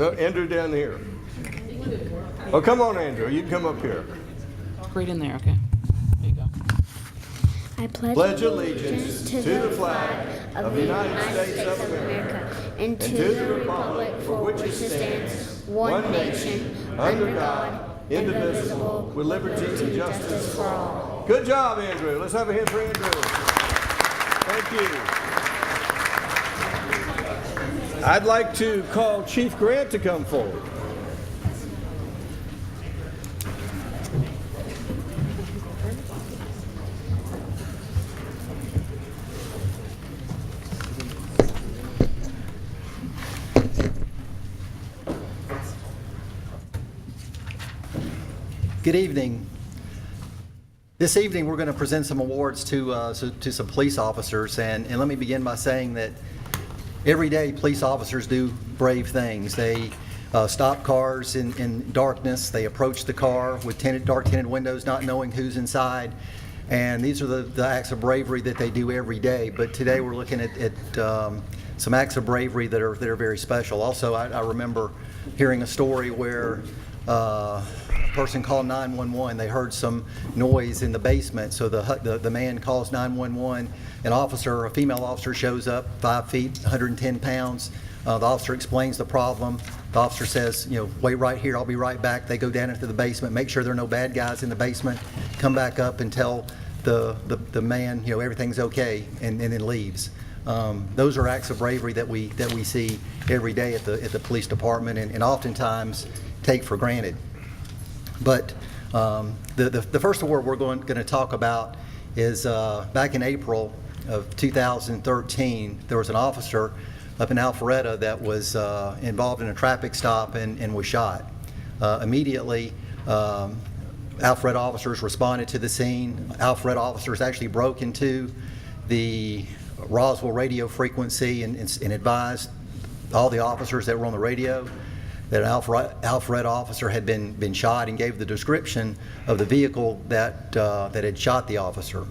No, Andrew down here. Oh, come on, Andrew. You can come up here. Talk right in there, okay. There you go. I Pledge allegiance to the flag of the United States of America and to the republic for which it stands, one nation, under God, indivisible, with liberty and justice for all. Good job, Andrew. Let's have a hand for Andrew. Thank you. I'd like to call Chief Grant to come forward. Good evening. This evening we're going to present some awards to some police officers, and let me begin by saying that every day police officers do brave things. They stop cars in darkness. They approach the car with dark tinted windows, not knowing who's inside, and these are the acts of bravery that they do every day. But today we're looking at some acts of bravery that are very special. Also, I remember hearing a story where a person called 911. They heard some noise in the basement, so the man calls 911. A female officer shows up, 5 feet, 110 pounds. The officer explains the problem. The officer says, wait right here, I'll be right back. They go down into the basement, make sure there are no bad guys in the basement, come back up and tell the man, everything's okay, and then leaves. Those are acts of bravery that we see every day at the police department, and oftentimes take for granted. But the first award we're going to talk about is back in April of 2013, there was an officer up in Alpharetta that was involved in a traffic stop and was shot. Immediately, Alpharetta officers responded to the scene. Alpharetta officers actually broke into the Roswell radio frequency and advised all the officers that were on the radio that an Alpharetta officer had been shot, and gave the description of the vehicle that had shot the officer.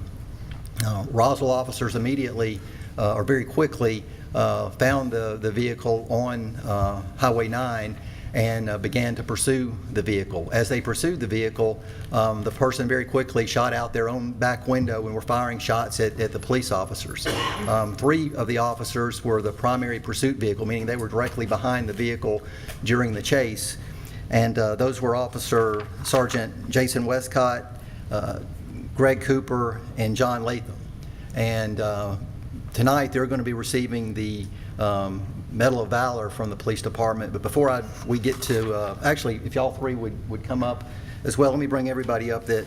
Roswell officers immediately or very quickly found the vehicle on Highway 9 and began to pursue the vehicle. As they pursued the vehicle, the person very quickly shot out their own back window and were firing shots at the police officers. 3 of the officers were the primary pursuit vehicle, meaning they were directly behind the vehicle during the chase. And those were Officer Sergeant Jason Westcott, Greg Cooper, and John Latham. And tonight they're going to be receiving the Medal of Valor from the police department. But before we get to, actually, if y'all 3 would come up as well, let me bring everybody up that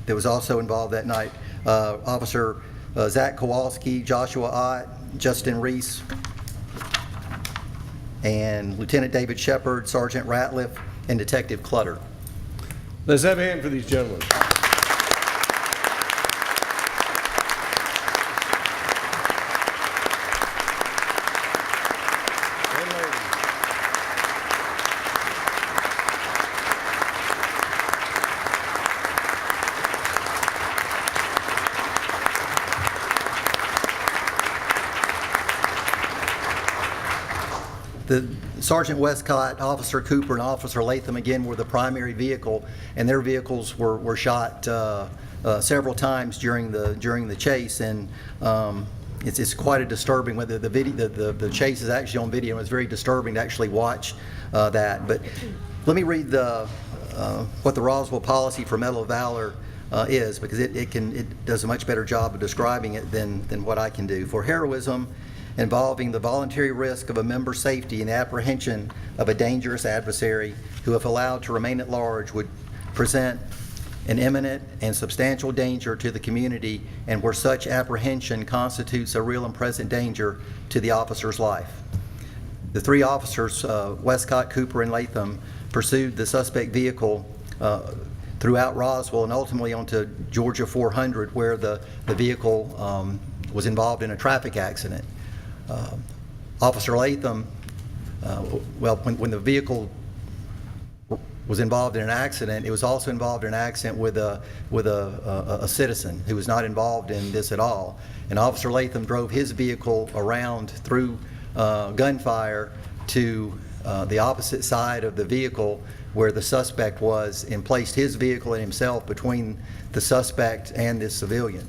was also involved that night. Officer Zach Kowalski, Joshua Ott, Justin Reese, and Lieutenant David Shepard, Sergeant Ratliff, and Detective Clutter. Let's have a hand for these gentlemen. Sergeant Westcott, Officer Cooper, and Officer Latham again were the primary vehicle, and their vehicles were shot several times during the chase, and it's quite a disturbing. Whether the chase is actually on video, and it's very disturbing to actually watch that. But let me read what the Roswell policy for Medal of Valor is, because it does a much better job of describing it than what I can do. For heroism involving the voluntary risk of a member's safety and apprehension of a dangerous adversary who, if allowed to remain at large, would present an imminent and substantial danger to the community, and where such apprehension constitutes a real and present danger to the officer's life. The 3 officers, Westcott, Cooper, and Latham, pursued the suspect vehicle throughout Roswell and ultimately onto Georgia 400, where the vehicle was involved in a traffic accident. Officer Latham, when the vehicle was involved in an accident, it was also involved in an accident with a citizen who was not involved in this at all. And Officer Latham drove his vehicle around through gunfire to the opposite side of the vehicle where the suspect was and placed his vehicle and himself between the suspect and this civilian.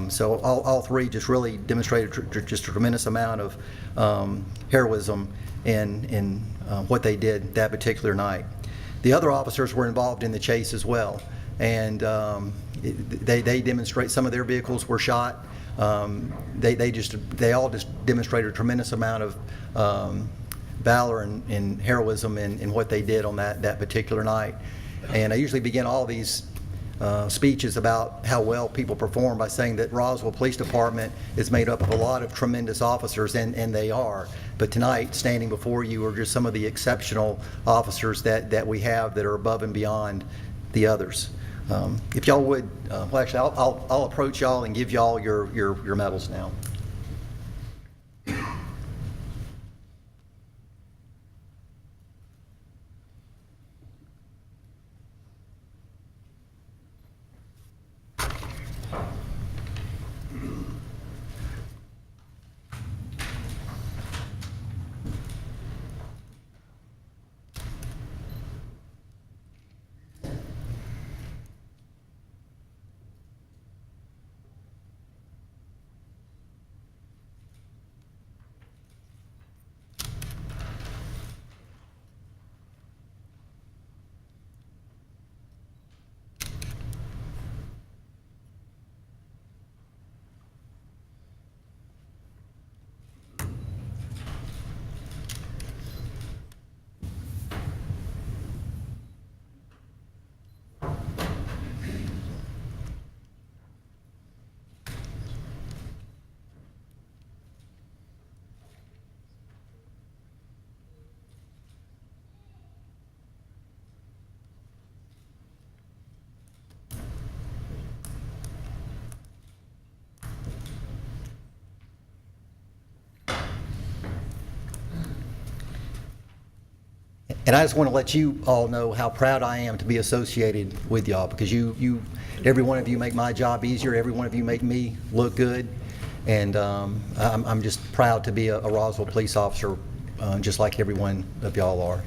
So all three just really demonstrated just a tremendous amount of heroism in what they did that particular night. The other officers were involved in the chase as well, and they demonstrate some of their vehicles were shot. They all just demonstrated a tremendous amount of valor and heroism in what they did on that particular night. And I usually begin all these speeches about how well people perform by saying that Roswell Police Department is made up of a lot of tremendous officers, and they are. But tonight, standing before you are just some of the exceptional officers that we have that are above and beyond the others. If y'all would, well, actually, I'll approach y'all and give y'all your medals now. And I just want to let you all know how proud I am to be associated with y'all, because every one of you make my job easier. Every one of you make me look good. And I'm just proud to be a Roswell police officer, just like every one of y'all are.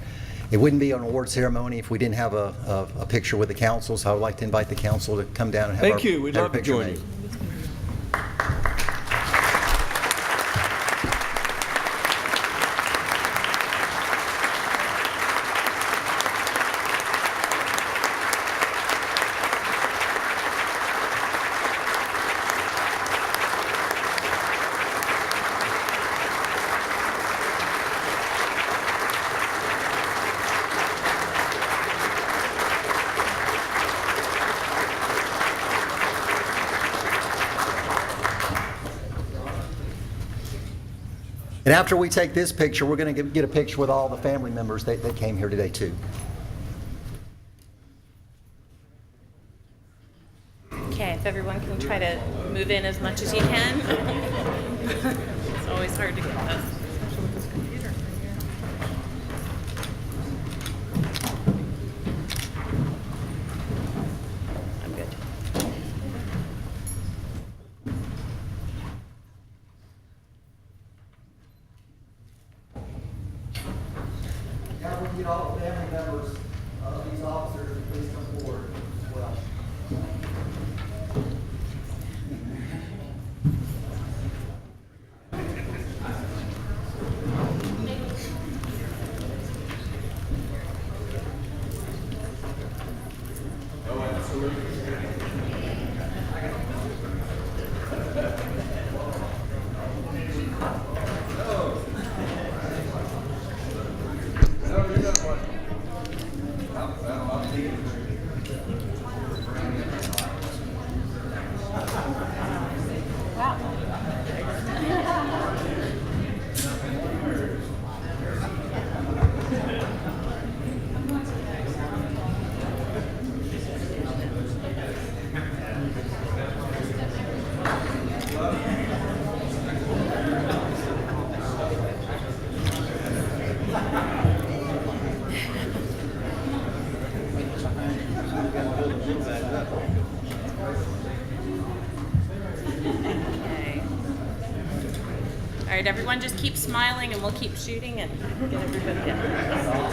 It wouldn't be an award ceremony if we didn't have a picture with the council, so I would like to invite the council to come down and have Thank you. We'd love to picture join made. you. And after we take this picture, we're going to get a picture with all the family members that came here today too. Okay, if everyone can try to move in as much as you can. It's always hard to get this, especially with this computer right here. I'm good. Now we get all the family members of these officers to please come forward as well. right, everyone just keep smiling and we'll keep shooting and get everybody up.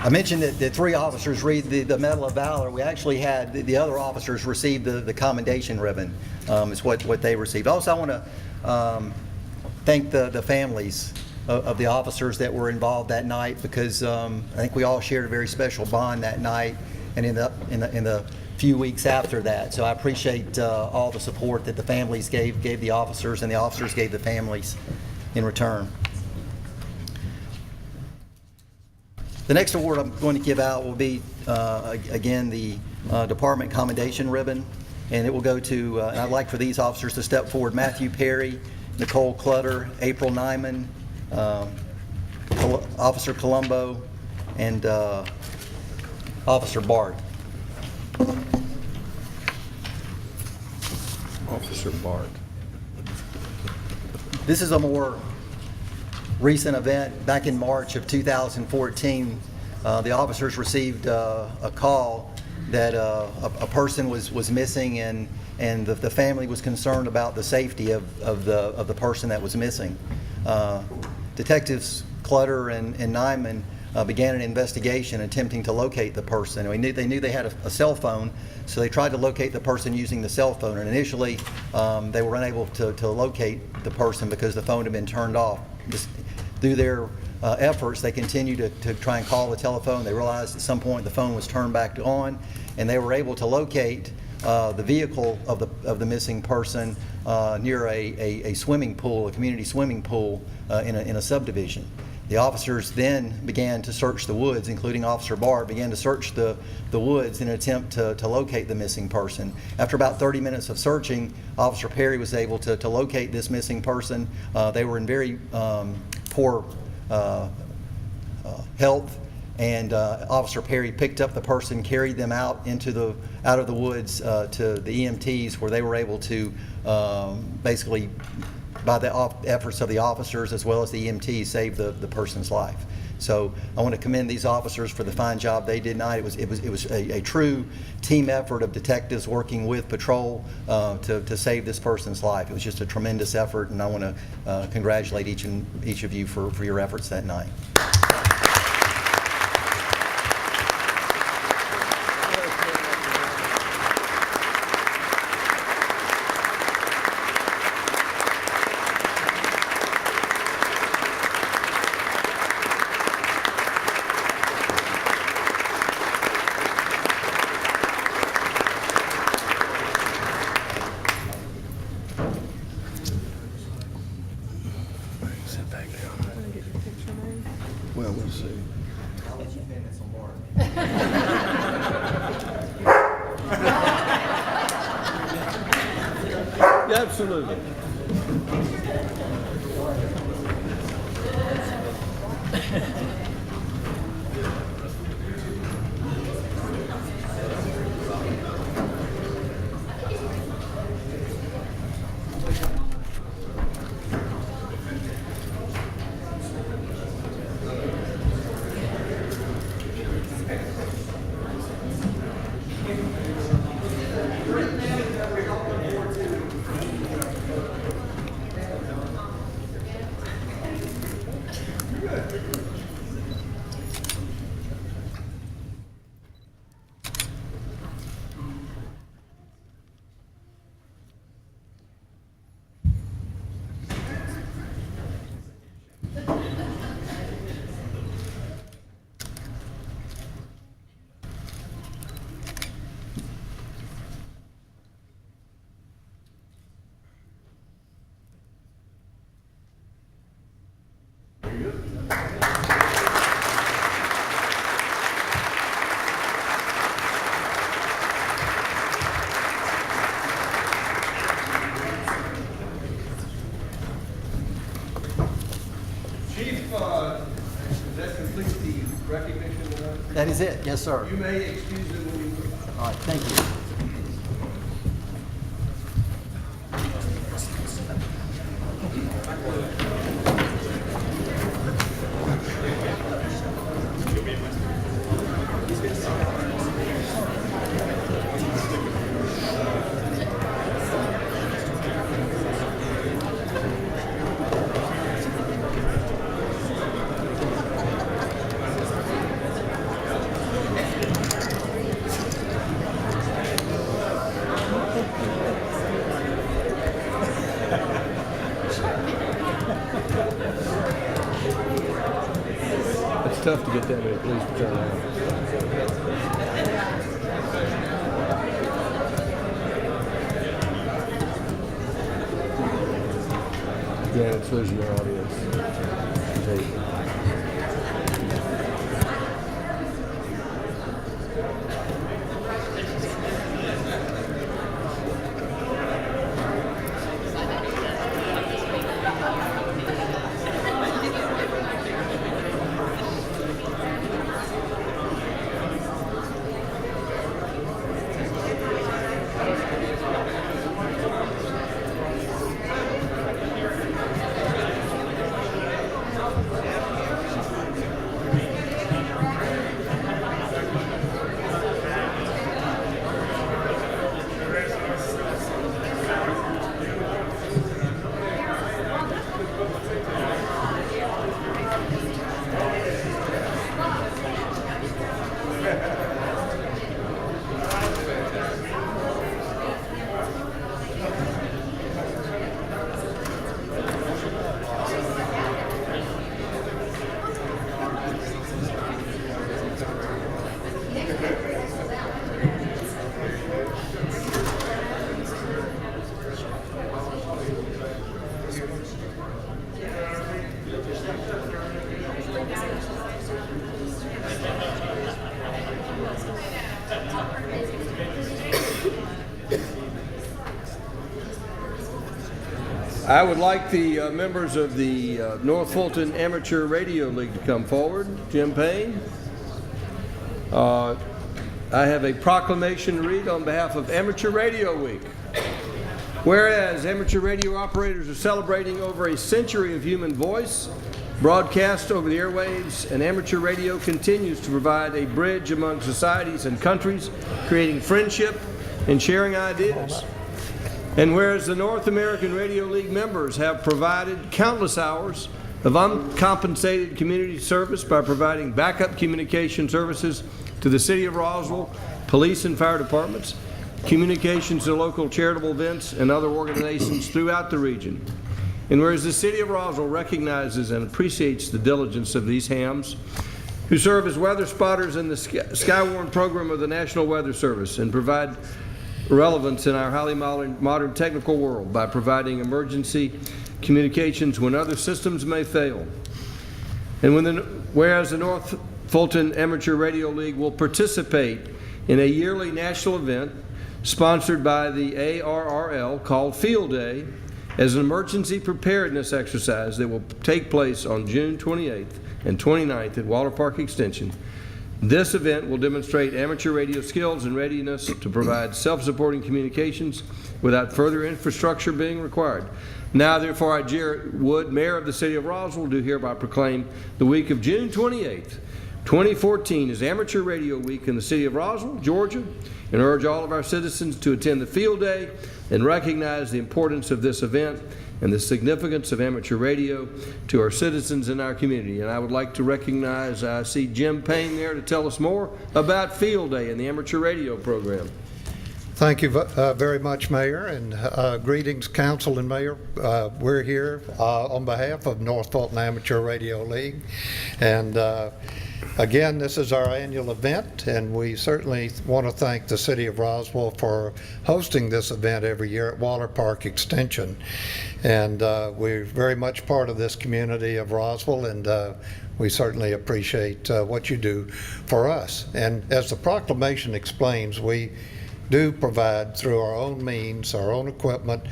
I mentioned that the 3 officers read the Medal of Valor. We actually had the other officers receive the Commendation ribbon. Is what they received. Also, I want to thank the families of the officers that were involved that night, because I think we all shared a very special bond that night and in the few weeks after that. So I appreciate all the support that the families gave the officers, and the officers gave the families in return. The next award I'm going to give out will be, again, the Department Commendation ribbon, and it will go to, and I'd like for these officers to step forward: Matthew Perry, Nicole Clutter, April Nyman, Officer Colombo, and Officer Bart. Officer Bart. This is a more recent event. Back in March of 2014, the officers received a call that a person was missing, and the family was concerned about the safety of the person that was missing. Detectives Clutter and Nyman began an investigation attempting to locate the person. They knew they had a cell phone, so they tried to locate the person using the cell phone. And initially, they were unable to locate the person because the phone had been turned off. Through their efforts, they continued to try and call the telephone. They realized at some point the phone was turned back on, and they were able to locate the vehicle of the missing person near a swimming pool, a community swimming pool in a subdivision. The officers then began to search the woods, including Officer Bart, began to search the woods in an attempt to locate the missing person. After about 30 minutes of searching, Officer Perry was able to locate this missing person. They were in very poor health, and Officer Perry picked up the person, carried them out of the woods to the EMTs, where they were able to basically, by the efforts of the officers as well as the EMTs, save the person's life. So I want to commend these officers for the fine job they did tonight. It was a true team effort of detectives working with patrol to save this person's life. It was just a tremendous effort, and I want to congratulate each of you for your efforts that night. Sit back down. Well, we'll see. Yeah, absolutely. That is it. Yes, sir. You may excuse them when you leave. All right, thank you. It's tough to get that many police to turn around. Yeah, it's losing their audience. I would like the members of the North Fulton Amateur Radio League to come forward. Jim Payne. I have a proclamation to read on behalf of Amateur Radio Week. Whereas amateur radio operators are celebrating over a century of human voice, broadcast over the airwaves, and amateur radio continues to provide a bridge among societies and countries, creating friendship and sharing ideas. And whereas the North American Radio League members have provided countless hours of uncompensated community service by providing backup communication services to the City of Roswell, police and fire departments, communications to local charitable events and other organizations throughout the region. And whereas the City of Roswell recognizes and appreciates the diligence of these hams who serve as weather spotters in the Skywarn program of the National Weather Service and provide relevance in our highly modern technical world by providing emergency communications when other systems may fail. And whereas the North Fulton Amateur Radio League will participate in a yearly national event sponsored by the ARRL called Field Day as an emergency preparedness exercise that will take place on June 28th and 29th at Waller Park Extension. This event will demonstrate amateur radio skills and readiness to provide self-supporting communications without further infrastructure being required. Now, therefore, I, Jared Wood, Mayor of the City of Roswell, do hereby proclaim the week of June 28th, 2014 as Amateur Radio Week in the City of Roswell, Georgia, and urge all of our citizens to attend the Field Day and recognize the importance of this event and the significance of amateur radio to our citizens in our community. And I would like to recognize, I see Jim Payne there to tell us more about Field Day and the amateur radio program. Thank you very much, Mayor, and greetings, Council and Mayor. We're here on behalf of North Fulton Amateur Radio League, and again, this is our annual event, and we certainly want to thank the City of Roswell for hosting this event every year at Waller Park Extension. And we're very much part of this community of Roswell, and we certainly appreciate what you do for us. And as the proclamation explains, we do provide through our own means, our own equipment,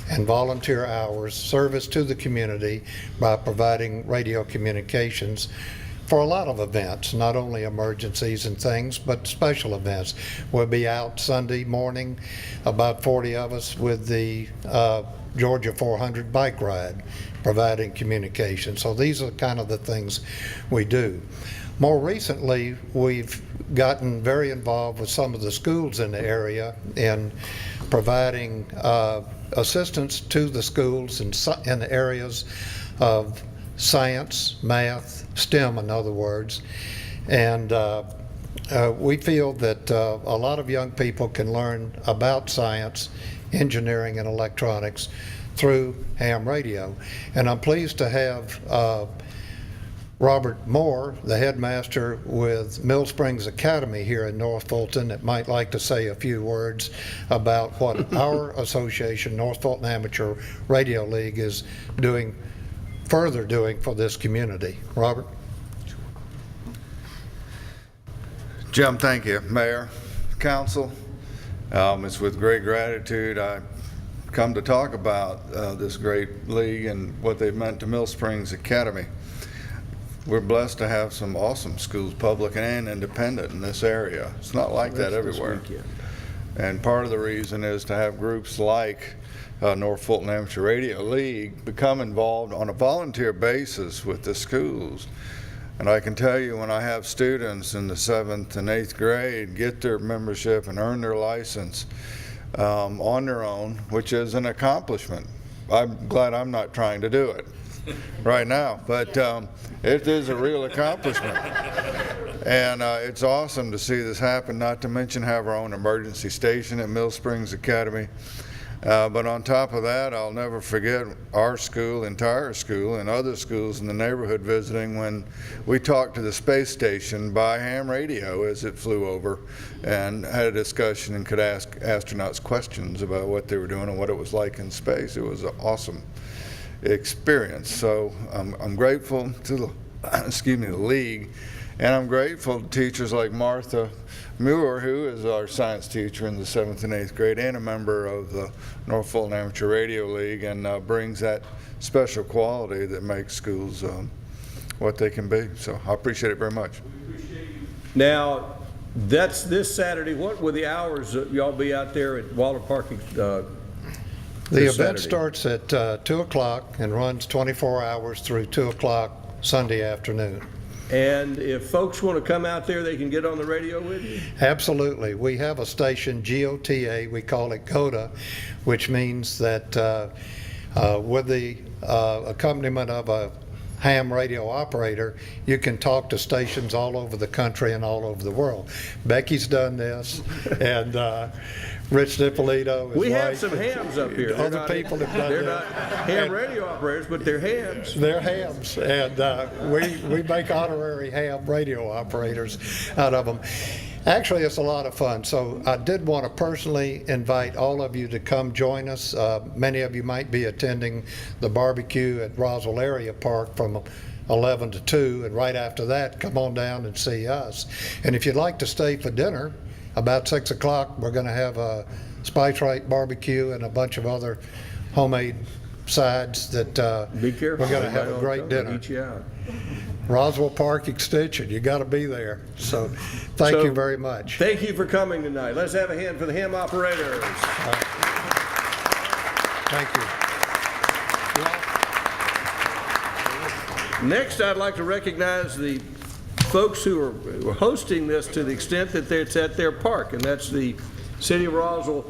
and volunteer hours service to the community by providing radio communications for a lot of events, not only emergencies and things, but special events. We'll be out Sunday morning, about 40 of us, with the Georgia 400 bike ride, providing communication. So these are kind of the things we do. More recently, we've gotten very involved with some of the schools in the area in providing assistance to the schools in the areas of science, math, STEM in other words. And we feel that a lot of young people can learn about science, engineering, and electronics through ham radio. And I'm pleased to have Robert Moore, the headmaster with Mill Springs Academy here in North Fulton, that might like to say a few words about what our association, North Fulton Amateur Radio League, is further doing for this community. Robert? Jim, thank you. Mayor, Council, it's with great gratitude I come to talk about this great league and what they've meant to Mill Springs Academy. We're blessed to have some awesome schools, public and independent, in this area. It's not like that everywhere. And part of the reason is to have groups like North Fulton Amateur Radio League become involved on a volunteer basis with the schools. And I can tell you, when I have students in the 7th and 8th grade get their membership and earn their license on their own, which is an accomplishment. I'm glad I'm not trying to do it right now, but it is a real accomplishment. And it's awesome to see this happen, not to mention have our own emergency station at Mill Springs Academy. But on top of that, I'll never forget our school, entire school, and other schools in the neighborhood visiting when we talked to the space station by ham radio as it flew over and had a discussion and could ask astronauts questions about what they were doing and what it was like in space. It was an awesome experience. So I'm grateful to the, the league, and I'm grateful to teachers like Martha Muir, who is our science teacher in the 7th and 8th grade and a member of the North Fulton Amateur Radio League, and brings that special quality that makes schools what they can be. So I appreciate it very much. Now, that's this Saturday. What will the hours y'all be out there at Valor Park? The event starts at 2 o'clock and runs 24 hours through 2 o'clock Sunday afternoon. And if folks want to come out there, they can get on the radio with you? Absolutely. We have a station, GOTA, we call it GOTA, which means that with the accompaniment of a ham radio operator, you can talk to stations all over the country and all over the world. Becky's done this, and Rich Dippolito. We have some hams up here. Other people have done They're that. not ham radio operators, but they're hams. They're hams, and we make honorary ham radio operators out of them. Actually, it's a lot of fun. So I did want to personally invite all of you to come join us. Many of you might be attending the barbecue at Roswell Area Park from 11 to 2, and right after that, come on down and see us. And if you'd like to stay for dinner, about 6 o'clock, we're going to have a Spice Right barbecue and a bunch of other homemade sides that Be careful. we're going to have a great dinner. Eat you out. Roswell Park Extension, you got to be there. So thank you very much. Thank you for coming tonight. Let's have a hand for the ham operators. Thank you. Next, I'd like to recognize the folks who are hosting this to the extent that it's at their park, and that's the City of Roswell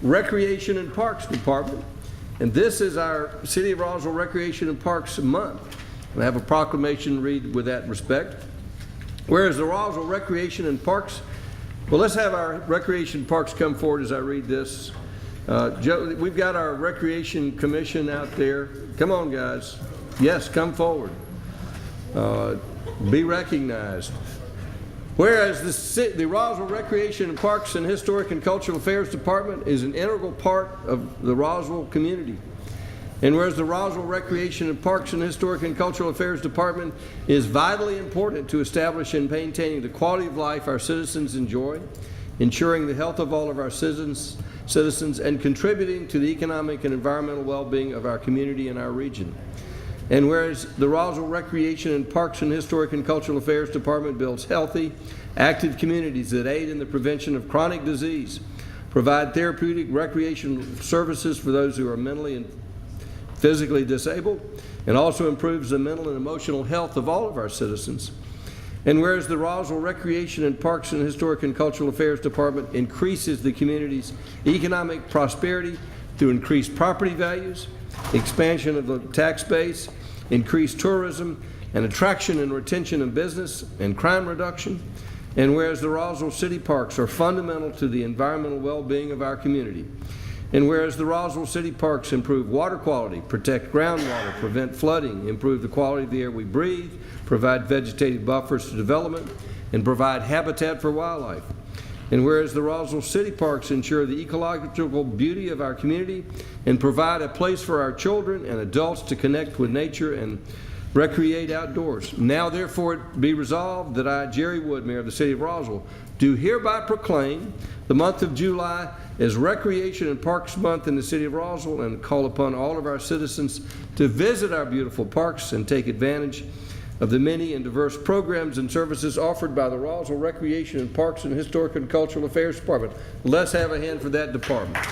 Recreation and Parks Department. And this is our City of Roswell Recreation and Parks Month. And I have a proclamation read with that respect. Whereas the Roswell Recreation and Parks, well, let's have our Recreation Parks come forward as I read this. Joe, we've got our Recreation Commission out there. Come on, guys. Yes, come forward. Be recognized. Whereas the Roswell Recreation and Parks and Historic and Cultural Affairs Department is an integral part of the Roswell community. And whereas the Roswell Recreation and Parks and Historic and Cultural Affairs Department is vitally important to establish and maintaining the quality of life our citizens enjoy, ensuring the health of all of our citizens, and contributing to the economic and environmental well-being of our community and our region. And whereas the Roswell Recreation and Parks and Historic and Cultural Affairs Department builds healthy, active communities that aid in the prevention of chronic disease, provide therapeutic recreational services for those who are mentally and physically disabled, and also improves the mental and emotional health of all of our citizens. And whereas the Roswell Recreation and Parks and Historic and Cultural Affairs Department increases the community's economic prosperity through increased property values, expansion of the tax base, increased tourism, and attraction and retention of business and crime reduction. And whereas the Roswell City Parks are fundamental to the environmental well-being of our community. And whereas the Roswell City Parks improve water quality, protect groundwater, prevent flooding, improve the quality of the air we breathe, provide vegetative buffers to development, and provide habitat for wildlife. And whereas the Roswell City Parks ensure the ecological beauty of our community and provide a place for our children and adults to connect with nature and recreate outdoors. Now therefore it be resolved that I, Jerry Wood, Mayor of the City of Roswell, do hereby proclaim the month of July as Recreation and Parks Month in the City of Roswell, and call upon all of our citizens to visit our beautiful parks and take advantage of the many and diverse programs and services offered by the Roswell Recreation and Parks and Historic and Cultural Affairs Department. Let's have a hand for that department.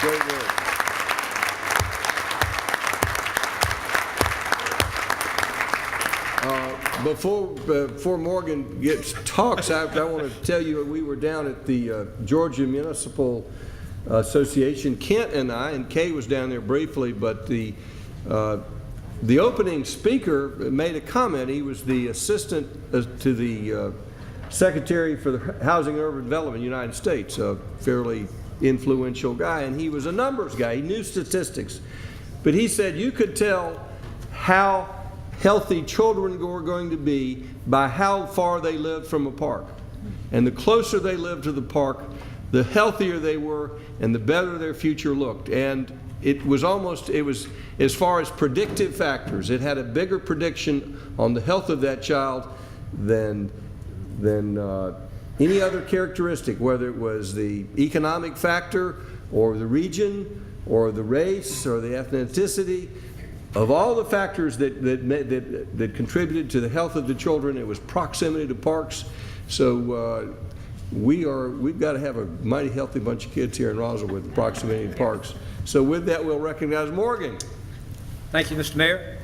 Great work. Before Morgan talks, I want to tell you we were down at the Georgia Municipal Association. Kent and I, and Kay was down there briefly, but the opening speaker made a comment. He was the assistant to the Secretary for the Housing and Urban Development in the United States, a fairly influential guy, and he was a numbers guy. He knew statistics. But he said you could tell how healthy children were going to be by how far they lived from a park. And the closer they lived to the park, the healthier they were and the better their future looked. And it was as far as predictive factors, it had a bigger prediction on the health of that child than any other characteristic, whether it was the economic factor or the region or the race or the ethnicity. Of all the factors that contributed to the health of the children, it was proximity to parks. So we've got to have a mighty healthy bunch of kids here in Roswell with proximity to parks. So with that, we'll recognize Morgan. Thank you, Mr. Mayor.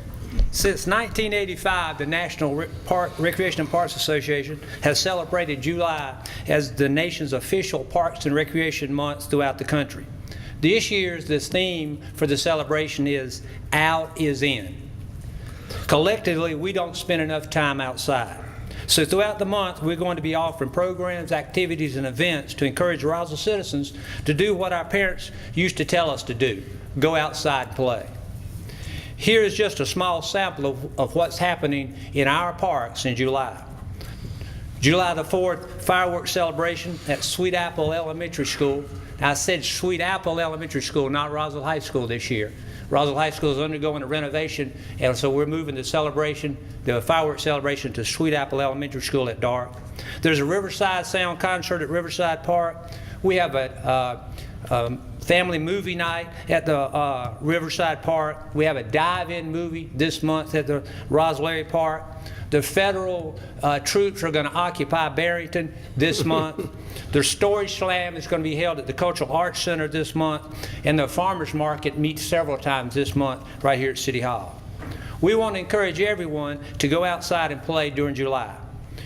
Since 1985, the National Recreation and Parks Association has celebrated July as the nation's official Parks and Recreation Month throughout the country. This year's theme for the celebration is Out is In. Collectively, we don't spend enough time outside. So throughout the month, we're going to be offering programs, activities, and events to encourage Roswell citizens to do what our parents used to tell us to do, go outside and play. Here is just a small sample of what's happening in our parks in July. July the 4th, fireworks celebration at Sweet Apple Elementary School. I said Sweet Apple Elementary School, not Roswell High School this year. Roswell High School is undergoing a renovation, and so we're moving the fireworks celebration to Sweet Apple Elementary School at dark. There's a Riverside Sound concert at Riverside Park. We have a family movie night at the Riverside Park. We have a dive-in movie this month at the Roswell Park. The federal troops are going to occupy Barrington this month. The Story Slam is going to be held at the Cultural Arts Center this month, and the Farmers Market meets several times this month right here at City Hall. We want to encourage everyone to go outside and play during July.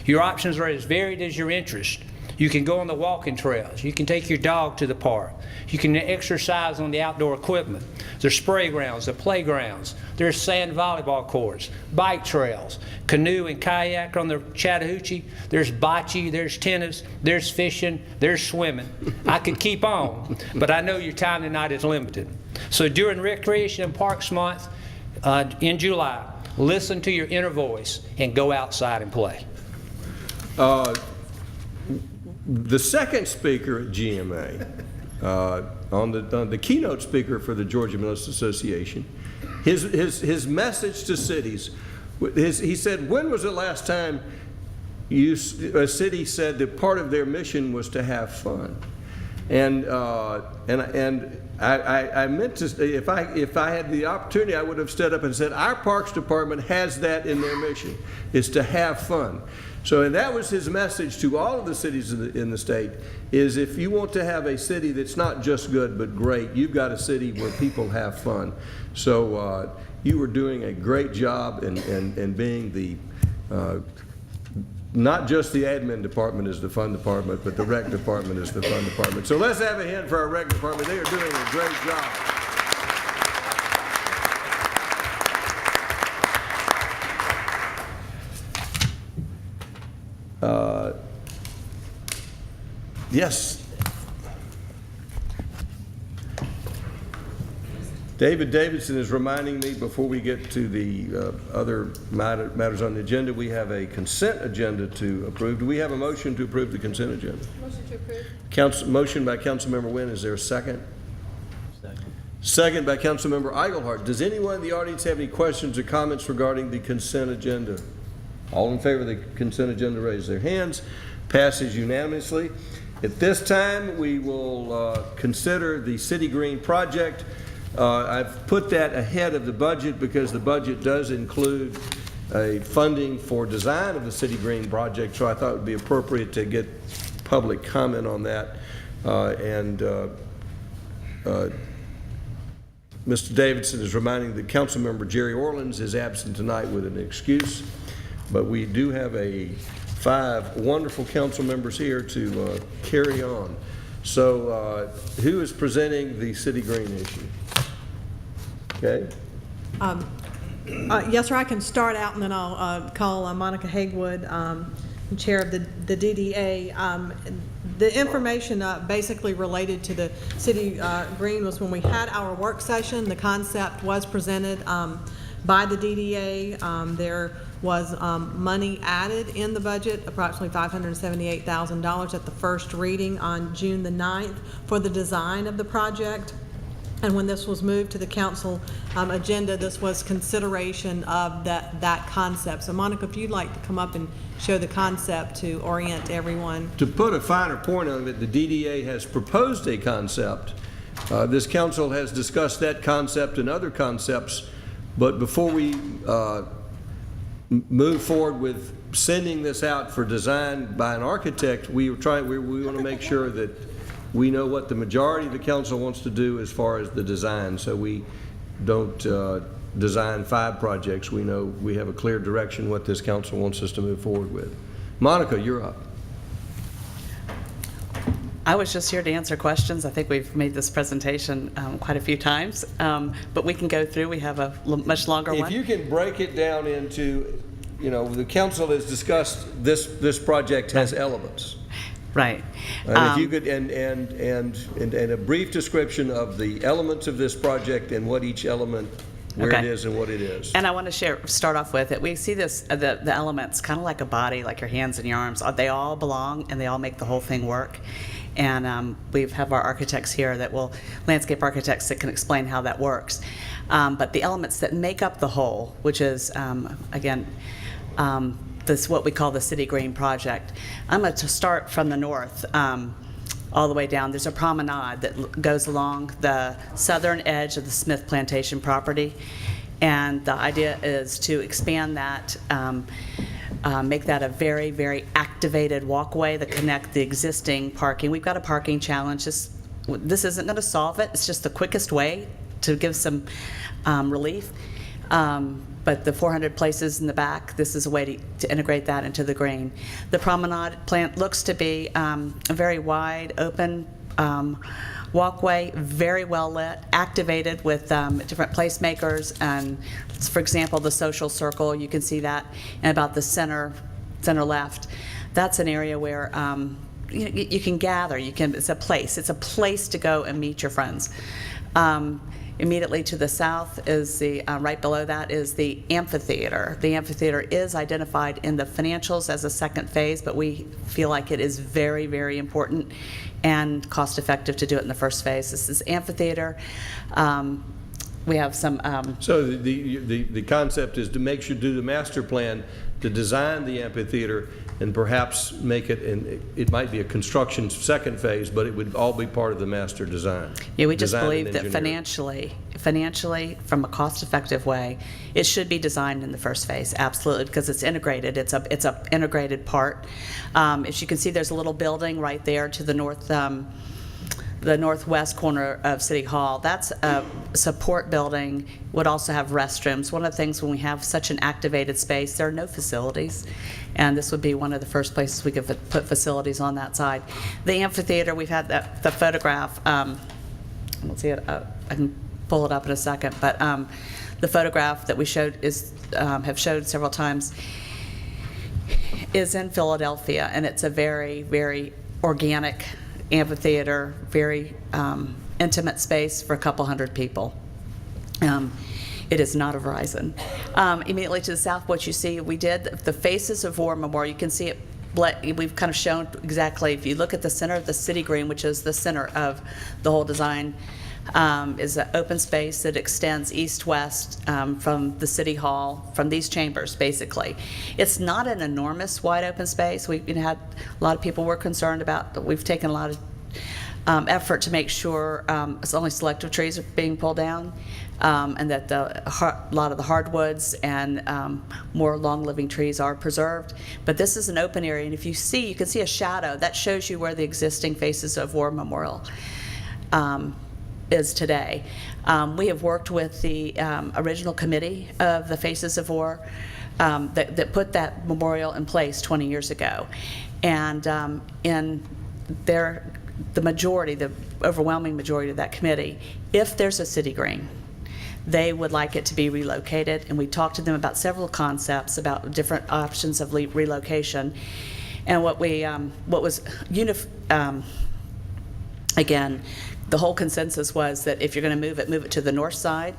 Your options are as varied as your interest. You can go on the walking trails. You can take your dog to the park. You can exercise on the outdoor equipment. There's spray grounds, the playgrounds. There's sand volleyball courts, bike trails, canoe and kayak on the Chattahoochee. There's bocce, there's tennis, there's fishing, there's swimming. I could keep on, but I know your time tonight is limited. So during Recreation and Parks Month in July, listen to your inner voice and go outside and play. The second speaker at GMA, on the keynote speaker for the Georgia Municipal Association, his message to cities, he said, when was the last time a city said that part of their mission was to have fun? And I meant to, if I had the opportunity, I would have stood up and said, our Parks Department has that in their mission, is to have fun. So, and that was his message to all of the cities in the state, is if you want to have a city that's not just good but great, you've got a city where people have fun. So you were doing a great job in being the, not just the admin department is the fun department, but the rec department is the fun department. So let's have a hand for our rec department. They are doing a great job. Yes. David Davidson is reminding me, before we get to the other matters on the agenda, we have a consent agenda to approve. Do we have a motion to approve the consent agenda? Motion to approve. Motion by Councilmember Wynn. Is there a second? Second by Councilmember Eichelhardt. Does anyone in the audience have any questions or comments regarding the consent agenda? All in favor of the consent agenda, raise their hands. Passes unanimously. At this time, we will consider the City Green project. I've put that ahead of the budget because the budget does include a funding for design of the City Green project, so I thought it would be appropriate to get public comment on that. Mr. Davidson is reminding that Councilmember Jerry Orleans is absent tonight with an excuse, but we do have 5 wonderful council members here to carry on. So who is presenting the City Green issue? Okay. Yes, sir, I can start out and then I'll call Monica Haywood, Chair of the DDA. The information basically related to the City Green was when we had our work session, the concept was presented by the DDA. There was money added in the budget, approximately $578,000 at the first reading on June the 9th for the design of the project. And when this was moved to the council agenda, this was consideration of that concept. So Monica, if you'd like to come up and show the concept to orient everyone. To put a finer point on it, the DDA has proposed a concept. This council has discussed that concept and other concepts, but before we move forward with sending this out for design by an architect, we want to make sure that we know what the majority of the council wants to do as far as the design, so we don't design 5 projects. We know we have a clear direction what this council wants us to move forward with. Monica, you're up. I was just here to answer questions. I think we've made this presentation quite a few times, but we can go through. We have a much longer one. If you can break it down into, the council has discussed this project has elements. Right. And if you could, and a brief description of the elements of this project and what each element, where it is and what it is. And I want to start off with it. We see this, the elements, kind of like a body, like your hands and your arms. They all belong and they all make the whole thing work. And we have our architects here landscape architects that can explain how that works. But the elements that make up the whole, which is, again, this what we call the City Green project. I'm going to start from the north all the way down. There's a promenade that goes along the southern edge of the Smith Plantation property, and the idea is to expand that, make that a very, very activated walkway that connect the existing parking. We've got a parking challenge. This isn't going to solve it. It's just the quickest way to give some relief. But the 400 places in the back, this is a way to integrate that into the green. The promenade plant looks to be a very wide, open walkway, very well lit, activated with different placemakers. And for example, the social circle, you can see that, and about the center left. That's an area where you can gather. It's a place to go and meet your friends. Immediately to the south is right below that is the amphitheater. The amphitheater is identified in the financials as a second phase, but we feel like it is very, very important and cost effective to do it in the first phase. This is amphitheater. we have some, So the concept is to make sure, do the master plan to design the amphitheater and perhaps make it, and it might be a construction second phase, but it would all be part of the master design. yeah, we just Design and believe that engineering. financially, from a cost-effective way, it should be designed in the first phase, absolutely, because it's integrated. It's a integrated part. As you can see, there's a little building right there to the north, the northwest corner of City Hall. That's a support building, would also have restrooms. One of the things when we have such an activated space, there are no facilities, and this would be one of the first places we could put facilities on that side. The amphitheater, we've had the photograph, let's see it, I can pull it up in a second, but the photograph that we showed have showed several times is in Philadelphia, and it's a very, very organic amphitheater, very intimate space for a couple hundred people. It is not a Verizon. Immediately to the south, what you see, we did the Faces of War Memorial. You can see it. We've kind of shown exactly, if you look at the center of the city green, which is the center of the whole design, is an open space that extends east-west from the city hall, from these chambers, basically. It's not an enormous wide open space. We've had a lot of people were concerned about, we've taken a lot of effort to make sure it's only selective trees are being pulled down, and that a lot of the hardwoods and more long-living trees are preserved. But this is an open area, and if you see, you can see a shadow. That shows you where the existing Faces of War Memorial is today. We have worked with the original committee of the Faces of War that put that memorial in place 20 years ago. And the majority, the overwhelming majority of that committee, if there's a city green, they would like it to be relocated. And we talked to them about several concepts, about different options of relocation. And again, the whole consensus was that if you're going to move it to the north side.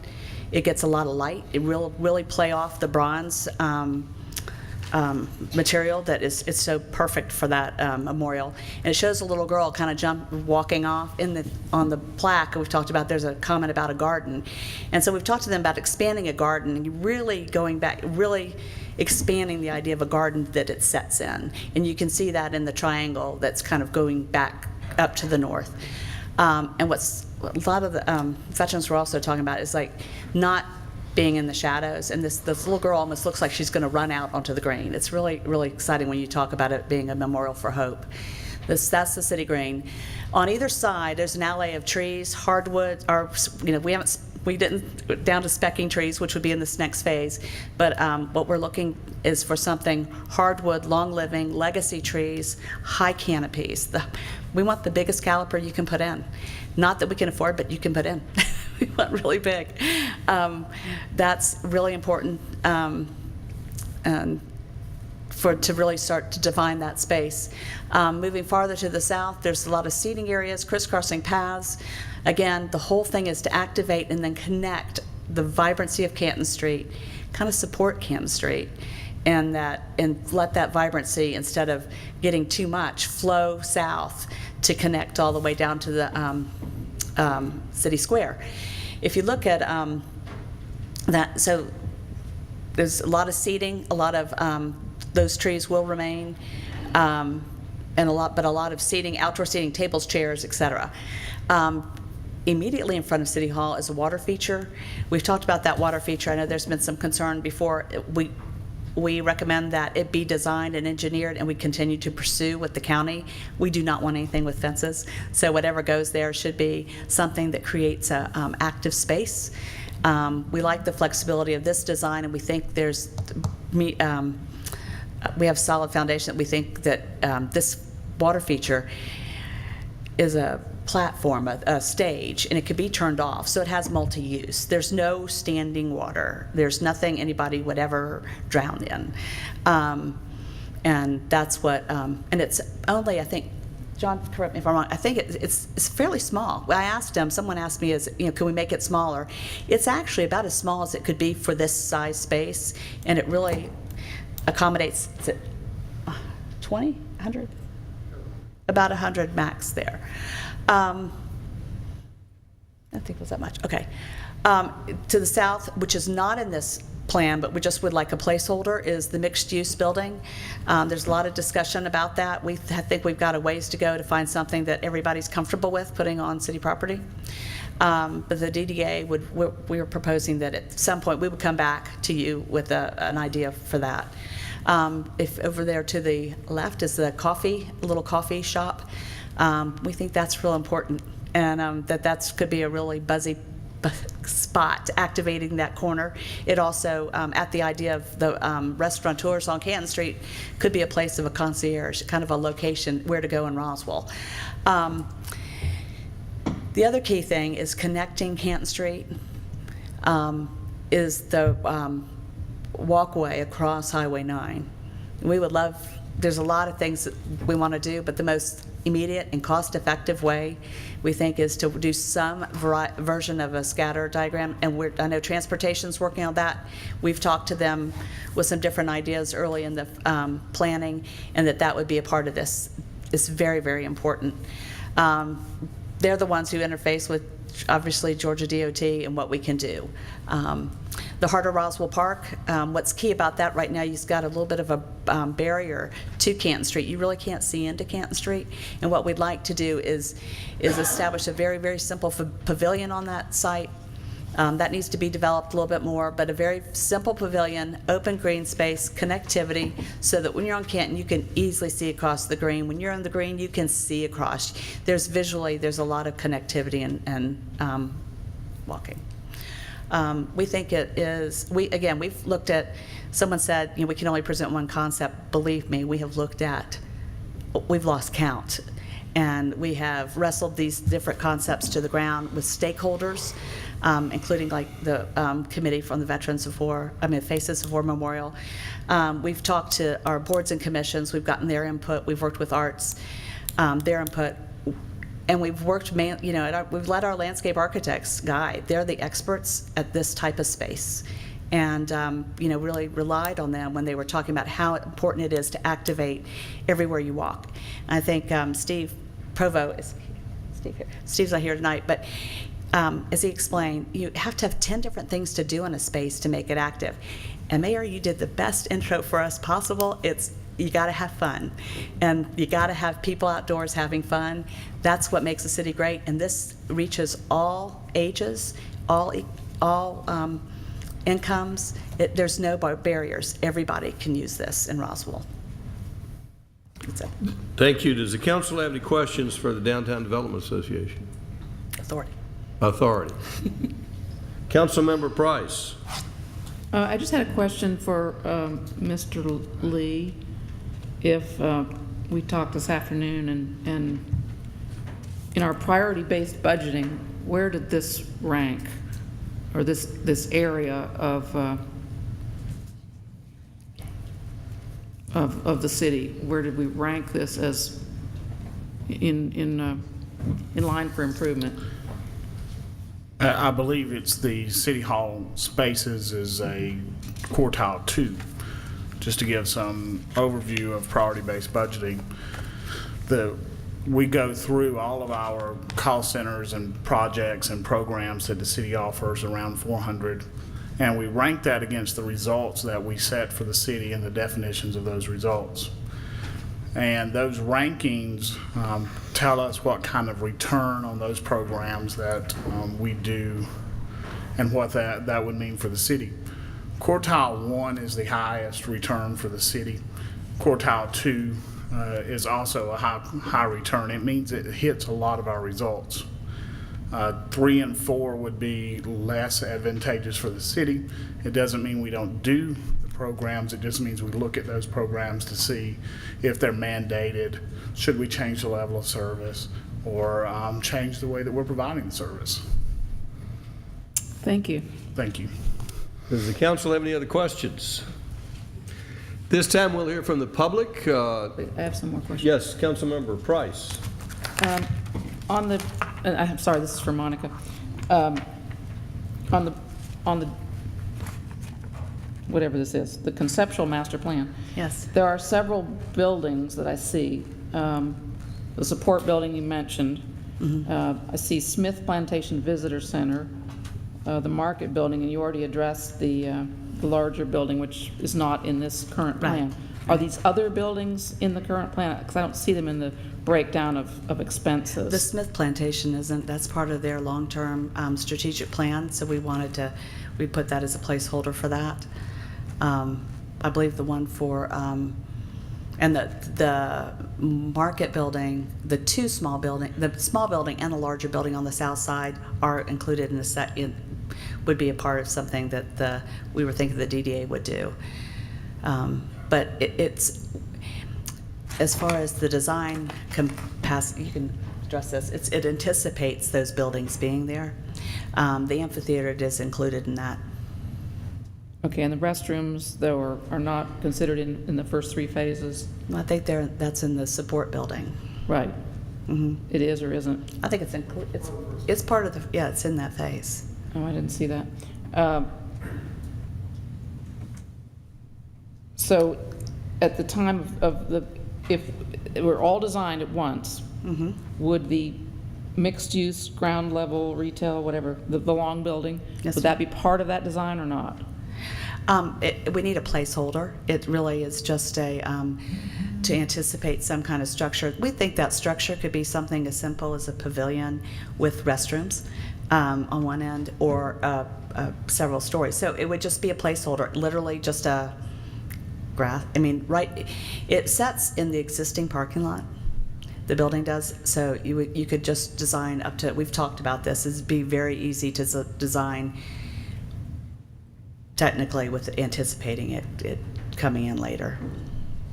It gets a lot of light. It really play off the bronze material that it's so perfect for that memorial. And it shows a little girl kind of walking off on the plaque. We've talked about, there's a comment about a garden. And so we've talked to them about expanding a garden and really going back, really expanding the idea of a garden that it sets in. And you can see that in the triangle that's kind of going back up to the north. And what's a lot of the veterans were also talking about is like not being in the shadows, and this little girl almost looks like she's going to run out onto the green. It's really, really exciting when you talk about it being a memorial for hope. That's the city green. On either side, there's an alley of trees, hardwood, or we didn't down to specking trees, which would be in this next phase. But what we're looking is for something hardwood, long-living, legacy trees, high canopies. We want the biggest caliper you can put in. Not that we can afford, but you can put in. We want really big. That's really important and to really start to define that space. Moving farther to the south, there's a lot of seating areas, crisscrossing paths. Again, the whole thing is to activate and then connect the vibrancy of Canton Street, kind of support Canton Street, and let that vibrancy, instead of getting too much, flow south to connect all the way down to the city square. If you look at that, so there's a lot of seating, a lot of those trees will remain, but a lot of seating, outdoor seating, tables, chairs, etc. Immediately in front of City Hall is a water feature. We've talked about that water feature. I know there's been some concern before. We recommend that it be designed and engineered, and we continue to pursue with the county. We do not want anything with fences, so whatever goes there should be something that creates a active space. We like the flexibility of this design, and we think we have solid foundation that we think that this water feature is a platform, a stage, and it could be turned off, so it has multi-use. There's no standing water. There's nothing anybody would ever drown in. And that's what, and it's only, I think, John, correct me if I'm wrong, I think it's fairly small. I asked him, someone asked me, can we make it smaller? It's actually about as small as it could be for this size space, and it really accommodates, is it 20, 100? About 100 max there. I don't think it was that much. Okay. To the south, which is not in this plan, but we just would like a placeholder, is the mixed-use building. There's a lot of discussion about that. I think we've got a ways to go to find something that everybody's comfortable with putting on city property. But the DDA we were proposing that at some point we would come back to you with an idea for that. If over there to the left is the little coffee shop, we think that's real important, and that could be a really buzzy spot activating that corner. It also, at the idea of the restaurateurs on Canton Street, could be a place of a concierge, kind of a location where to go in Roswell. The other key thing is connecting Canton Street is the walkway across Highway 9. We would love, there's a lot of things that we want to do, but the most immediate and cost-effective way we think is to do some version of a scatter diagram, and I know transportation's working on that. We've talked to them with some different ideas early in the planning, and that would be a part of this. It's very, very important. They're the ones who interface with, obviously, Georgia DOT and what we can do. The heart of Roswell Park, what's key about that right now, you've got a little bit of a barrier to Canton Street. You really can't see into Canton Street. And what we'd like to do is establish a very, very simple pavilion on that site. That needs to be developed a little bit more, but a very simple pavilion, open green space, connectivity, so that when you're on Canton, you can easily see across the green. When you're on the green, you can see across. There's a lot of connectivity and walking. We think it is, we've looked at, someone said, we can only present one concept. Believe me, we've lost count. And we have wrestled these different concepts to the ground with stakeholders, including like the committee from the Faces of War Memorial. We've talked to our boards and commissions. We've gotten their input. We've worked with arts, their input. And we've worked, we've let our landscape architects guide. They're the experts at this type of space. And, really relied on them when they were talking about how important it is to activate everywhere you walk. And I think Steve Provo Steve's not here tonight, but as he explained, you have to have 10 different things to do in a space to make it active. And Mayor, you did the best intro for us possible. You got to have fun, and you got to have people outdoors having fun. That's what makes a city great, and this reaches all ages, all incomes. There's no barriers. Everybody can use this in Roswell. That's it. Thank you. Does the council have any questions for the Downtown Development Association? Authority. Councilmember Price. I just had a question for Mr. Lee. If we talked this afternoon, and in our priority-based budgeting, where did this rank, or this area of the city? Where did we rank this as in line for improvement? I believe it's the City Hall spaces is a quartile 2. Just to give some overview of priority-based budgeting, we go through all of our call centers and projects and programs that the city offers, around 400, and we rank that against the results that we set for the city and the definitions of those results. And those rankings tell us what kind of return on those programs that we do and what that would mean for the city. Quartile 1 is the highest return for the city. Quartile 2 is also a high return. It means it hits a lot of our results. 3 and 4 would be less advantageous for the city. It doesn't mean we don't do the programs. It just means we look at those programs to see if they're mandated. Should we change the level of service or change the way that we're providing the service? Thank you. Thank you. Does the council have any other questions? This time we'll hear from the public. I have some more questions. Yes, Councilmember Price. I'm sorry, this is for Monica. On the whatever this is, the conceptual master plan. Yes. There are several buildings that I see. The support building you mentioned. I see Smith Plantation Visitor Center, the Market Building, and you already addressed the larger building, which is not in this current plan. Are these other buildings in the current plan? Because I don't see them in the breakdown of expenses. The Smith Plantation isn't, that's part of their long-term strategic plan, so we put that as a placeholder for that. I believe the one for, and the Market Building, the small building and the larger building on the south side are included in the would be a part of something that we were thinking the DDA would do. But it's, as far as the design capacity, you can address this, it anticipates those buildings being there. The amphitheater is included in that. Okay, and the restrooms, though, are not considered in the first 3 phases? I think that's in the support building. Right. Mm-hmm. It is or isn't? I think it's part of the, yeah, it's in that phase. Oh, I didn't see that. So at the time if it were all designed at once, Mm-hmm. would the mixed-use, ground-level, retail, whatever, the long building, Yes, would that be part of that design or not? We need a placeholder. It really is just to anticipate some kind of structure. We think that structure could be something as simple as a pavilion with restrooms on one end, or several stories. So it would just be a placeholder, literally just a grass. I mean, right? It sets in the existing parking lot. The building does. So you could just design up to. We've talked about this. It'd be very easy to design. Technically, with anticipating it coming in later.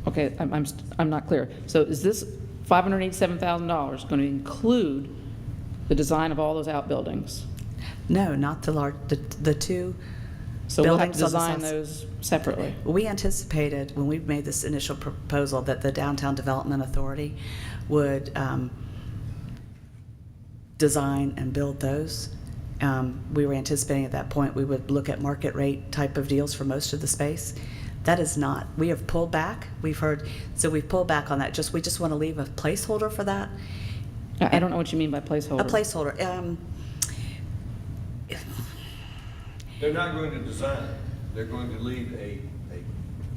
Okay, I'm not clear. So is this $587,000 going to include the design of all those outbuildings? No, not the two. So we'll have to buildings on the design south- those separately. We anticipated when we made this initial proposal that the Downtown Development Authority would design and build those. We were anticipating at that point we would look at market rate type of deals for most of the space. That is not. We have pulled back. We've pulled back on that. We just want to leave a placeholder for that. I don't know what you mean by placeholder. A placeholder. They're not going to design. They're going to leave a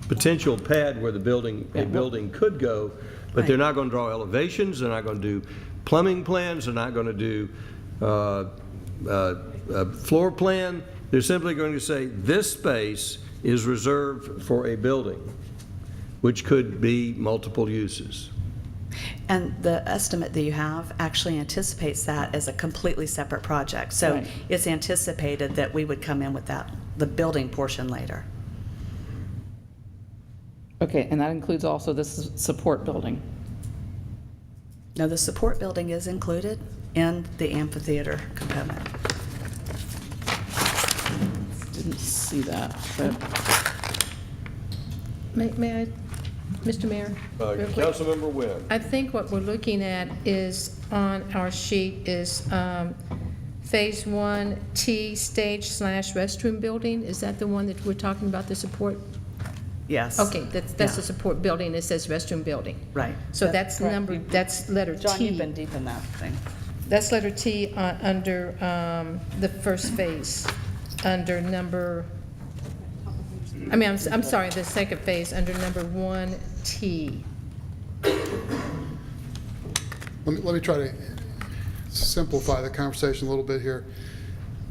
potential pad where a building could go, but Right. they're not going to draw elevations. They're not going to do plumbing plans. They're not going to do floor plan. They're simply going to say this space is reserved for a building, which could be multiple uses. And the estimate that you have actually anticipates that as a completely separate project. So Right. it's anticipated that we would come in with the building portion later. Okay, and that includes also this support building. Now, the support building is included in the amphitheater component. Didn't see that, but May I, Mr. Mayor? real quick? Councilmember Webb. I think what we're looking at is, on our sheet, is Phase 1T stage/restroom building. Is that the one that we're talking about, the support? Yes. Okay, that's the support building. It says restroom building. Right. So that's letter T. John, you've been deep in that thing. That's letter T under the first phase, under number, I'm sorry, the second phase, under number 1T. Let me try to simplify the conversation a little bit here.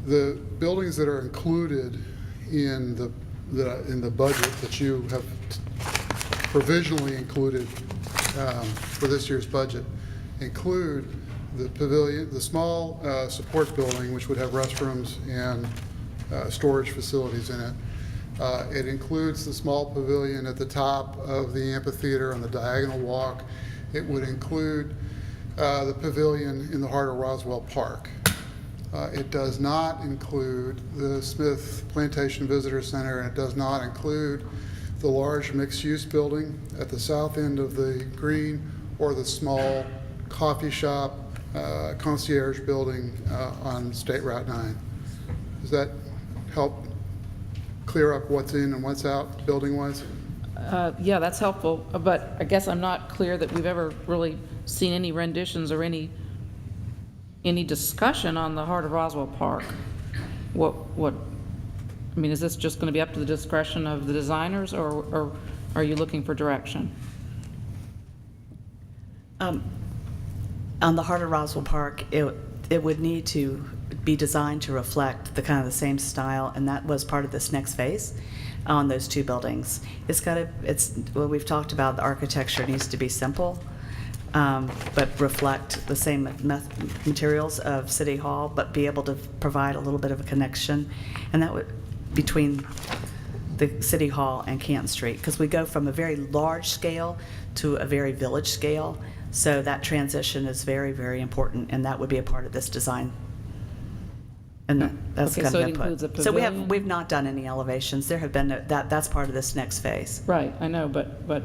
The buildings that are included in the budget that you have provisionally included for this year's budget include the pavilion, the small support building, which would have restrooms and storage facilities in it. It includes the small pavilion at the top of the amphitheater on the diagonal walk. It would include the pavilion in the heart of Roswell Park. It does not include the Smith Plantation Visitor Center, and it does not include the large mixed-use building at the south end of the green, or the small coffee shop concierge building on State Route 9. Does that help clear up what's in and what's out building-wise? yeah, that's helpful, but I guess I'm not clear that we've ever really seen any renditions or any discussion on the heart of Roswell Park. I mean, is this just going to be up to the discretion of the designers, or are you looking for direction? On the heart of Roswell Park, it would need to be designed to reflect the kind of the same style, and that was part of this next phase on those two buildings. Well, we've talked about the architecture needs to be simple, but reflect the same materials of City Hall, but be able to provide a little bit of a connection, and that would between the City Hall and Canton Street, because we go from a very large scale to a very village scale. So that transition is very, very important, and that would be a part of this design. And that's Okay, kind so of it input. includes a So pavilion? we've not done any elevations. There have been that's part of this next phase. Right, I know, but what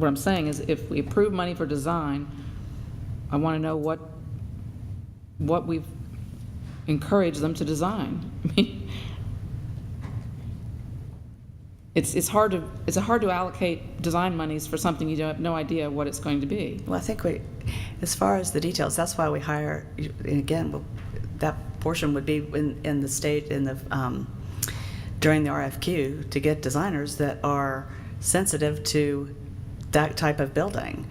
I'm saying is if we approve money for design, I want to know what we've encouraged them to design. I mean, it's hard to allocate design monies for something you have no idea what it's going to be. Well, I think as far as the details, that's why we hire. And again, that portion would be in the state during the RFQ to get designers that are sensitive to that type of building.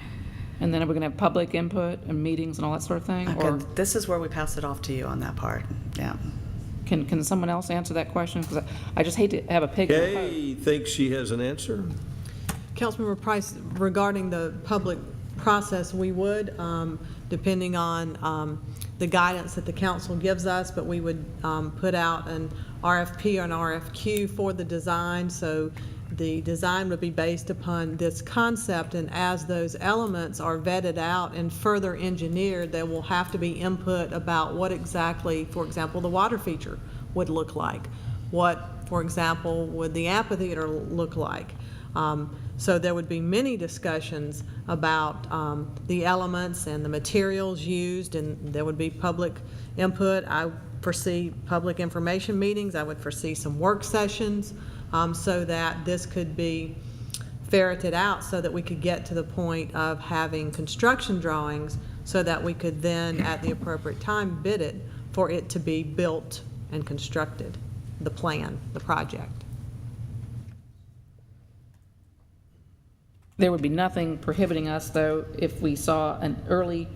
And then are we going to have public input and meetings and all that sort of thing? Okay, Or this is where we pass it off to you on that part. Yeah. can someone else answer that question? Because I just hate to have a pig in the poke. Kay thinks she has an answer. Councilmember Price, regarding the public process, we would, depending on the guidance that the council gives us, but we would put out an RFP or an RFQ for the design. So the design would be based upon this concept, and as those elements are vetted out and further engineered, there will have to be input about what exactly, for example, the water feature would look like. What, for example, would the amphitheater look like? So there would be many discussions about the elements and the materials used, and there would be public input. I foresee public information meetings. I would foresee some work sessions so that this could be ferreted out so that we could get to the point of having construction drawings so that we could then, at the appropriate time, bid it for it to be built and constructed, the plan, the project. There would be nothing prohibiting us, though, if we saw an early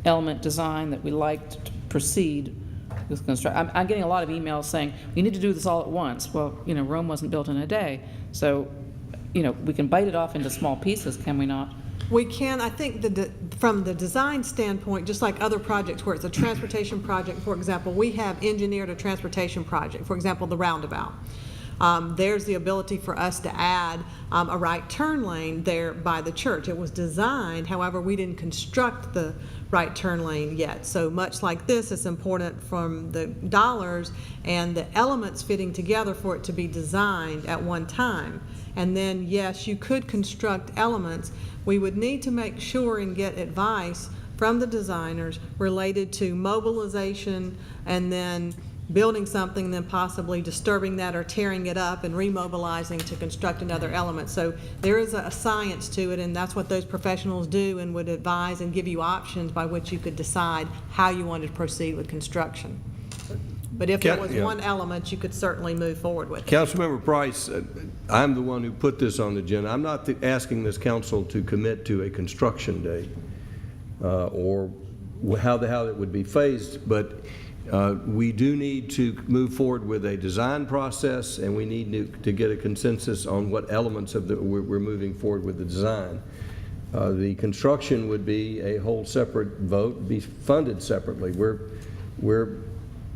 element design that we liked to proceed with construction. I'm getting a lot of emails saying, we need to do this all at once. Well, Rome wasn't built in a day. So, we can bite it off into small pieces, can we not? We can. I think from the design standpoint, just like other projects where it's a transportation project, for example, we have engineered a transportation project, for example, the roundabout. There's the ability for us to add a right turn lane there by the church. It was designed, however, we didn't construct the right turn lane yet. So much like this, it's important from the dollars and the elements fitting together for it to be designed at one time. And then, yes, you could construct elements. We would need to make sure and get advice from the designers related to mobilization and then building something, then possibly disturbing that or tearing it up and remobilizing to construct another element. So there is a science to it, and that's what those professionals do and would advise and give you options by which you could decide how you wanted to proceed with construction. But if it was one element, you could certainly move forward with it. Councilmember Price, I'm the one who put this on the agenda. I'm not asking this council to commit to a construction date or how it would be phased, but we do need to move forward with a design process, and we need to get a consensus on what elements of we're moving forward with the design. The construction would be a whole separate vote, be funded separately.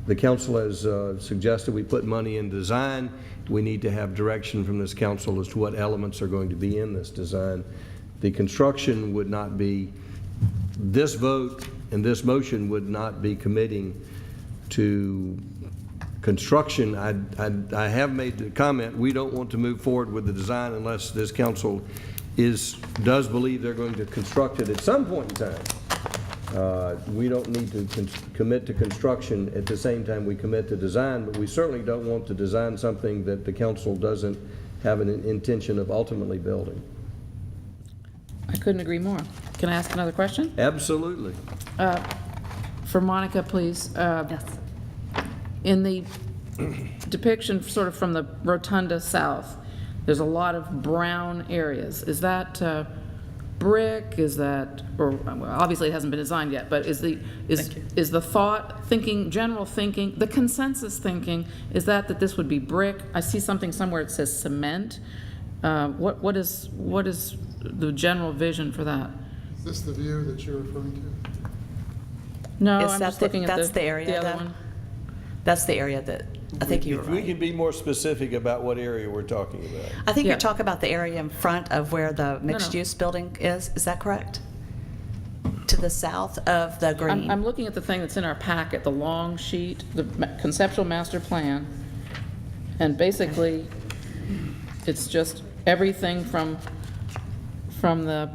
The council has suggested we put money in design. We need to have direction from this council as to what elements are going to be in this design. The construction would not be, this vote and this motion would not be committing to construction. I have made the comment, we don't want to move forward with the design unless this council does believe they're going to construct it at some point in time. We don't need to commit to construction at the same time we commit to design, but we certainly don't want to design something that the council doesn't have an intention of ultimately building. I couldn't agree more. Can I ask another question? Absolutely. For Monica, please. Yes. In the depiction sort of from the rotunda south, there's a lot of brown areas. Is that brick? Is that, or well, obviously it hasn't been designed yet, but is the thought, thinking, general thinking, the consensus thinking, is that this would be brick? I see something somewhere that says cement. What is the general vision for that? Is this the view that you're referring to? No, Is I'm that just looking at that's the area, the other though? one. That's the area that, I think you were If we right. can be more specific about what area we're talking about. I think Yeah. you're talking about the area in front of where the mixed-use building is that correct? To the south of the green? I'm looking at the thing that's in our packet, the long sheet, the conceptual master plan, and basically, it's just everything from the,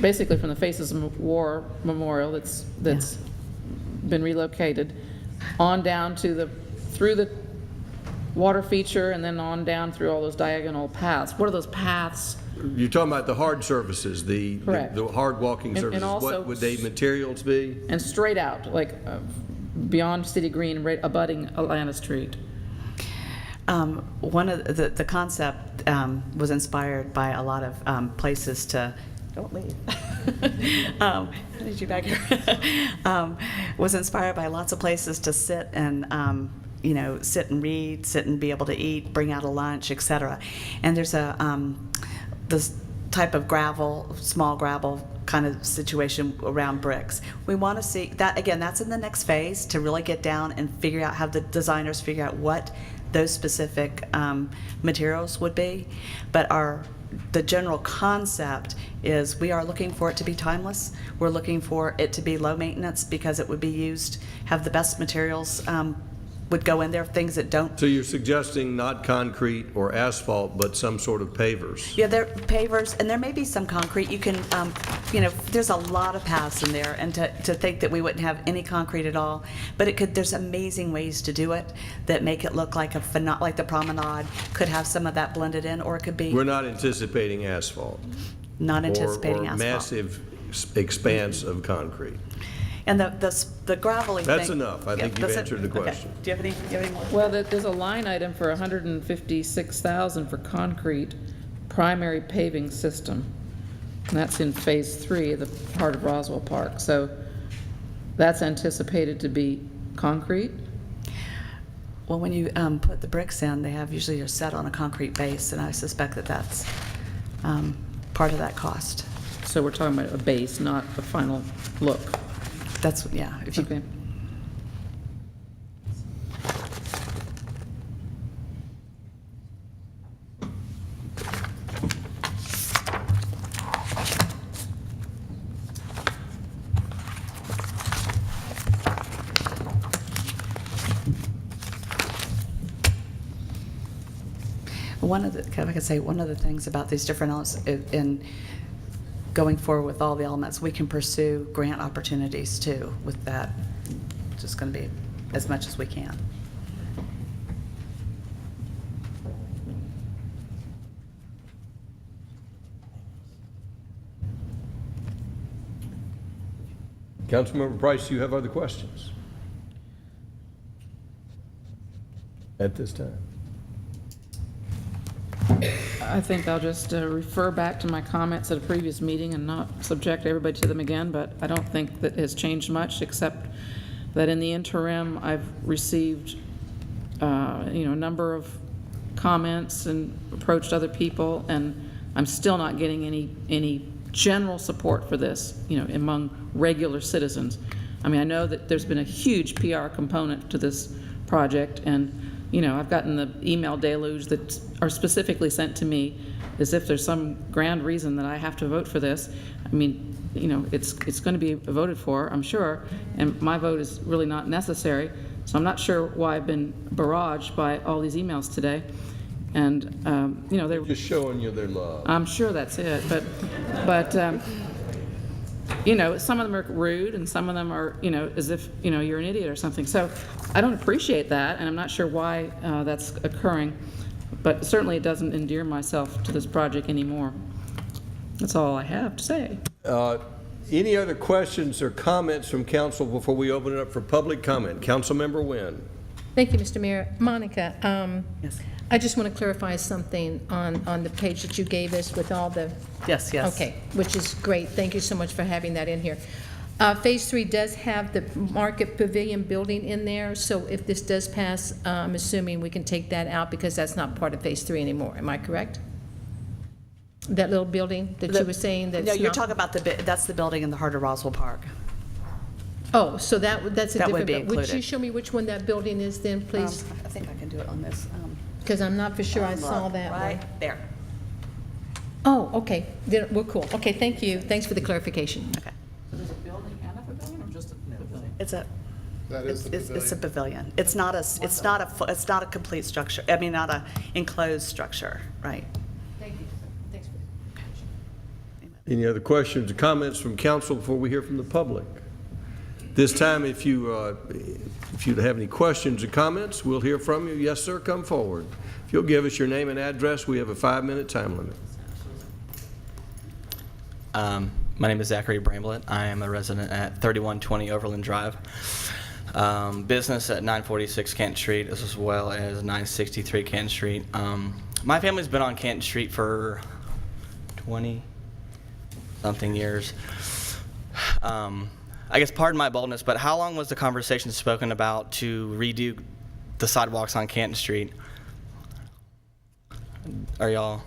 basically from the Faces of War Memorial that's been relocated, on down to through the water feature, and then on down through all those diagonal paths. What are those paths? You're talking about the hard surfaces, the Correct. hard walking And surfaces. also What would they materials be? And straight out, like beyond City Green, right abutting Atlanta Street. One of the concept was inspired by a lot of places to, don't leave. I need you back here. Was inspired by lots of places to sit and, sit and read, sit and be able to eat, bring out a lunch, etc. And there's this type of gravel, small gravel kind of situation around bricks. We want to see that, again, that's in the next phase, to really get down and figure out, have the designers figure out what those specific materials would be. But the general concept is we are looking for it to be timeless. We're looking for it to be low maintenance because it would be used, have the best materials would go in there, things that don't. So you're suggesting not concrete or asphalt, but some sort of pavers? Yeah, they're pavers, and there may be some concrete. You can, there's a lot of paths in there, and to think that we wouldn't have any concrete at all, but there's amazing ways to do it that make it look like like the promenade could have some of that blended in, or it could be We're not anticipating asphalt? not anticipating or asphalt. massive expanse of concrete? And the gravelly thing. That's enough. I think you've answered the Okay. question. Do you have any more? Well, there's a line item for $156,000 for concrete primary paving system. And that's in Phase 3 of the heart of Roswell Park. So that's anticipated to be concrete? Well, when you put the bricks in, they usually are set on a concrete base, and I suspect that that's part of that cost. So we're talking about a base, not a final look. That's, yeah. If you, Okay. one of the things about these different elements in going forward with all the elements, we can pursue grant opportunities too with that. Just going to be as much as we can. Councilmember Price, do you have other questions at this time? I think I'll just refer back to my comments at a previous meeting and not subject everybody to them again, but I don't think that has changed much, except that in the interim, I've received, a number of comments and approached other people, and I'm still not getting any general support for this, among regular citizens. I mean, I know that there's been a huge PR component to this project, and I've gotten the email deluge that are specifically sent to me as if there's some grand reason that I have to vote for this. I mean, it's going to be voted for, I'm sure, and my vote is really not necessary. So I'm not sure why I've been barraged by all these emails today. And, they're Just showing you their love. I'm sure that's it, but some of them are rude, and some of them are, as if, you're an idiot or something. So I don't appreciate that, and I'm not sure why that's occurring, but certainly it doesn't endear myself to this project anymore. That's all I have to say. Any other questions or comments from council before we open it up for public comment? Councilmember Wynn. Thank you, Mr. Mayor. Monica, Yes. I just want to clarify something on the page that you gave us with all the... Yes, yes. Okay, which is great. Thank you so much for having that in here. Phase 3 does have the Market Pavilion building in there, so if this does pass, I'm assuming we can take that out because that's not part of Phase 3 anymore. Am I correct? That little building that you were saying that's No, you're not- talking about that's the building in the heart of Roswell Park. Oh, so that's a That different... would be Would you included. show me which one that building is then, please? I think I can do it on this. Because I'm not for sure I saw look, that one. right there. Oh, okay, then we're cool. Okay, thank you. Thanks for the clarification. Okay. Is it a building and a pavilion or just a pavilion? It's a, That is the it's a pavilion. pavilion. It's not a complete structure. I mean, not a enclosed structure, right? Thank you. Thanks for the Any other questions or comments from council before we hear from the public? This time, if you have any questions or comments, we'll hear from you. Yes, sir, come forward. If you'll give us your name and address, we have a 5-minute time limit. My name is Zachary Bramblett. I am a resident at 3120 Overland Drive. Business at 946 Canton Street as well as 963 Canton Street. My family's been on Canton Street for 20-something years. I guess pardon my boldness, but how long was the conversation spoken about to redo the sidewalks on Canton Street? Are y'all...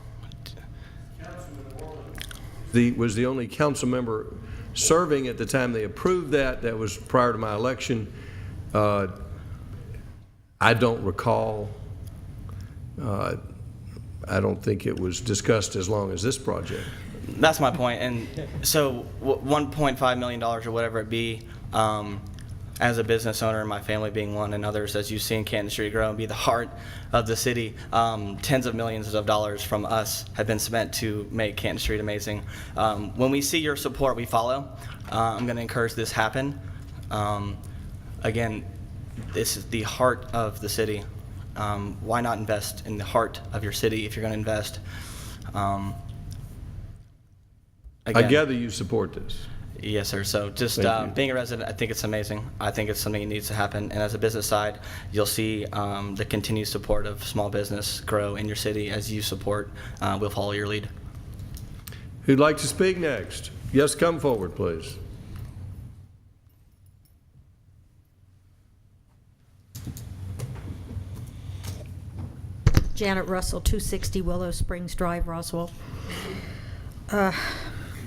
Was the only council member serving at the time they approved that. That was prior to my election. I don't recall. I don't think it was discussed as long as this project. That's my point. And so $1.5 million or whatever it be, as a business owner, my family being one, and others, as you've seen Canton Street grow and be the heart of the city, tens of millions of dollars from us have been spent to make Canton Street amazing. When we see your support, we follow. I'm going to encourage this happen. Again, this is the heart of the city. Why not invest in the heart of your city if you're going to invest? I gather you support this. Yes, sir. So just Thank you. being a resident, I think it's amazing. I think it's something that needs to happen. And as a business side, you'll see the continued support of small business grow in your city as you support. We'll follow your lead. Who'd like to speak next? Yes, come forward, please. Janet Russell, 260 Willow Springs Drive, Roswell.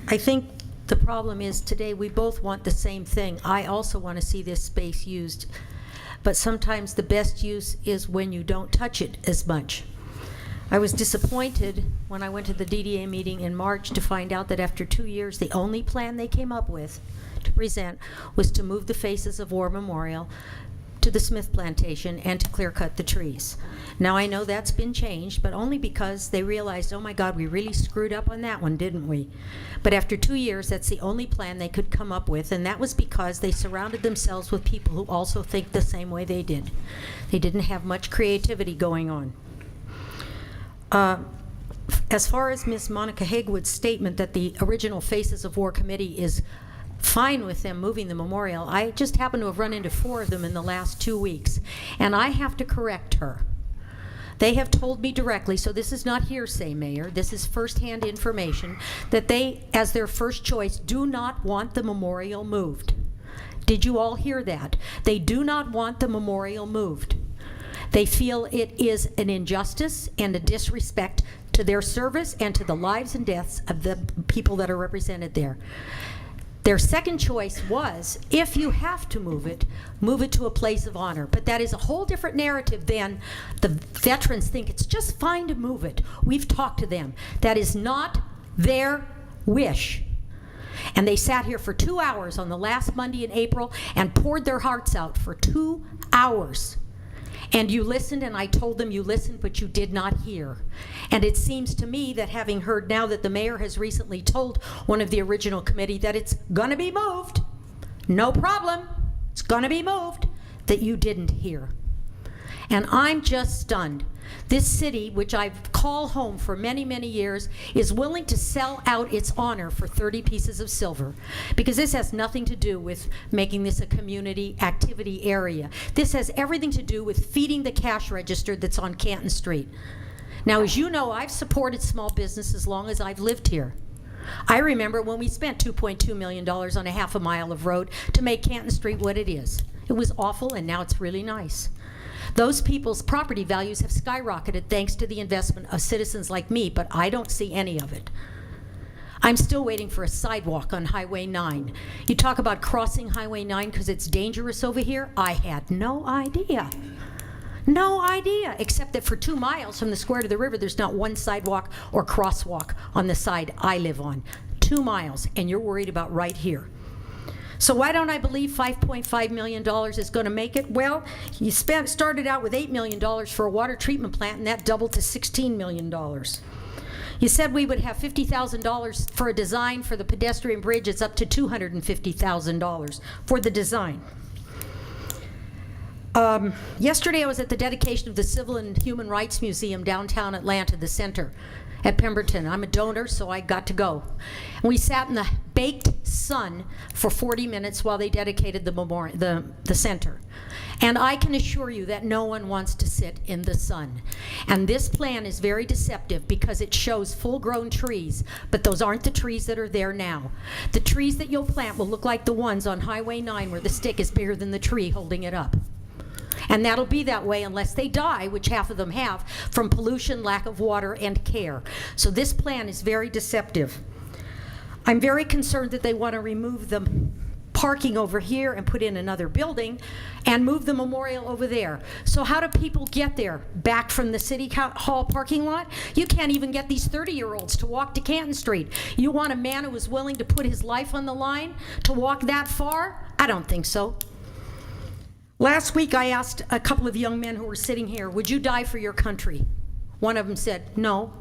I think the problem is today we both want the same thing. I also want to see this space used, but sometimes the best use is when you don't touch it as much. I was disappointed when I went to the DDA meeting in March to find out that after 2 years, the only plan they came up with to present was to move the Faces of War Memorial to the Smith Plantation and to clear cut the trees. Now I know that's been changed, but only because they realized, oh my God, we really screwed up on that one, didn't we? But after 2 years, that's the only plan they could come up with, and that was because they surrounded themselves with people who also think the same way they did. They didn't have much creativity going on. As far as Ms. Monica Hagewood's statement that the original Faces of War Committee is fine with them moving the memorial, I just happen to have run into 4 of them in the last 2 weeks, and I have to correct her. They have told me directly, so this is not hearsay, Mayor, this is firsthand information, that they, as their first choice, do not want the memorial moved. Did you all hear that? They do not want the memorial moved. They feel it is an injustice and a disrespect to their service and to the lives and deaths of the people that are represented there. Their second choice was, if you have to move it to a place of honor. But that is a whole different narrative than the veterans think it's just fine to move it. We've talked to them. That is not their wish. And they sat here for 2 hours on the last Monday in April and poured their hearts out for 2 hours. And you listened, and I told them you listened, but you did not hear. And it seems to me that having heard now that the mayor has recently told one of the original committee that it's gonna be moved, no problem, it's gonna be moved, that you didn't hear. And I'm just stunned. This city, which I've called home for many, many years, is willing to sell out its honor for 30 pieces of silver, because this has nothing to do with making this a community activity area. This has everything to do with feeding the cash register that's on Canton Street. Now, as you know, I've supported small business as long as I've lived here. I remember when we spent $2.2 million on a half a mile of road to make Canton Street what it is. It was awful, and now it's really nice. Those people's property values have skyrocketed thanks to the investment of citizens like me, but I don't see any of it. I'm still waiting for a sidewalk on Highway 9. You talk about crossing Highway 9 because it's dangerous over here. I had no idea. No idea, except that for 2 miles from the square to the river, there's not one sidewalk or crosswalk on the side I live on. 2 miles, and you're worried about right here. So why don't I believe $5.5 million is going to make it? Well, you started out with $8 million for a water treatment plant, and that doubled to $16 million. You said we would have $50,000 for a design for the pedestrian bridge. It's up to $250,000 for the design. Yesterday I was at the dedication of the Civil and Human Rights Museum downtown Atlanta, the center at Pemberton. I'm a donor, so I got to go. And we sat in the baked sun for 40 minutes while they dedicated the memorial, the center. And I can assure you that no one wants to sit in the sun. And this plan is very deceptive because it shows full-grown trees, but those aren't the trees that are there now. The trees that you'll plant will look like the ones on Highway 9 where the stick is bigger than the tree holding it up. And that'll be that way unless they die, which half of them have, from pollution, lack of water, and care. So this plan is very deceptive. I'm very concerned that they want to remove the parking over here and put in another building and move the memorial over there. So how do people get there? Back from the City Hall parking lot? You can't even get these 30-year-olds to walk to Canton Street. You want a man who is willing to put his life on the line to walk that far? I don't think so. Last week I asked a couple of young men who were sitting here, would you die for your country? One of them said, no.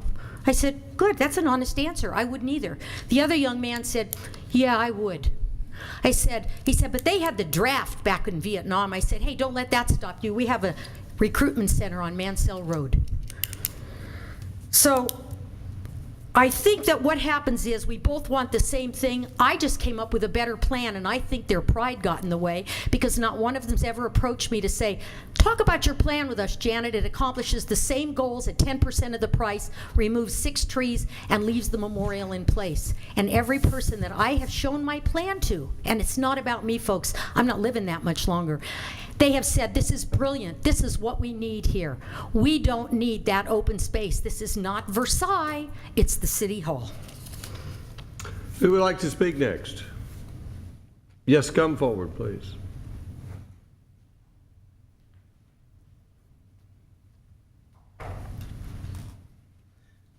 I said, good, that's an honest answer. I wouldn't either. The other young man said, yeah, I would. He said, but they had the draft back in Vietnam. I said, hey, don't let that stop you. We have a recruitment center on Mansell Road. So I think that what happens is we both want the same thing. I just came up with a better plan, and I think their pride got in the way because not one of them's ever approached me to say, talk about your plan with us, Janet. It accomplishes the same goals at 10% of the price, removes 6 trees, and leaves the memorial in place. And every person that I have shown my plan to, and it's not about me, folks, I'm not living that much longer, they have said, this is brilliant. This is what we need here. We don't need that open space. This is not Versailles. It's the City Hall. Who would like to speak next? Yes, come forward, please.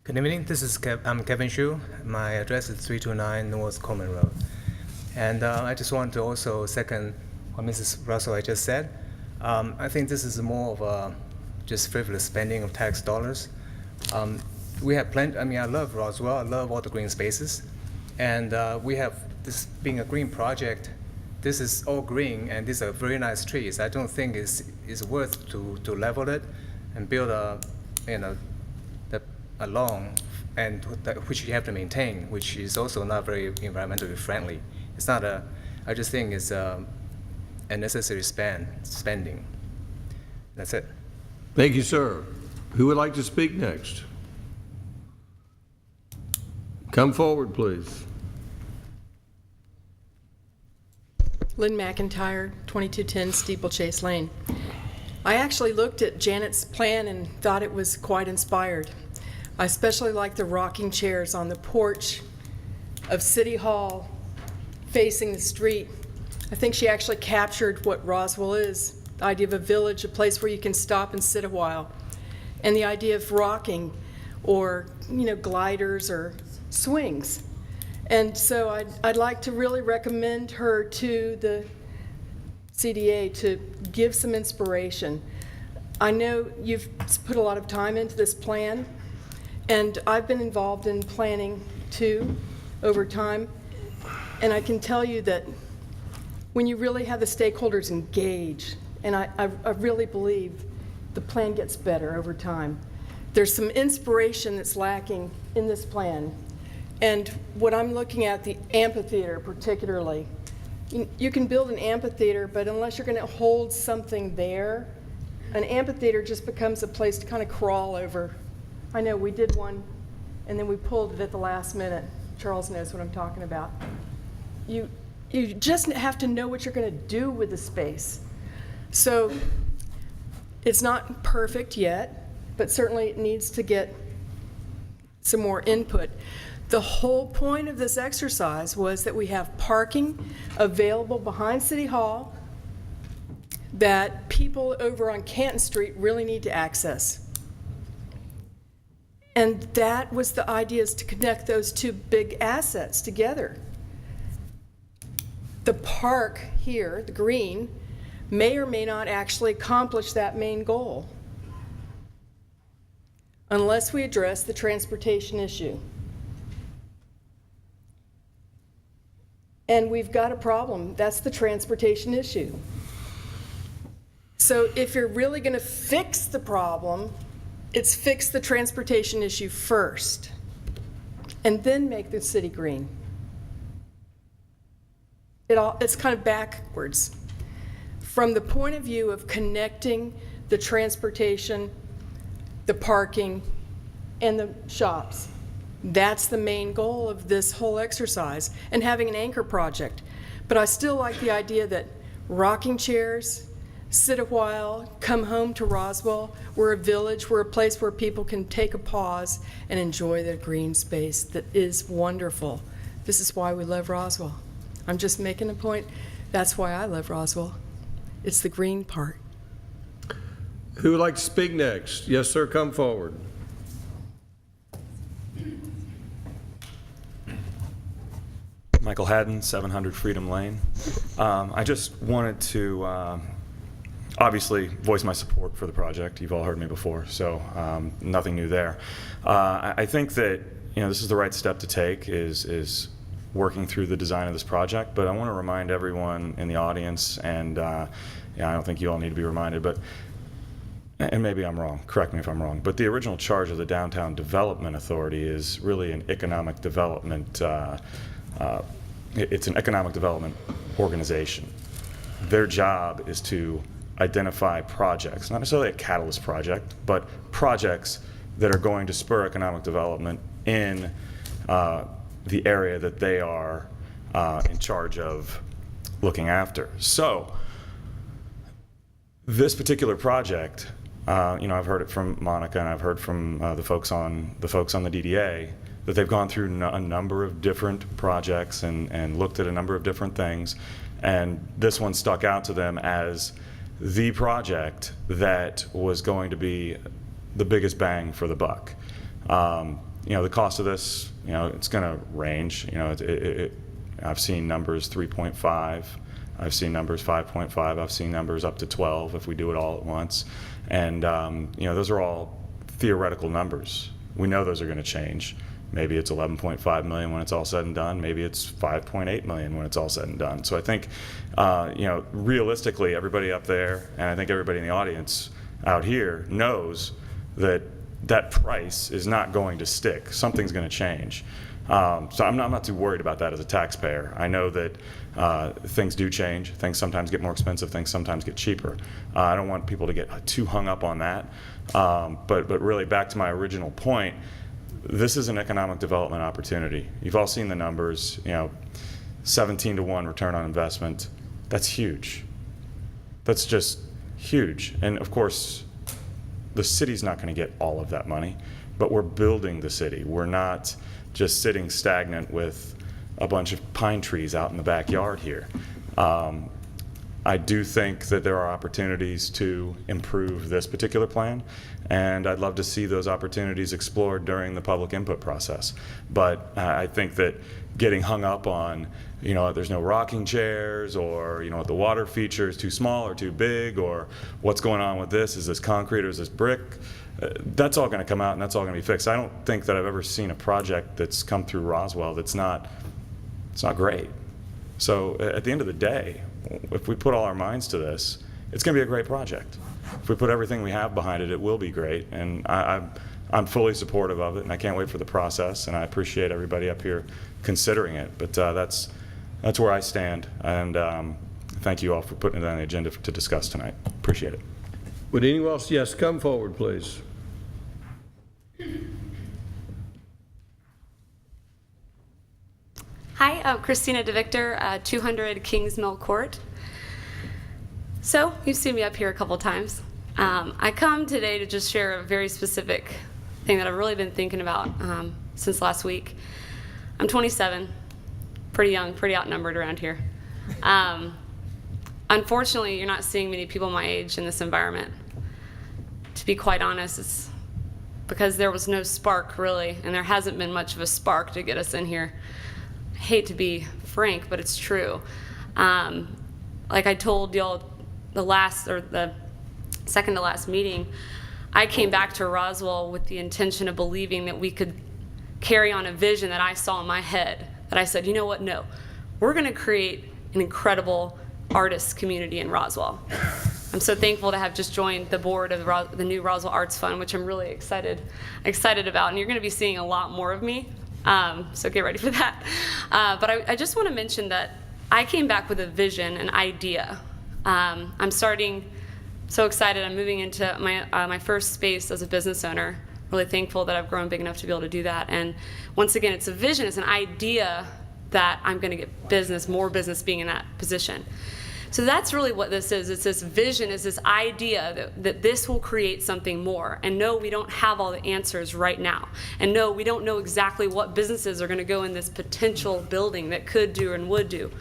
Good evening. This is I'm Kevin Shu. My address is 329 North Coleman Road. And I just want to also second what Mrs. Russell just said. I think this is more of a just frivolous spending of tax dollars. We have plenty. I mean, I love Roswell. I love all the green spaces, and we have this being a green project. This is all green, and these are very nice trees. I don't think it's worth to level it and build a lawn, and which you have to maintain, which is also not very environmentally friendly. It's not a. I just think it's a necessary spending. That's it. Thank you, sir. Who would like to speak next? Come forward, please. Lynn McIntyre, 2210 Steeplechase Lane. I actually looked at Janet's plan and thought it was quite inspired. I especially like the rocking chairs on the porch of City Hall facing the street. I think she actually captured what Roswell is, the idea of a village, a place where you can stop and sit a while, and the idea of rocking or, gliders or swings. And so I'd like to really recommend her to the CDA to give some inspiration. I know you've put a lot of time into this plan, and I've been involved in planning too over time, and I can tell you that when you really have the stakeholders engaged, and I really believe the plan gets better over time. There's some inspiration that's lacking in this plan. And what I'm looking at, the amphitheater particularly, you can build an amphitheater, but unless you're going to hold something there, an amphitheater just becomes a place to kind of crawl over. I know we did one, and then we pulled it at the last minute. Charles knows what I'm talking about. You just have to know what you're going to do with the space. So it's not perfect yet, but certainly it needs to get some more input. The whole point of this exercise was that we have parking available behind City Hall that people over on Canton Street really need to access. And that was the idea, is to connect those two big assets together. The park here, the green, may or may not actually accomplish that main goal unless we address the transportation issue. And we've got a problem. That's the transportation issue. So if you're really going to fix the problem, it's fix the transportation issue first, and then make the city green. It's kind of backwards. From the point of view of connecting the transportation, the parking, and the shops, that's the main goal of this whole exercise, and having an anchor project. But I still like the idea that rocking chairs, sit a while, come home to Roswell. We're a village. We're a place where people can take a pause and enjoy the green space that is wonderful. This is why we love Roswell. I'm just making a point. That's why I love Roswell. It's the green part. Who would like to speak next? Yes, sir, come forward. Michael Haddon, 700 Freedom Lane. I just wanted to obviously voice my support for the project. You've all heard me before, so nothing new there. I think that this is the right step to take, is working through the design of this project, but I want to remind everyone in the audience, and I don't think you all need to be reminded, but, and maybe I'm wrong, correct me if I'm wrong, but the original charge of the Downtown Development Authority is really an economic development it's an economic development organization. Their job is to identify projects, not necessarily a catalyst project, but projects that are going to spur economic development in the area that they are in charge of looking after. So this particular project, I've heard it from Monica, and I've heard from the folks on the DDA, that they've gone through a number of different projects and looked at a number of different things, and this one stuck out to them as the project that was going to be the biggest bang for the buck. The cost of this, it's going to range. I've seen numbers 3.5, I've seen numbers 5.5, I've seen numbers up to 12 if we do it all at once, and those are all theoretical numbers. We know those are going to change. Maybe it's 11.5 million when it's all said and done. Maybe it's 5.8 million when it's all said and done. So I think, realistically, everybody up there, and I think everybody in the audience out here knows that that price is not going to stick. Something's going to change. So I'm not too worried about that as a taxpayer. I know that things do change. Things sometimes get more expensive. Things sometimes get cheaper. I don't want people to get too hung up on that. But really, back to my original point, this is an economic development opportunity. You've all seen the numbers, 17-to-1 return on investment. That's huge. That's just huge. And of course, the city's not going to get all of that money, but we're building the city. We're not just sitting stagnant with a bunch of pine trees out in the backyard here. I do think that there are opportunities to improve this particular plan, and I'd love to see those opportunities explored during the public input process. But I think that getting hung up on, there's no rocking chairs, or, the water feature is too small or too big, or what's going on with this, is this concrete or is this brick? That's all going to come out and that's all going to be fixed. I don't think that I've ever seen a project that's come through Roswell it's not great. So at the end of the day, if we put all our minds to this, it's going to be a great project. if we put everything we have behind it, it will be great. And I'm fully supportive of it, and I can't wait for the process, and I appreciate everybody up here considering it. But that's where I stand, and thank you all for putting it on the agenda to discuss tonight. Appreciate it. Would anyone else? Yes, come forward, please. Hi, I'm Christina DeVictor, 200 Kings Mill Court. So, you've seen me up here a couple times. I come today to just share a very specific thing that I've really been thinking about since last week. I'm 27, pretty young, pretty outnumbered around here. Unfortunately, you're not seeing many people my age in this environment. To be quite honest, it's because there was no spark, really, and there hasn't been much of a spark to get us in here. I hate to be frank, but it's true. Like I told y'all the second to last meeting, I came back to Roswell with the intention of believing that we could carry on a vision that I saw in my head, that I said, you know what, no, we're gonna create an incredible artist community in Roswell. I'm so thankful to have just joined the board of the new Roswell Arts Fund, which I'm really excited about, and you're gonna be seeing a lot more of me, so get ready for that. But I just wanna mention that I came back with a vision, an idea. I'm starting, so excited, I'm moving into my first space as a business owner. Really thankful that I've grown big enough to be able to do that. And once again, it's a vision, it's an idea that I'm gonna get business, more business being in that position. So that's really what this is. It's this vision, it's this idea that this will create something more. And no, we don't have all the answers right now. And no, we don't know exactly what businesses are gonna go in this potential building that could do and would do.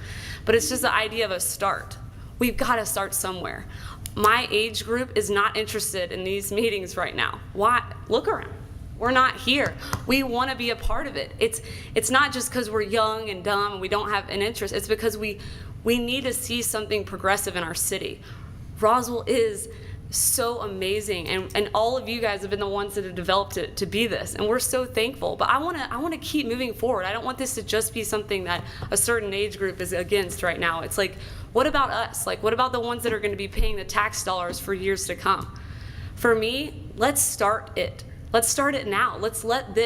But it's just the idea of a start. We've gotta start somewhere. My age group is not interested in these meetings right now. Why? Look around. We're not here. We want to be a part of it. It's not just because we're young and dumb and we don't have an interest. It's because we need to see something progressive in our city. Roswell is so amazing, and all of you guys have been the ones that have developed it to be this, and we're so thankful. But I want to keep moving forward. I don't want this to just be something that a certain age group is against right now. It's like, what about us? Like, what about the ones that are going to be paying the tax dollars for years to come? For me, let's start it. Let's start it now. Let's let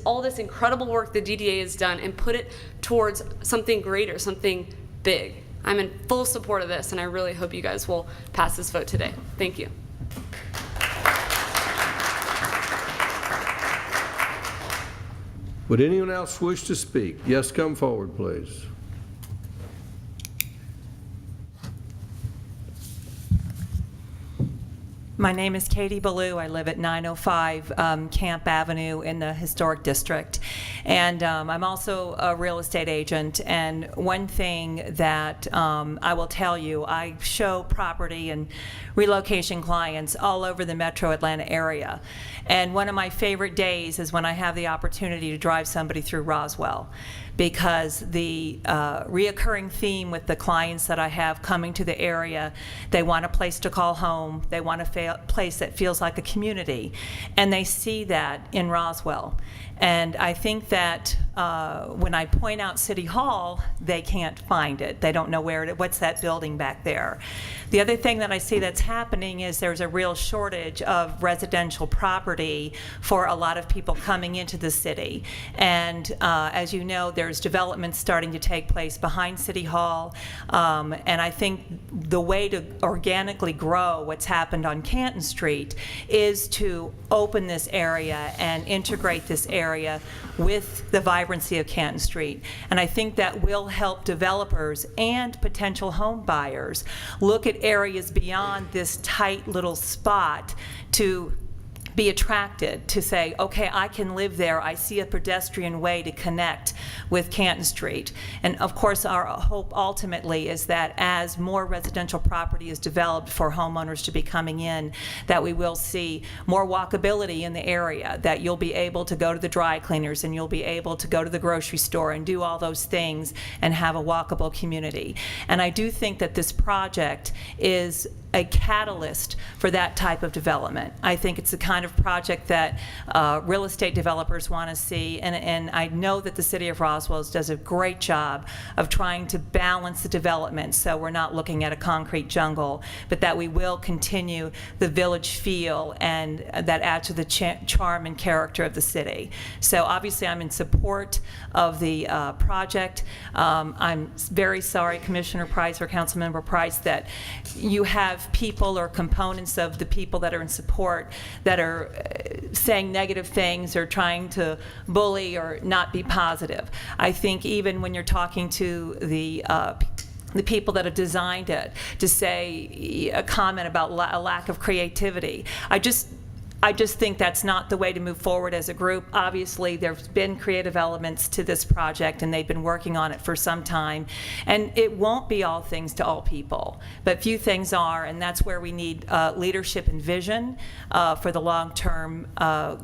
all this incredible work the DDA has done and put it towards something greater, something big. I'm in full support of this, and I really hope you guys will pass this vote today. Thank you. Would anyone else wish to speak? Yes, come forward, please. My name is Katie Ballou. I live at 905 Camp Avenue in the Historic District. And I'm also a real estate agent. And one thing that I will tell you, I show property and relocation clients all over the metro Atlanta area. And one of my favorite days is when I have the opportunity to drive somebody through Roswell, because the reoccurring theme with the clients that I have coming to the area, they want a place to call home, they want a place that feels like a community, and they see that in Roswell. And I think that when I point out City Hall, they can't find it. They don't know what's that building back there. The other thing that I see that's happening is there's a real shortage of residential property for a lot of people coming into the city. And as you know, there's development starting to take place behind City Hall. And I think the way to organically grow what's happened on Canton Street is to open this area and integrate this area with the vibrancy of Canton Street. And I think that will help developers and potential home buyers look at areas beyond this tight little spot to be attracted, to say, okay, I can live there. I see a pedestrian way to connect with Canton Street. And of course, our hope ultimately is that as more residential property is developed for homeowners to be coming in, that we will see more walkability in the area, that you'll be able to go to the dry cleaners and you'll be able to go to the grocery store and do all those things and have a walkable community. And I do think that this project is a catalyst for that type of development. I think it's the kind of project that real estate developers want to see, and I know that the city of Roswell does a great job of trying to balance the development so we're not looking at a concrete jungle, but that we will continue the village feel and that adds to the charm and character of the city. So obviously I'm in support of the project. I'm very sorry, Commissioner Price or Councilmember Price, that you have people or components of the people that are in support that are saying negative things or trying to bully or not be positive. I think even when you're talking to the people that have designed it, to say a comment about a lack of creativity, I just think that's not the way to move forward as a group. Obviously, there's been creative elements to this project, and they've been working on it for some time. And it won't be all things to all people, but few things are, and that's where we need leadership and vision for the long-term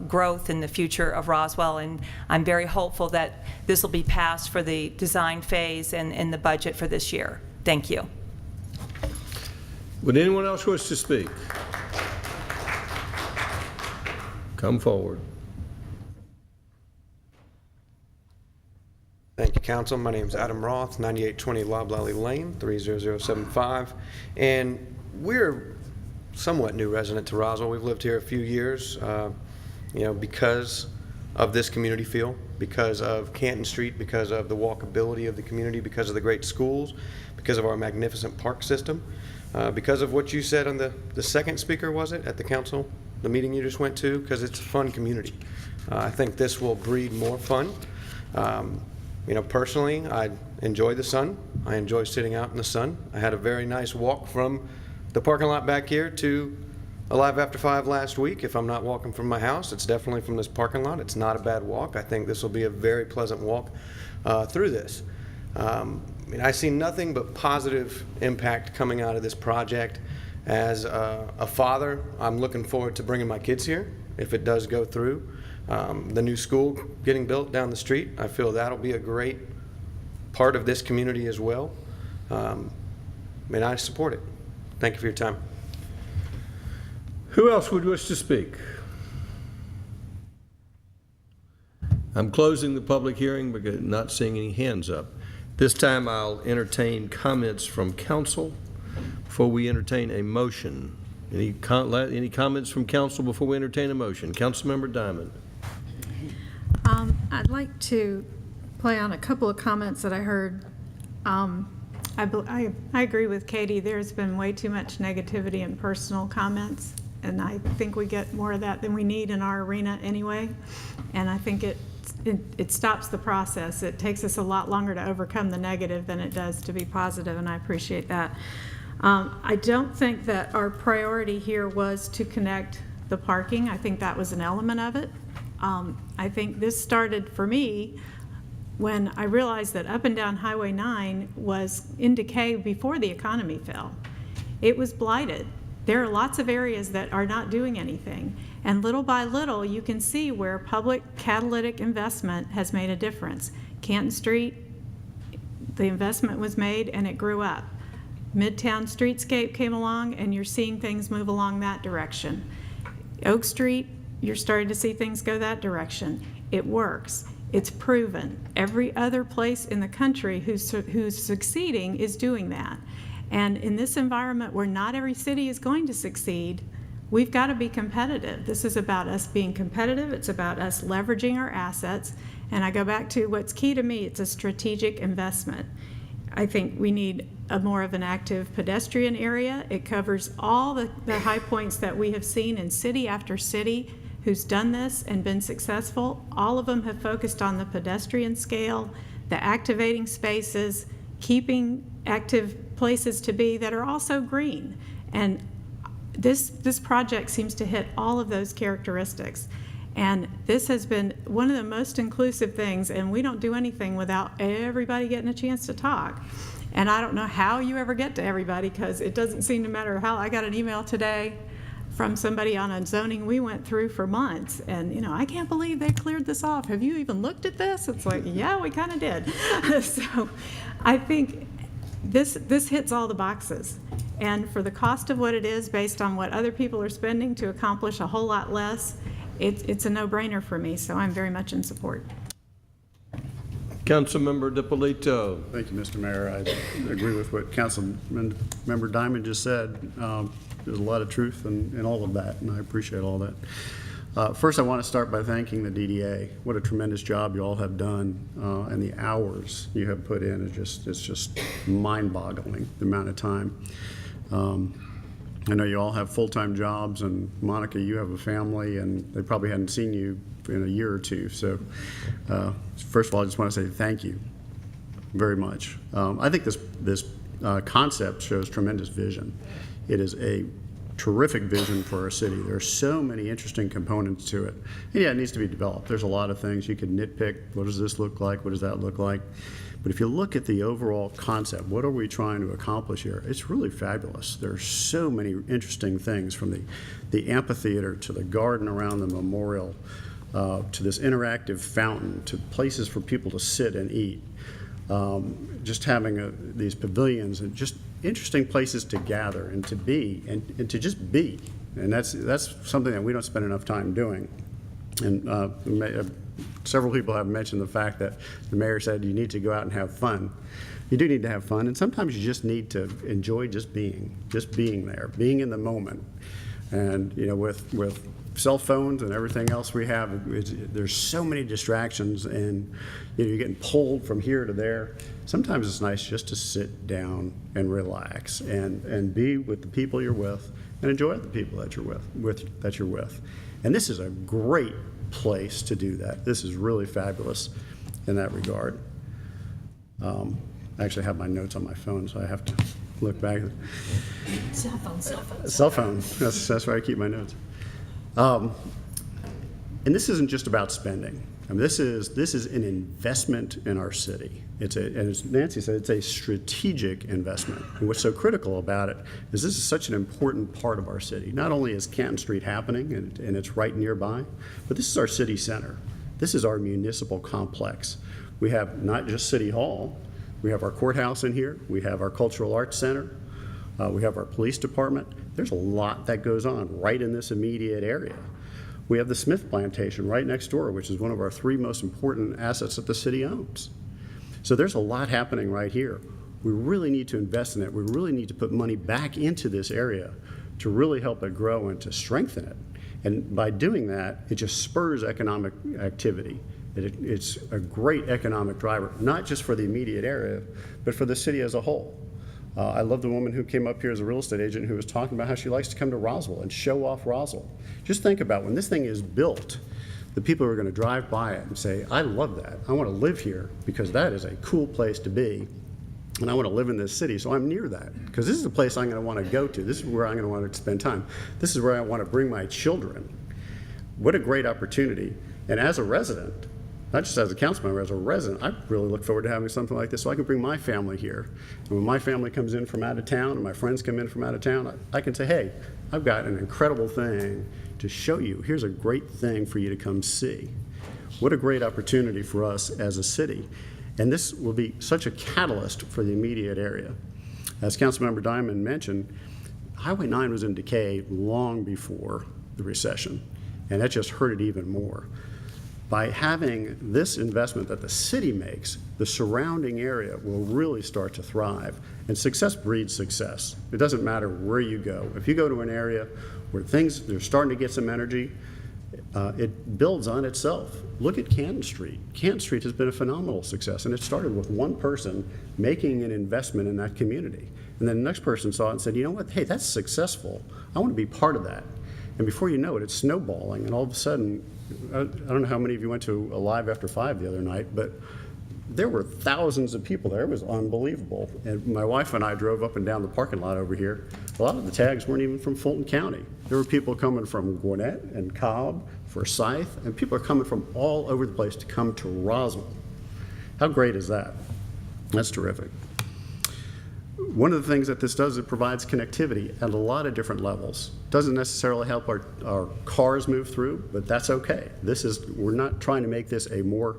growth in the future of Roswell. And I'm very hopeful that this will be passed for the design phase and in the budget for this year. Thank you. Would anyone else wish to speak? Come forward. Thank you, Council. My name is Adam Roth, 9820 Loblolly Lane, 30075. And we're somewhat new resident to Roswell. We've lived here a few years, because of this community feel, because of Canton Street, because of the walkability of the community, because of the great schools, because of our magnificent park system, because of what you said on the second speaker, was it, at the council? The meeting you just went to, because it's a fun community. I think this will breed more fun. Personally, I enjoy the sun. I enjoy sitting out in the sun. I had a very nice walk from the parking lot back here to Alive After 5 last week. If I'm not walking from my house, it's definitely from this parking lot. It's not a bad walk. I think this will be a very pleasant walk through this. I see nothing but positive impact coming out of this project. As a father, I'm looking forward to bringing my kids here if it does go through. The new school getting built down the street, I feel that'll be a great part of this community as well. I support it. Thank you for your time. Who else would wish to speak? I'm closing the public hearing because not seeing any hands up. This time I'll entertain comments from council before we entertain a motion. Any comments from council before we entertain a motion? Councilmember Diamond. I'd like to play on a couple of comments that I heard. I agree with Katie. There's been way too much negativity and personal comments, and I think we get more of that than we need in our arena anyway. And I think it stops the process. It takes us a lot longer to overcome the negative than it does to be positive, and I appreciate that. I don't think that our priority here was to connect the parking. I think that was an element of it. I think this started for me when I realized that up and down Highway 9 was in decay before the economy fell. It was blighted. There are lots of areas that are not doing anything. And little by little, you can see where public catalytic investment has made a difference. Canton Street, the investment was made and it grew up. Midtown Streetscape came along and you're seeing things move along that direction. Oak Street, you're starting to see things go that direction. It works. It's proven. Every other place in the country who's succeeding is doing that. And in this environment where not every city is going to succeed, we've got to be competitive. This is about us being competitive. It's about us leveraging our assets. And I go back to what's key to me, it's a strategic investment. I think we need a more of an active pedestrian area. It covers all the high points that we have seen in city after city who's done this and been successful. All of them have focused on the pedestrian scale, the activating spaces, keeping active places to be that are also green. And this project seems to hit all of those characteristics. And this has been one of the most inclusive things, and we don't do anything without everybody getting a chance to talk. And I don't know how you ever get to everybody, because it doesn't seem to matter how. I got an email today from somebody on a zoning we went through for months, and I can't believe they cleared this off. Have you even looked at this? It's like, yeah, we kind of did. So I think this hits all the boxes. And for the cost of what it is, based on what other people are spending to accomplish a whole lot less, it's a no-brainer for me, so I'm very much in support. Councilmember DiPolito. Thank you, Mr. Mayor. I agree with what Councilmember Diamond just said. There's a lot of truth in all of that, and I appreciate all that. First, I want to start by thanking the DDA. What a tremendous job you all have done, and the hours you have put in it's just mind-boggling, the amount of time. I know you all have full-time jobs, and Monica, you have a family, and they probably hadn't seen you in a year or two. So first of all, I just want to say thank you very much. I think this concept shows tremendous vision. It is a terrific vision for our city. There are so many interesting components to it. And yeah, it needs to be developed. There's a lot of things you could nitpick. What does this look like? What does that look like? But if you look at the overall concept, what are we trying to accomplish here? It's really fabulous. There are so many interesting things, from the amphitheater to the garden around the memorial, to this interactive fountain, to places for people to sit and eat. Just having these pavilions and just interesting places to gather and to be and to just be. And that's something that we don't spend enough time doing. And several people have mentioned the fact that the mayor said you need to go out and have fun. You do need to have fun, and sometimes you just need to enjoy just being there, being in the moment. And with cell phones and everything else we have, there's so many distractions, and you're getting pulled from here to there. Sometimes it's nice just to sit down and relax and be with the people you're with and enjoy the people that you're with. And this is a great place to do that. This is really fabulous in that regard. I actually have my notes on my phone, so I have to look back. Cell phone. Cell phone. That's where I keep my notes. And this isn't just about spending. I mean, this is an investment in our city. And as Nancy said, it's a strategic investment. And what's so critical about it is this is such an important part of our city. Not only is Canton Street happening, and it's right nearby, but this is our city center. This is our municipal complex. We have not just City Hall. We have our courthouse in here. We have our Cultural Arts Center. We have our police department. There's a lot that goes on right in this immediate area. We have the Smith Plantation right next door, which is one of our 3 most important assets that the city owns. So there's a lot happening right here. We really need to invest in it. We really need to put money back into this area to really help it grow and to strengthen it. And by doing that, it just spurs economic activity. It's a great economic driver, not just for the immediate area, but for the city as a whole. I love the woman who came up here as a real estate agent who was talking about how she likes to come to Roswell and show off Roswell. Just think about when this thing is built, the people are going to drive by it and say, I love that. I want to live here because that is a cool place to be. And I want to live in this city, so I'm near that. Because this is the place I'm going to want to go to. This is where I'm going to want to spend time. This is where I want to bring my children. What a great opportunity. And as a resident, not just as a council member, as a resident, I really look forward to having something like this so I can bring my family here. And when my family comes in from out of town and my friends come in from out of town, I can say, hey, I've got an incredible thing to show you. Here's a great thing for you to come see. What a great opportunity for us as a city. And this will be such a catalyst for the immediate area. As Councilmember Diamond mentioned, Highway 9 was in decay long before the recession, and that just hurt it even more. By having this investment that the city makes, the surrounding area will really start to thrive. And success breeds success. It doesn't matter where you go. If you go to an area where they're starting to get some energy, it builds on itself. Look at Canton Street. Canton Street has been a phenomenal success, and it started with one person making an investment in that community. And then the next person saw it and said, you know what, hey, that's successful. I want to be part of that. And before you know it, it's snowballing, and all of a sudden, I don't know how many of you went to Alive After 5 the other night, but there were thousands of people there. It was unbelievable. And my wife and I drove up and down the parking lot over here. A lot of the tags weren't even from Fulton County. There were people coming from Gwinnett and Cobb, Forsyth, and people are coming from all over the place to come to Roswell. How great is that? That's terrific. One of the things that this does is it provides connectivity at a lot of different levels. Doesn't necessarily help our cars move through, but that's okay. We're not trying to make this a more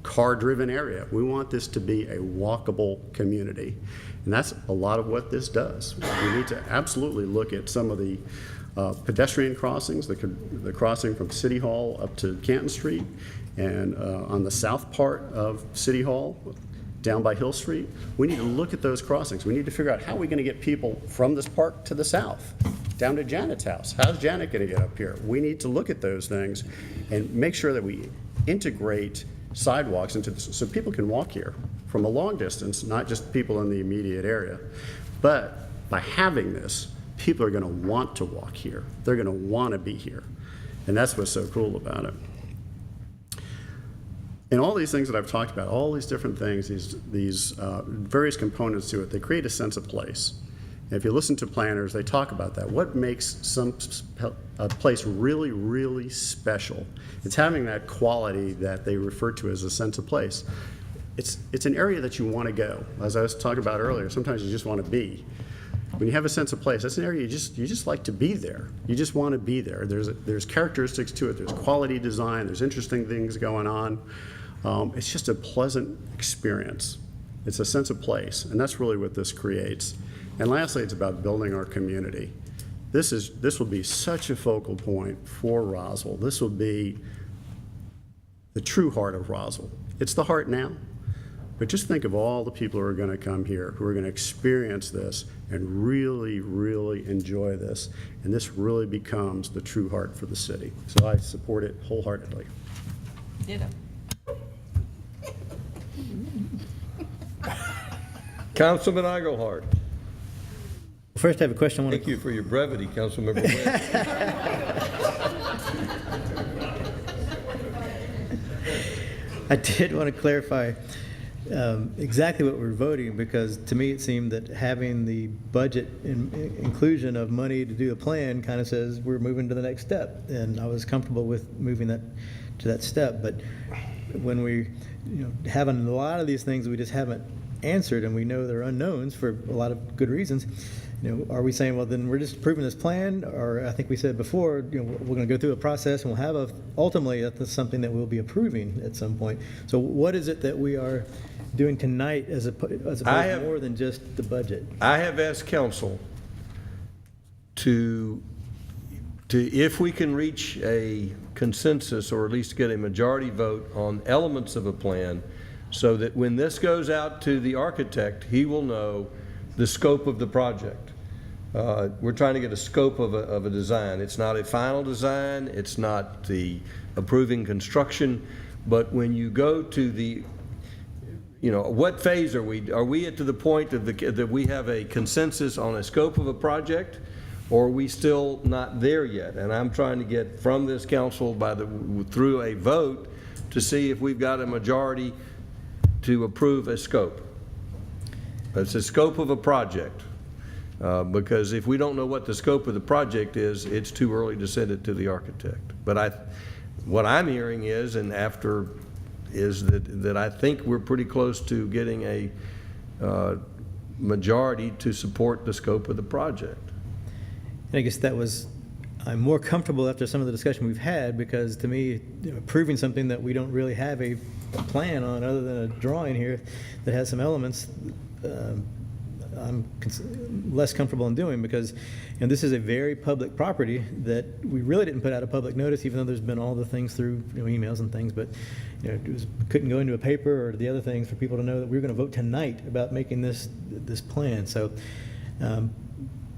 car-driven area. We want this to be a walkable community. And that's a lot of what this does. We need to absolutely look at some of the pedestrian crossings, the crossing from City Hall up to Canton Street, and on the south part of City Hall, down by Hill Street. We need to look at those crossings. We need to figure out how we're going to get people from this park to the south, down to Janet's house. How's Janet going to get up here? We need to look at those things and make sure that we integrate sidewalks into this, so people can walk here from a long distance, not just people in the immediate area. But by having this, people are going to want to walk here. They're going to want to be here. And that's what's so cool about it. And all these things that I've talked about, all these different things, these various components to it, they create a sense of place. And if you listen to planners, they talk about that. What makes a place really, really special? It's having that quality that they refer to as a sense of place. It's an area that you want to go. As I was talking about earlier, sometimes you just want to be. When you have a sense of place, that's an area you just like to be there. You just want to be there. There's characteristics to it. There's quality design. There's interesting things going on. It's just a pleasant experience. It's a sense of place, and that's really what this creates. And lastly, it's about building our community. This will be such a focal point for Roswell. This will be the true heart of Roswell. It's the heart now, but just think of all the people who are going to come here, who are going to experience this and really, really enjoy this. And this really becomes the true heart for the city. So I support it wholeheartedly. Ditto. Councilman Eichelhardt. First, I have a question. Thank you for your brevity, Councilmember West. I did want to clarify exactly what we're voting, because to me it seemed that having the budget inclusion of money to do a plan kind of says we're moving to the next step, and I was comfortable with moving that to that step. But when we having a lot of these things we just haven't answered, and we know they're unknowns for a lot of good reasons, are we saying, well, then we're just approving this plan? Or I think we said before, we're going to go through a process and we'll have ultimately that's something that we'll be approving at some point. So what is it that we are doing tonight as opposed to more than just the budget? I have asked council to if we can reach a consensus, or at least get a majority vote on elements of a plan, so that when this goes out to the architect, he will know the scope of the project. We're trying to get a scope of a design. It's not a final design, it's not the approving construction, but when you go to the, what phase are we? Are we to the point of that we have a consensus on a scope of a project, or are we still not there yet? And I'm trying to get from this council through a vote to see if we've got a majority to approve a scope. It's a scope of a project, because if we don't know what the scope of the project is, it's too early to send it to the architect. But what I'm hearing is, that I think we're pretty close to getting a majority to support the scope of the project. And I guess I'm more comfortable after some of the discussion we've had, because to me, approving something that we don't really have a plan on other than a drawing here that has some elements, I'm less comfortable in doing, because this is a very public property that we really didn't put out a public notice, even though there's been all the things through emails and things, but couldn't go into a paper or the other things for people to know that we were going to vote tonight about making this plan. So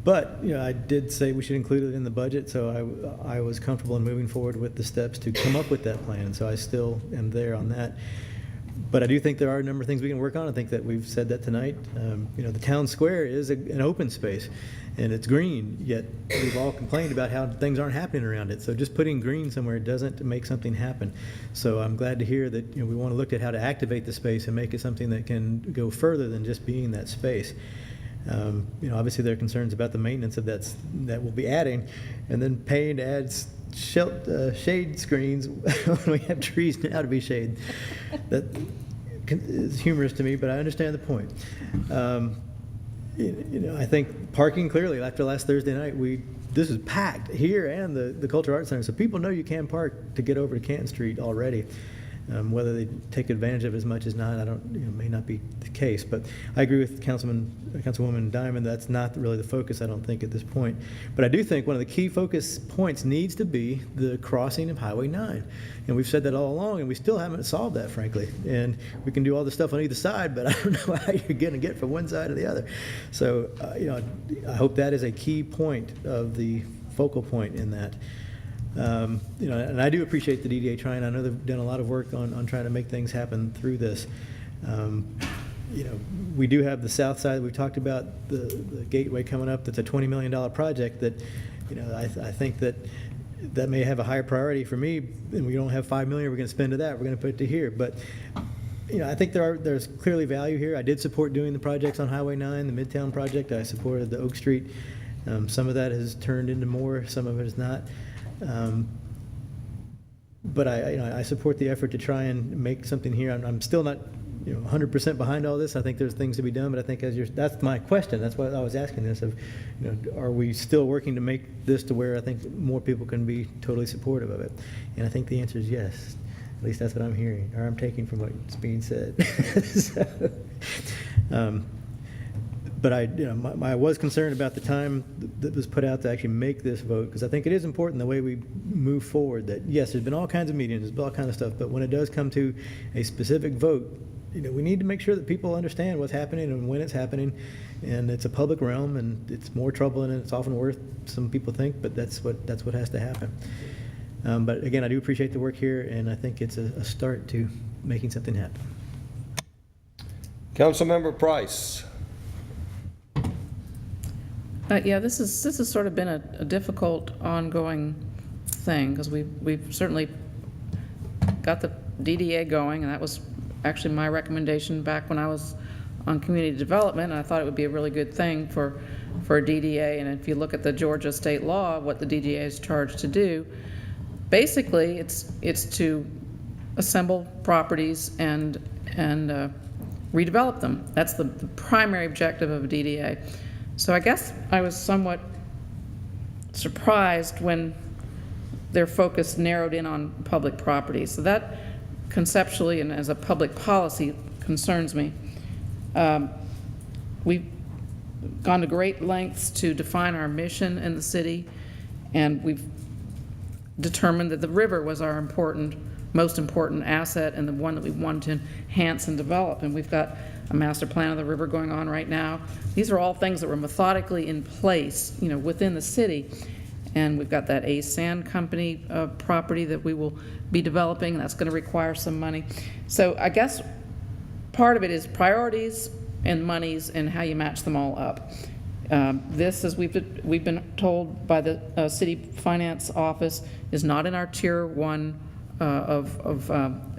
but I did say we should include it in the budget, so I was comfortable in moving forward with the steps to come up with that plan. So I still am there on that. But I do think there are a number of things we can work on. I think that we've said that tonight. The town square is an open space, and it's green, yet we've all complained about how things aren't happening around it. So just putting green somewhere doesn't make something happen. So I'm glad to hear that we want to look at how to activate the space and make it something that can go further than just being that space. Obviously there are concerns about the maintenance of that we'll be adding, and then paying to add shade screens when we have trees now to be shade. That is humorous to me, but I understand the point. I think parking, clearly after last Thursday night, this is packed here and the Cultural Arts Center, so people know you can park to get over to Canton Street already. Whether they take advantage of it as much as not, I don't, may not be the case. But I agree with Councilwoman Diamond, that's not really the focus, I don't think, at this point. But I do think one of the key focus points needs to be the crossing of Highway 9. And we've said that all along, and we still haven't solved that, frankly. And we can do all the stuff on either side, but I don't know how you're going to get from one side to the other. So, I hope that is a key point of the focal point in that. And I do appreciate the DDA trying. I know they've done a lot of work on trying to make things happen through this. We do have the south side. We've talked about the gateway coming up. That's a $20 million project that, I think that may have a higher priority for me. And we don't have $5 million we're going to spend to that. We're going to put it to here. But, I think there's clearly value here. I did support doing the projects on Highway 9, the Midtown project. I supported the Oak Street. Some of that has turned into more. Some of it has not. But I support the effort to try and make something here. I'm still not 100% behind all this. I think there's things to be done, but I think that's my question. That's why I was asking this of, are we still working to make this to where I think more people can be totally supportive of it? And I think the answer is yes. At least that's what I'm hearing, or I'm taking from what's being said. But I was concerned about the time that was put out to actually make this vote, because I think it is important the way we move forward that, yes, there's been all kinds of meetings, there's been all kinds of stuff, but when it does come to a specific vote, we need to make sure that people understand what's happening and when it's happening, and it's a public realm, and it's more trouble than it's often worth, some people think, but that's what has to happen. But again, I do appreciate the work here, and I think it's a start to making something happen. Councilmember Price. Yeah, this has sort of been a difficult ongoing thing, because we've certainly got the DDA going, and that was actually my recommendation back when I was on community development, and I thought it would be a really good thing for a DDA. And if you look at the Georgia state law, what the DDA is charged to do, basically it's to assemble properties and redevelop them. That's the primary objective of a DDA. So I guess I was somewhat surprised when their focus narrowed in on public property. So that conceptually and as a public policy concerns me. We've gone to great lengths to define our mission in the city, and we've determined that the river was our most important asset and the one that we wanted to enhance and develop. And we've got a master plan of the river going on right now. These are all things that were methodically in place, within the city. And we've got that Ace Sand Company property that we will be developing, and that's going to require some money. So I guess part of it is priorities and monies and how you match them all up. This, as we've been told by the city finance office, is not in our tier 1 of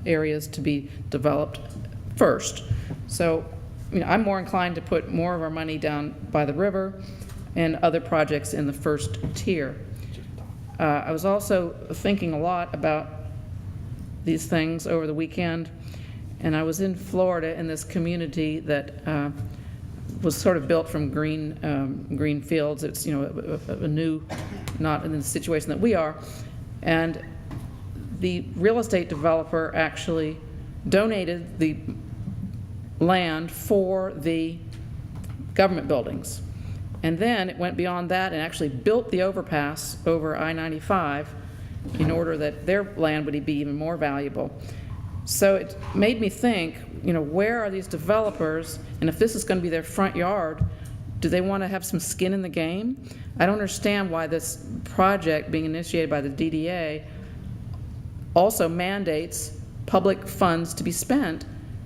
areas to be developed first. So, I'm more inclined to put more of our money down by the river and other projects in the first tier. I was also thinking a lot about these things over the weekend, and I was in Florida in this community that was sort of built from green fields. It's a new, not in the situation that we are, and the real estate developer actually donated the land for the government buildings. And then it went beyond that and actually built the overpass over I-95 in order that their land would be even more valuable. So it made me think, where are these developers? And if this is going to be their front yard, do they want to have some skin in the game? I don't understand why this project being initiated by the DDA also mandates public funds to be spent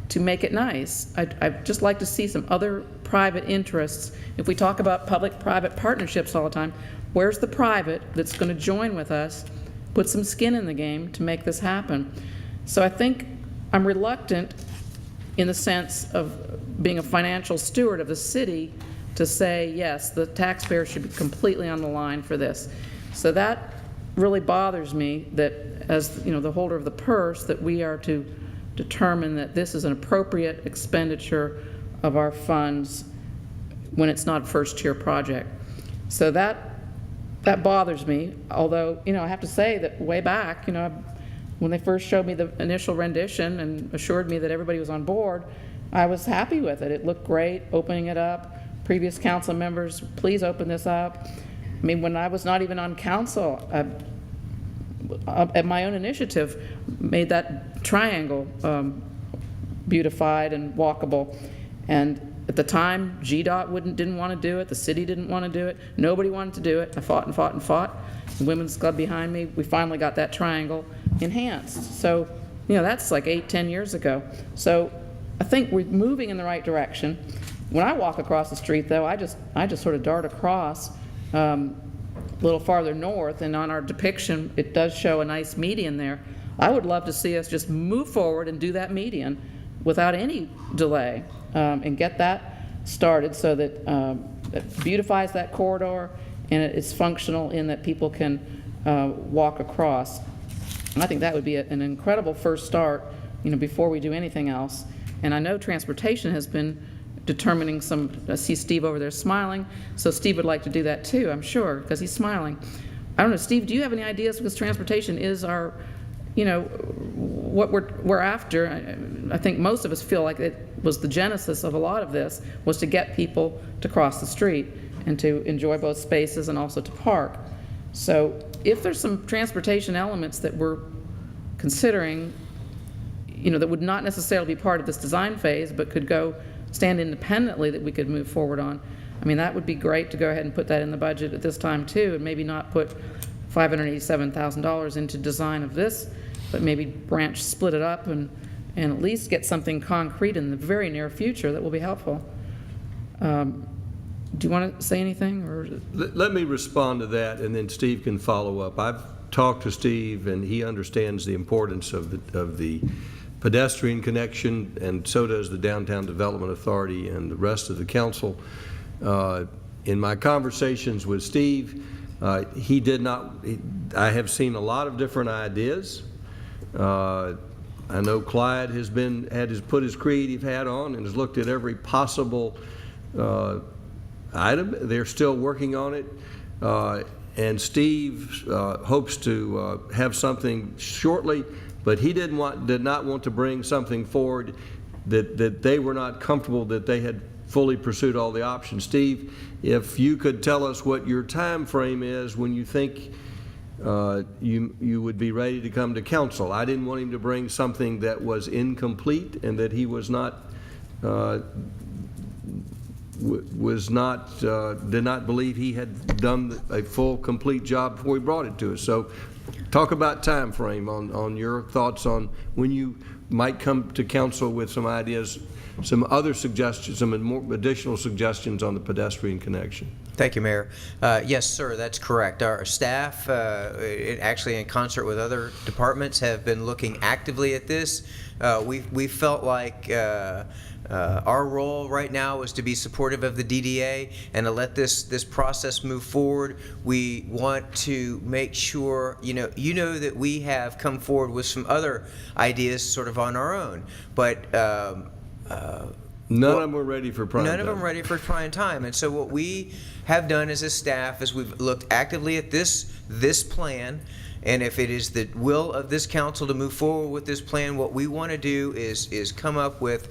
to make it nice. I'd just like to see some other private interests. If we talk about public-private partnerships all the time, where's the private that's going to join with us, put some skin in the game to make this happen? So I think I'm reluctant in the sense of being a financial steward of the city to say, yes, the taxpayer should be completely on the line for this. So that really bothers me, that as the holder of the purse, that we are to determine that this is an appropriate expenditure of our funds when it's not a first-tier project. So that bothers me, although, I have to say that way back, when they first showed me the initial rendition and assured me that everybody was on board, I was happy with it. It looked great, opening it up. Previous council members, please open this up. I mean, when I was not even on council, at my own initiative, made that triangle beautified and walkable. And at the time, GDOT didn't want to do it. The city didn't want to do it. Nobody wanted to do it. I fought and fought and fought. The Women's Club behind me, we finally got that triangle enhanced. So, you know, that's like 8-10 years ago. So I think we're moving in the right direction. When I walk across the street, though, I just sort of dart across a little farther north, and on our depiction, it does show a nice median there. I would love to see us just move forward and do that median without any delay, and get that started so that it beautifies that corridor and it's functional in that people can walk across. And I think that would be an incredible first start, you know, before we do anything else. And I know transportation has been determining some, I see Steve over there smiling, so Steve would like to do that too, I'm sure, because he's smiling. I don't know, Steve, do you have any ideas? Because transportation is our, you know, what we're after. I think most of us feel like it was the genesis of a lot of this, was to get people to cross the street and to enjoy both spaces and also to park. So if there's some transportation elements that we're considering, you know, that would not necessarily be part of this design phase, but could stand independently, that we could move forward on, I mean, that would be great to go ahead and put that in the budget at this time too, and maybe not put $587,000 into design of this, but maybe split it up and at least get something concrete in the very near future that will be helpful. Do you want to say anything? Or Let me respond to that, and then Steve can follow up. I've talked to Steve, and he understands the importance of the pedestrian connection, and so does the Downtown Development Authority and the rest of the council. In my conversations with Steve, he did not, I have seen a lot of different ideas. I know Clyde has put his creative hat on and has looked at every possible item. They're still working on it. And Steve hopes to have something shortly, but he did not want to bring something forward that they were not comfortable that they had fully pursued all the options. Steve, if you could tell us what your time frame is when you think you would be ready to come to council. I didn't want him to bring something that was incomplete and that he did not believe he had done a full, complete job before he brought it to us. So talk about time frame on your thoughts on when you might come to council with some ideas, some other suggestions, some more additional suggestions on the pedestrian connection. Thank you, Mayor. Yes, sir, that's correct. Our staff, actually in concert with other departments, have been looking actively at this. We felt like our role right now is to be supportive of the DDA and to let this process move forward. We want to make sure, you know that we have come forward with some other ideas sort of on our own, but none of them were ready for prime time. None of them ready for prime time. And so what we have done as a staff is we've looked actively at this plan, and if it is the will of this council to move forward with this plan, what we want to do is come up with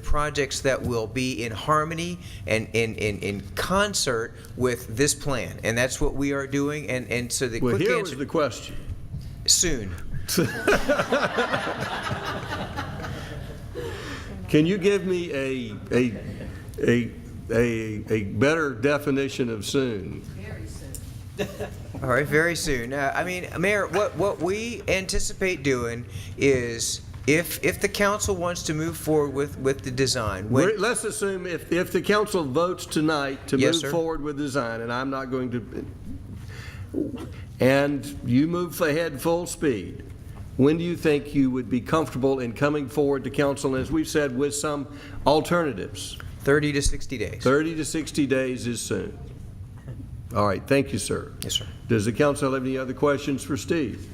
projects that will be in harmony and in concert with this plan. And that's what we are doing. And so the quick here answer, was the question. Soon. Can you give me a better definition of soon? Very soon. All right, very soon. I mean, Mayor, what we anticipate doing is if the council wants to move forward with the design. Let's assume if the council votes tonight to move forward with design, and I'm not going to, and you move ahead full speed, when do you think you would be comfortable in coming forward to council, as we've said, with some alternatives? 30 to 60 days. 30 to 60 days is soon. All right, thank you, sir. Yes, sir. Does the council have any other questions for Steve?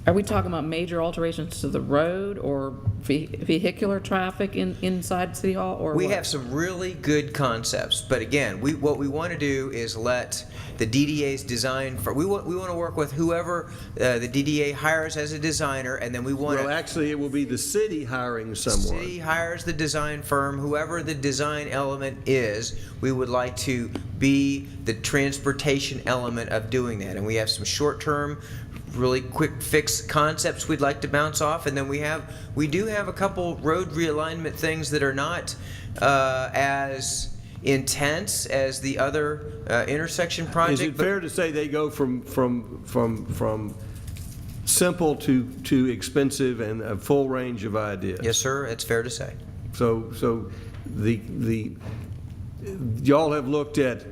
Are we talking about major alterations to the road or vehicular traffic inside City Hall, or We what? have some really good concepts, but again, what we want to do is let the DDA's design for. We want to work with whoever the DDA hires as a designer, and then we want Well, actually, it will be the city hiring someone. City hires the design firm, whoever the design element is. We would like to be the transportation element of doing that, and we have some short-term, really quick fix concepts we'd like to bounce off, and then we do have a couple road realignment things that are not as intense as the other intersection project. Is it fair to say they go from simple to expensive and a full range of ideas? Yes, sir. It's fair to say. So y'all have looked at,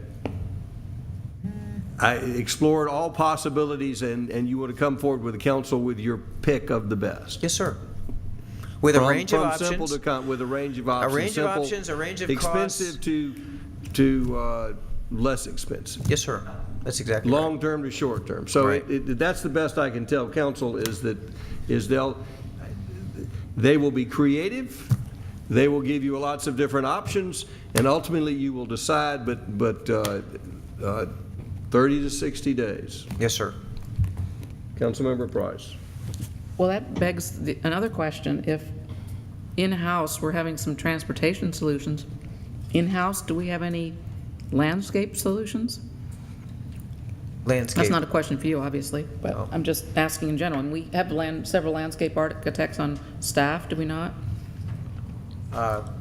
I explored all possibilities, and you want to come forward with the council with your pick of the best. Yes, sir. With a range of options. From simple to with a range of options. A range of Simple, options, a range of expensive to less expensive. Yes, sir. That's exactly right. Long term to short term. So Right. that's the best I can tell council is they will be creative. They will give you lots of different options, and ultimately you will decide. But 30 to 60 days. Yes, sir. Councilmember Price. Well, that begs another question. If in-house we're having some transportation solutions, in-house, do we have any landscape solutions? Landscape. That's not a question for you, obviously, but I'm just asking in general. And we have several landscape architects on staff, do we not?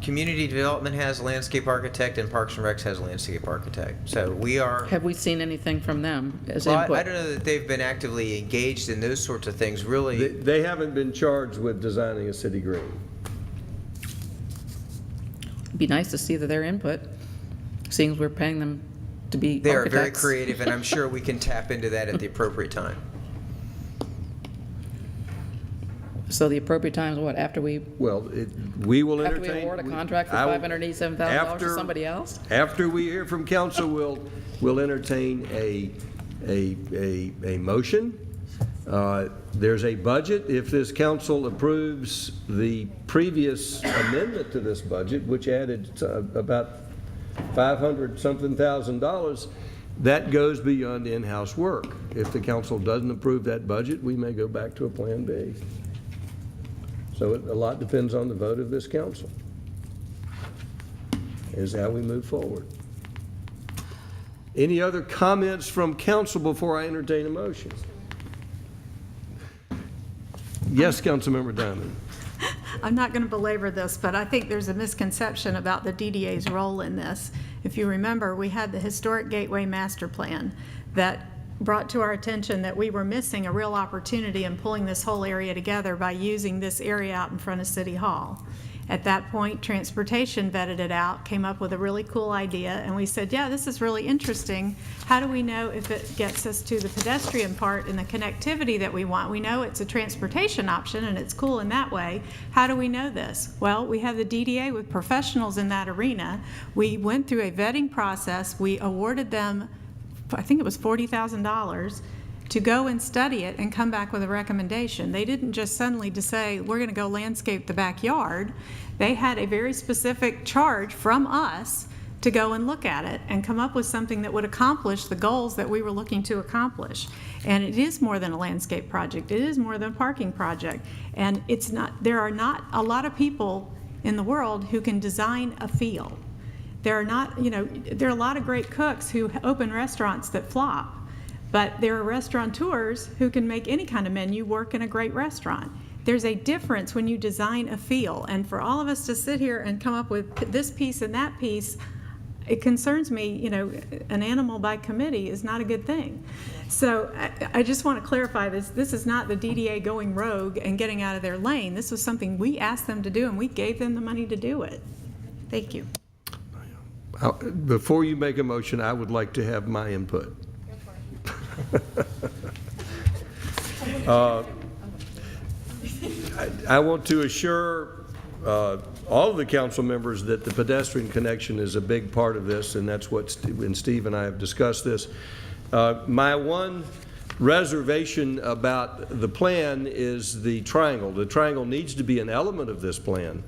Community Development has a landscape architect, and Parks and Recs has a landscape architect. So we are. Have we seen anything from them as Well, input? I don't know that they've been actively engaged in those sorts of things, really. They haven't been charged with designing a city green. It'd be nice to see their input, seeing as we're paying them to be They are very architects. creative, and I'm sure we can tap into that at the appropriate time. So the appropriate time is what, after we Well, we will After we entertain. award a contract for I will- $587,000 to after- somebody else? After we hear from council, we'll entertain a motion. There's a budget. If this council approves the previous amendment to this budget, which added about $500-something thousand, that goes beyond in-house work. If the council doesn't approve that budget, we may go back to a Plan B. So a lot depends on the vote of this council, is how we move forward. Any other comments from council before I entertain a motion? Yes, Councilmember Diamond. I'm not going to belabor this, but I think there's a misconception about the DDA's role in this. If you remember, we had the Historic Gateway Master Plan that brought to our attention that we were missing a real opportunity in pulling this whole area together by using this area out in front of City Hall. At that point, Transportation vetted it out, came up with a really cool idea, and we said, yeah, this is really interesting. How do we know if it gets us to the pedestrian part and the connectivity that we want? We know it's a transportation option, and it's cool in that way. How do we know this? Well, we have the DDA with professionals in that arena. We went through a vetting process. We awarded them, I think it was $40,000, to go and study it and come back with a recommendation. They didn't just suddenly just say, we're going to go landscape the backyard. They had a very specific charge from us to go and look at it and come up with something that would accomplish the goals that we were looking to accomplish. And it is more than a landscape project. It is more than a parking project. And it's not, there are not a lot of people in the world who can design a field. There are not, there are a lot of great cooks who open restaurants that flop. But there are restaurateurs who can make any kind of menu work in a great restaurant. There's a difference when you design a field. And for all of us to sit here and come up with this piece and that piece, it concerns me, an animal by committee is not a good thing. So I just want to clarify this. This is not the DDA going rogue and getting out of their lane. This was something we asked them to do, and we gave them the money to do it. Thank you. Before you make a motion, I would like to have my input. I want to assure all of the council members that the pedestrian connection is a big part of this, and that's what Steve and I have discussed this. My one reservation about the plan is the triangle. The triangle needs to be an element of this plan,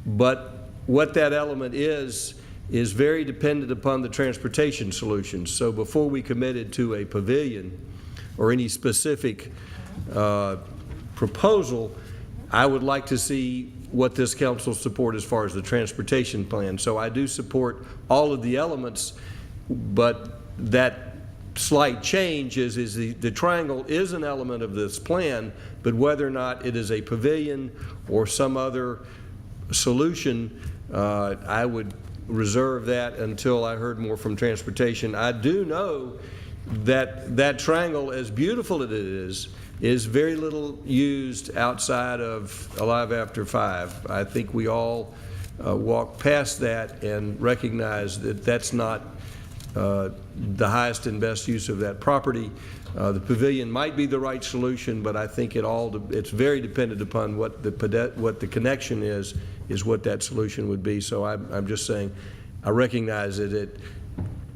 but what that element is very dependent upon the transportation solutions. So before we committed to a pavilion or any specific proposal, I would like to see what this council support as far as the transportation plan. So I do support all of the elements, but that slight change is the triangle is an element of this plan, but whether or not it is a pavilion or some other solution, I would reserve that until I heard more from transportation. I do know that that triangle, as beautiful as it is very little used outside of Alive After 5. I think we all walk past that and recognize that that's not the highest and best use of that property. The pavilion might be the right solution, but I think it's very dependent upon what the connection is what that solution would be. So I'm just saying, I recognize that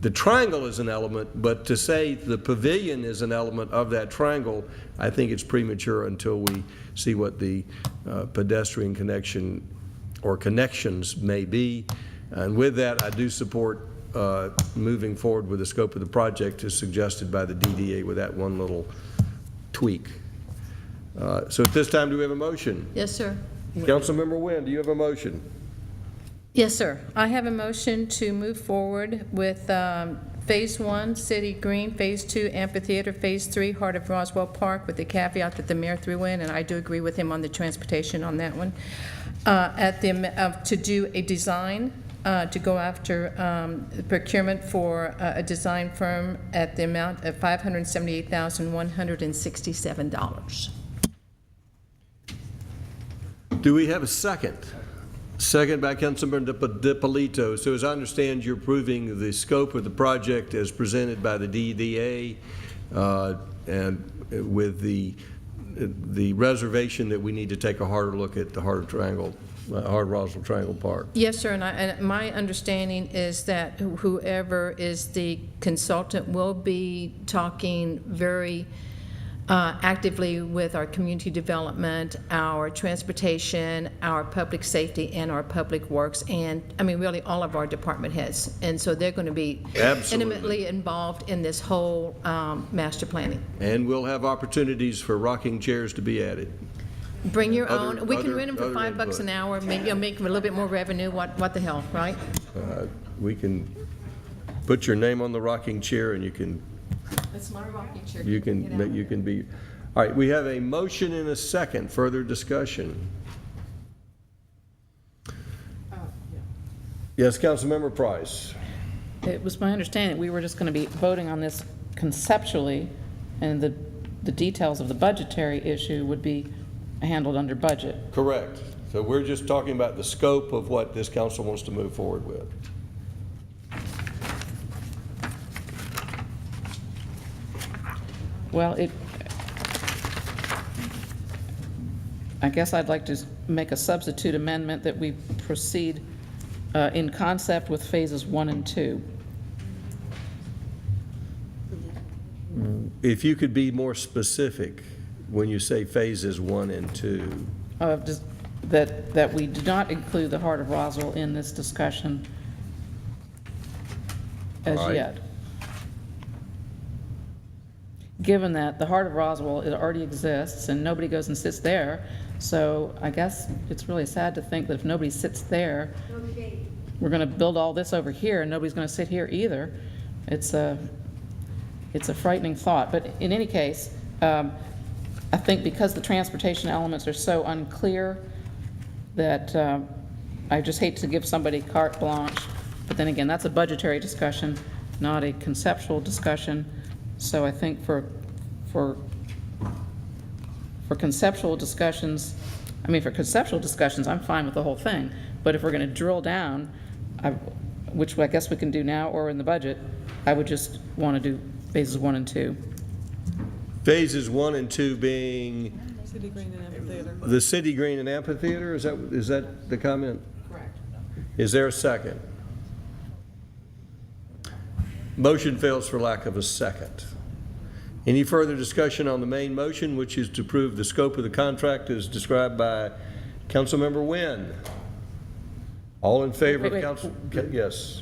the triangle is an element, but to say the pavilion is an element of that triangle, I think it's premature until we see what the pedestrian connection or connections may be. And with that, I do support moving forward with the scope of the project as suggested by the DDA with that one little tweak. So at this time, do we have a motion? Yes, sir. Councilmember Wynn, do you have a motion? Yes, sir. I have a motion to move forward with Phase 1, City Green, Phase 2, Amphitheater, Phase 3, Heart of Roswell Park, with the caveat that the mayor threw in, and I do agree with him on the transportation on that one, to do a design, to go after procurement for a design firm at the amount of $578,167. Do we have a second? Second by Councilmember DiPolito. So as I understand, you're approving the scope of the project as presented by the DDA and with the reservation that we need to take a harder look at the Heart of Roswell Triangle Park. Yes, sir, and my understanding is that whoever is the consultant will be talking very actively with our community development, our transportation, our public safety, and our public works, and I mean really all of our department heads. And so they're going to be intimately involved in this whole master planning. And we'll have opportunities for rocking chairs to be added. Bring your own. We can rent them for $5 an hour. Maybe make a little bit more revenue. What the hell, right? We can put your name on the rocking chair, and you can. That's my rocking chair. You can be. All right. We have a motion and a second. Further discussion. Yes, Councilmember Price. It was my understanding that we were just going to be voting on this conceptually, and the details of the budgetary issue would be handled under budget. Correct. So we're just talking about the scope of what this council wants to move forward with. Well, I guess I'd like to make a substitute amendment that we proceed in concept with phases 1 and 2. If you could be more specific when you say phases 1 and 2. That we do not include the Heart of Roswell in this discussion as yet. Given that the Heart of Roswell, it already exists and nobody goes and sits there, so I guess it's really sad to think that if nobody sits there, we're going to build all this over here and nobody's going to sit here either. It's a frightening thought, but in any case, I think because the transportation elements are so unclear that I just hate to give somebody carte blanche, but then again, that's a budgetary discussion, not a conceptual discussion. So I think for conceptual discussions, I'm fine with the whole thing. But if we're going to drill down, which I guess we can do now or in the budget, I would just want to do phases 1 and 2. Phases 1 and 2 being City Green and Amphitheater. the City Green and Amphitheater. Is that the comment? Correct. Is there a second? Motion fails for lack of a second. Any further discussion on the main motion, which is to approve the scope of the contract as described by Councilmember Wynn? All in favor of Wait. council? Yes.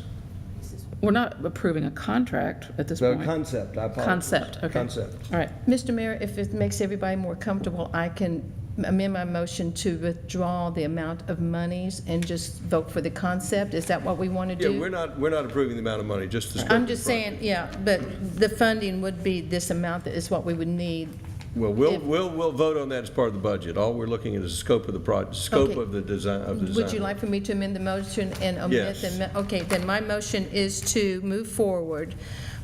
We're not approving a contract at this No, point. concept, I apologize. Concept, okay. Concept. All right. Mr. Mayor, if it makes everybody more comfortable, I can amend my motion to withdraw the amount of monies and just vote for the concept. Is that what we want to do? Yeah, we're not approving the amount of money, just the scope. I'm of the just saying, yeah, but the funding would be this amount that is what we would need. Well, we'll vote on that as part of the budget. All we're looking at is the scope of the project, scope Okay. of the design. Would you like for me to amend the motion and omit Yes. the, okay, then my motion is to move forward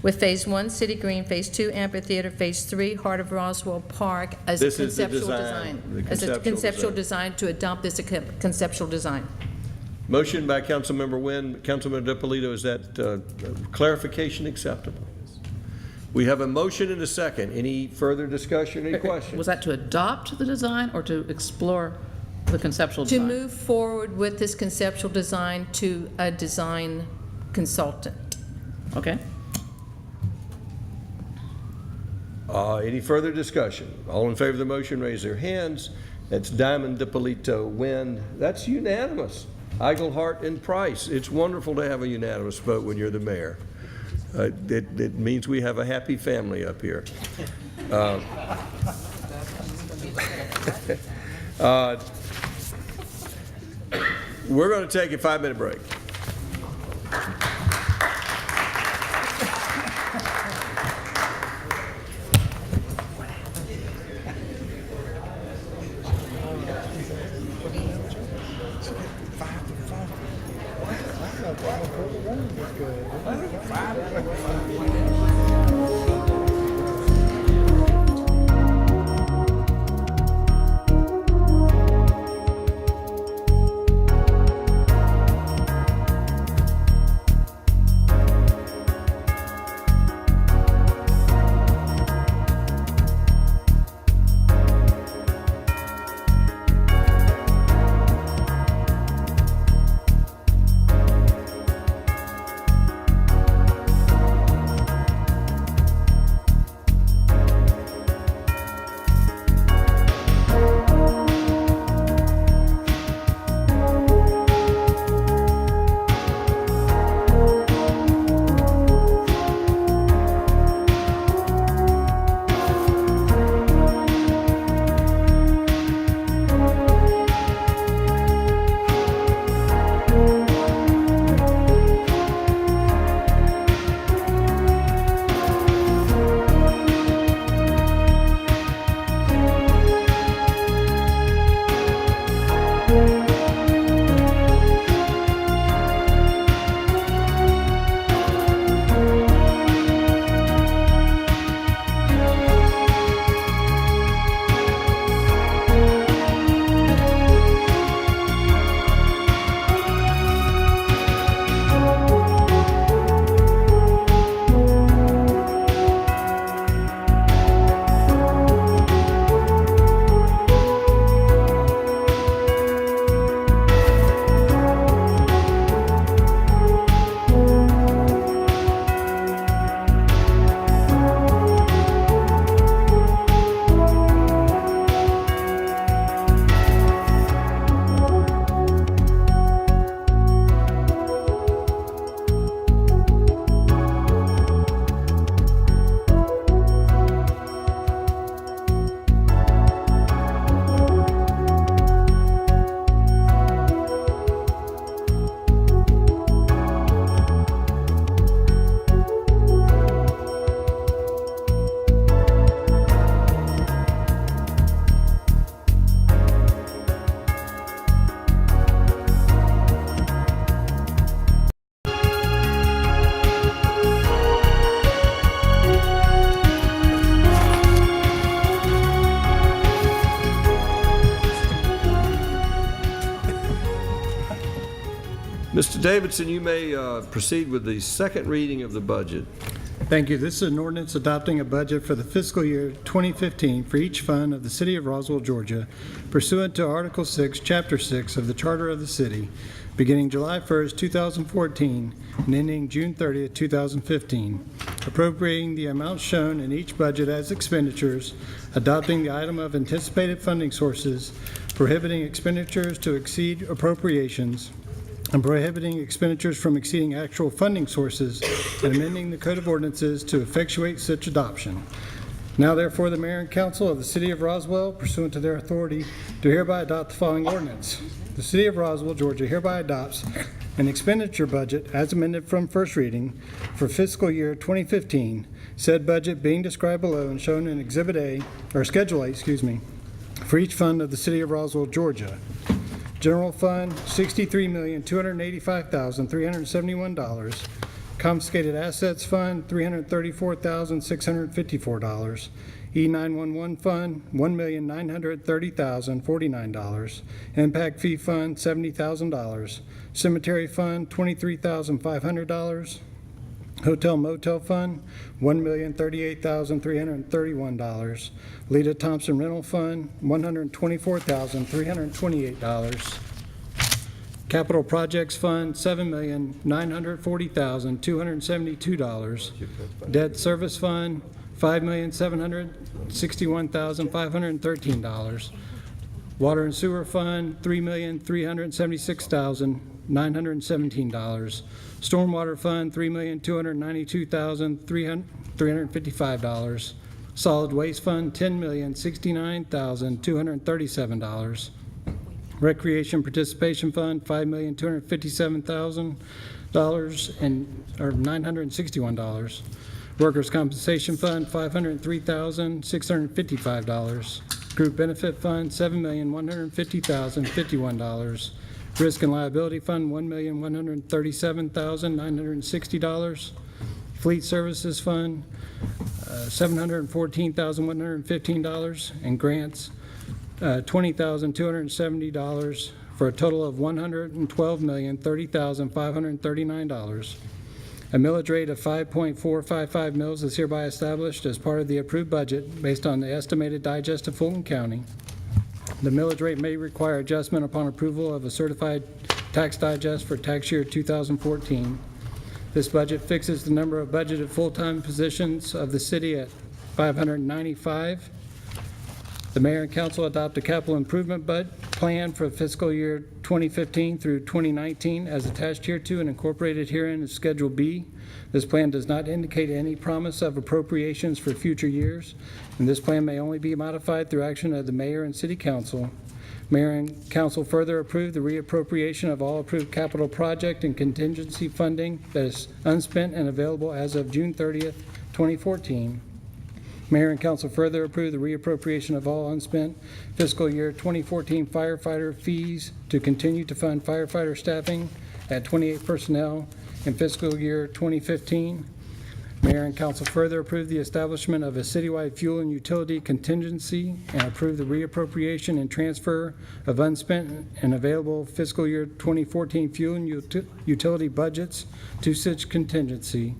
with Phase 1 City Green, Phase 2 Amphitheater, Phase 3 Heart of Roswell Park as a This is the conceptual design, design. the As a conceptual conceptual design. design, to adopt this conceptual design. Motion by Councilmember Wynn, Councilmember DiPolito, is that clarification acceptable? We have a motion and a second. Any further discussion, any questions? Was that to adopt the design or to explore the conceptual To design? move forward with this conceptual design to a design consultant. Okay. Any further discussion? All in favor of the motion, raise their hands. That's Diamond, DiPolito, Wynn. That's unanimous. Eigelhart and Price. It's wonderful to have a unanimous vote when you're the mayor. It means we have a happy family up here. We're going to take a 5-minute break. Mr. Davidson, you may proceed with the second reading of the budget. Thank you. This is an ordinance adopting a budget for the fiscal year 2015 for each fund of the City of Roswell, Georgia, pursuant to Article 6, Chapter 6 of the Charter of the City, beginning July 1st, 2014, and ending June 30th, 2015. appropriating the amounts shown in each budget as expenditures, adopting the item of anticipated funding sources, prohibiting expenditures to exceed appropriations, and prohibiting expenditures from exceeding actual funding sources, and amending the Code of Ordinances to effectuate such adoption. Now therefore, the Mayor and Council of the City of Roswell, pursuant to their authority, do hereby adopt the following ordinance. The City of Roswell, Georgia hereby adopts an expenditure budget as amended from first reading for fiscal year 2015, said budget being described below and shown in Exhibit A, or Schedule A, for each fund of the City of Roswell, Georgia. General Fund, $63,285,371. Confiscated Assets Fund, $334,654. E911 Fund, $1,930,049. Impact Fee Fund, $70,000. Cemetery Fund, $23,500. Hotel Motel Fund, $1,038,331. Lita Thompson Rental Fund, $124,328. Capital Projects Fund, $7,940,272. Debt Service Fund, $5,761,513. Water and Sewer Fund, $3,376,917. Stormwater Fund, $3,292,355. Solid Waste Fund, $10,069,237. Recreation Participation Fund, $5,257,000 or $961. Workers' Compensation Fund, $503,655. Group Benefit Fund, $7,150,051. Risk and Liability Fund, $1,137,960. Fleet Services Fund, $714,115, and grants, $20,270, for a total of $112,030,539. A millage rate of 5.455 mils is hereby established as part of the approved budget based on the estimated digest of Fulton County. The millage rate may require adjustment upon approval of a certified tax digest for tax year 2014. This budget fixes the number of budgeted full-time positions of the city at 595. The Mayor and Council adopt a capital improvement plan for fiscal year 2015 through 2019 as attached hereto and incorporated herein is Schedule B. This plan does not indicate any promise of appropriations for future years, and this plan may only be modified through action of the Mayor and City Council. Mayor and Council further approve the reappropriation of all approved capital project and contingency funding that is unspent and available as of June 30th, 2014. Mayor and Council further approve the reappropriation of all unspent fiscal year 2014 firefighter fees to continue to fund firefighter staffing at 28 personnel in fiscal year 2015. Mayor and Council further approve the establishment of a citywide fuel and utility contingency and approve the reappropriation and transfer of unspent and available fiscal year 2014 fuel and utility budgets to such contingency.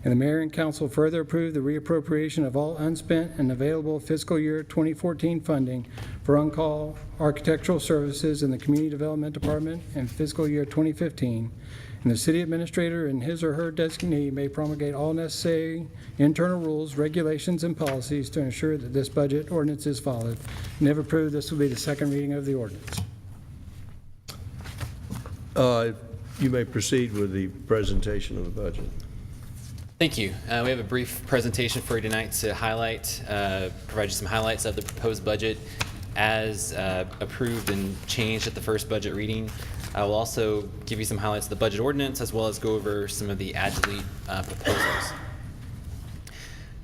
And the Mayor and Council further approve the reappropriation of all unspent and available fiscal year 2014 funding for on-call architectural services in the Community Development Department in fiscal year 2015. And the city administrator and his or her designee may promulgate all necessary internal rules, regulations, and policies to ensure that this budget ordinance is followed. And if approved, this will be the second reading of the ordinance. You may proceed with the presentation of the budget. Thank you. We have a brief presentation for you tonight to highlight, provide you some highlights of the proposed budget as approved and changed at the first budget reading. I will also give you some highlights of the budget ordinance as well as go over some of the add-delete proposals.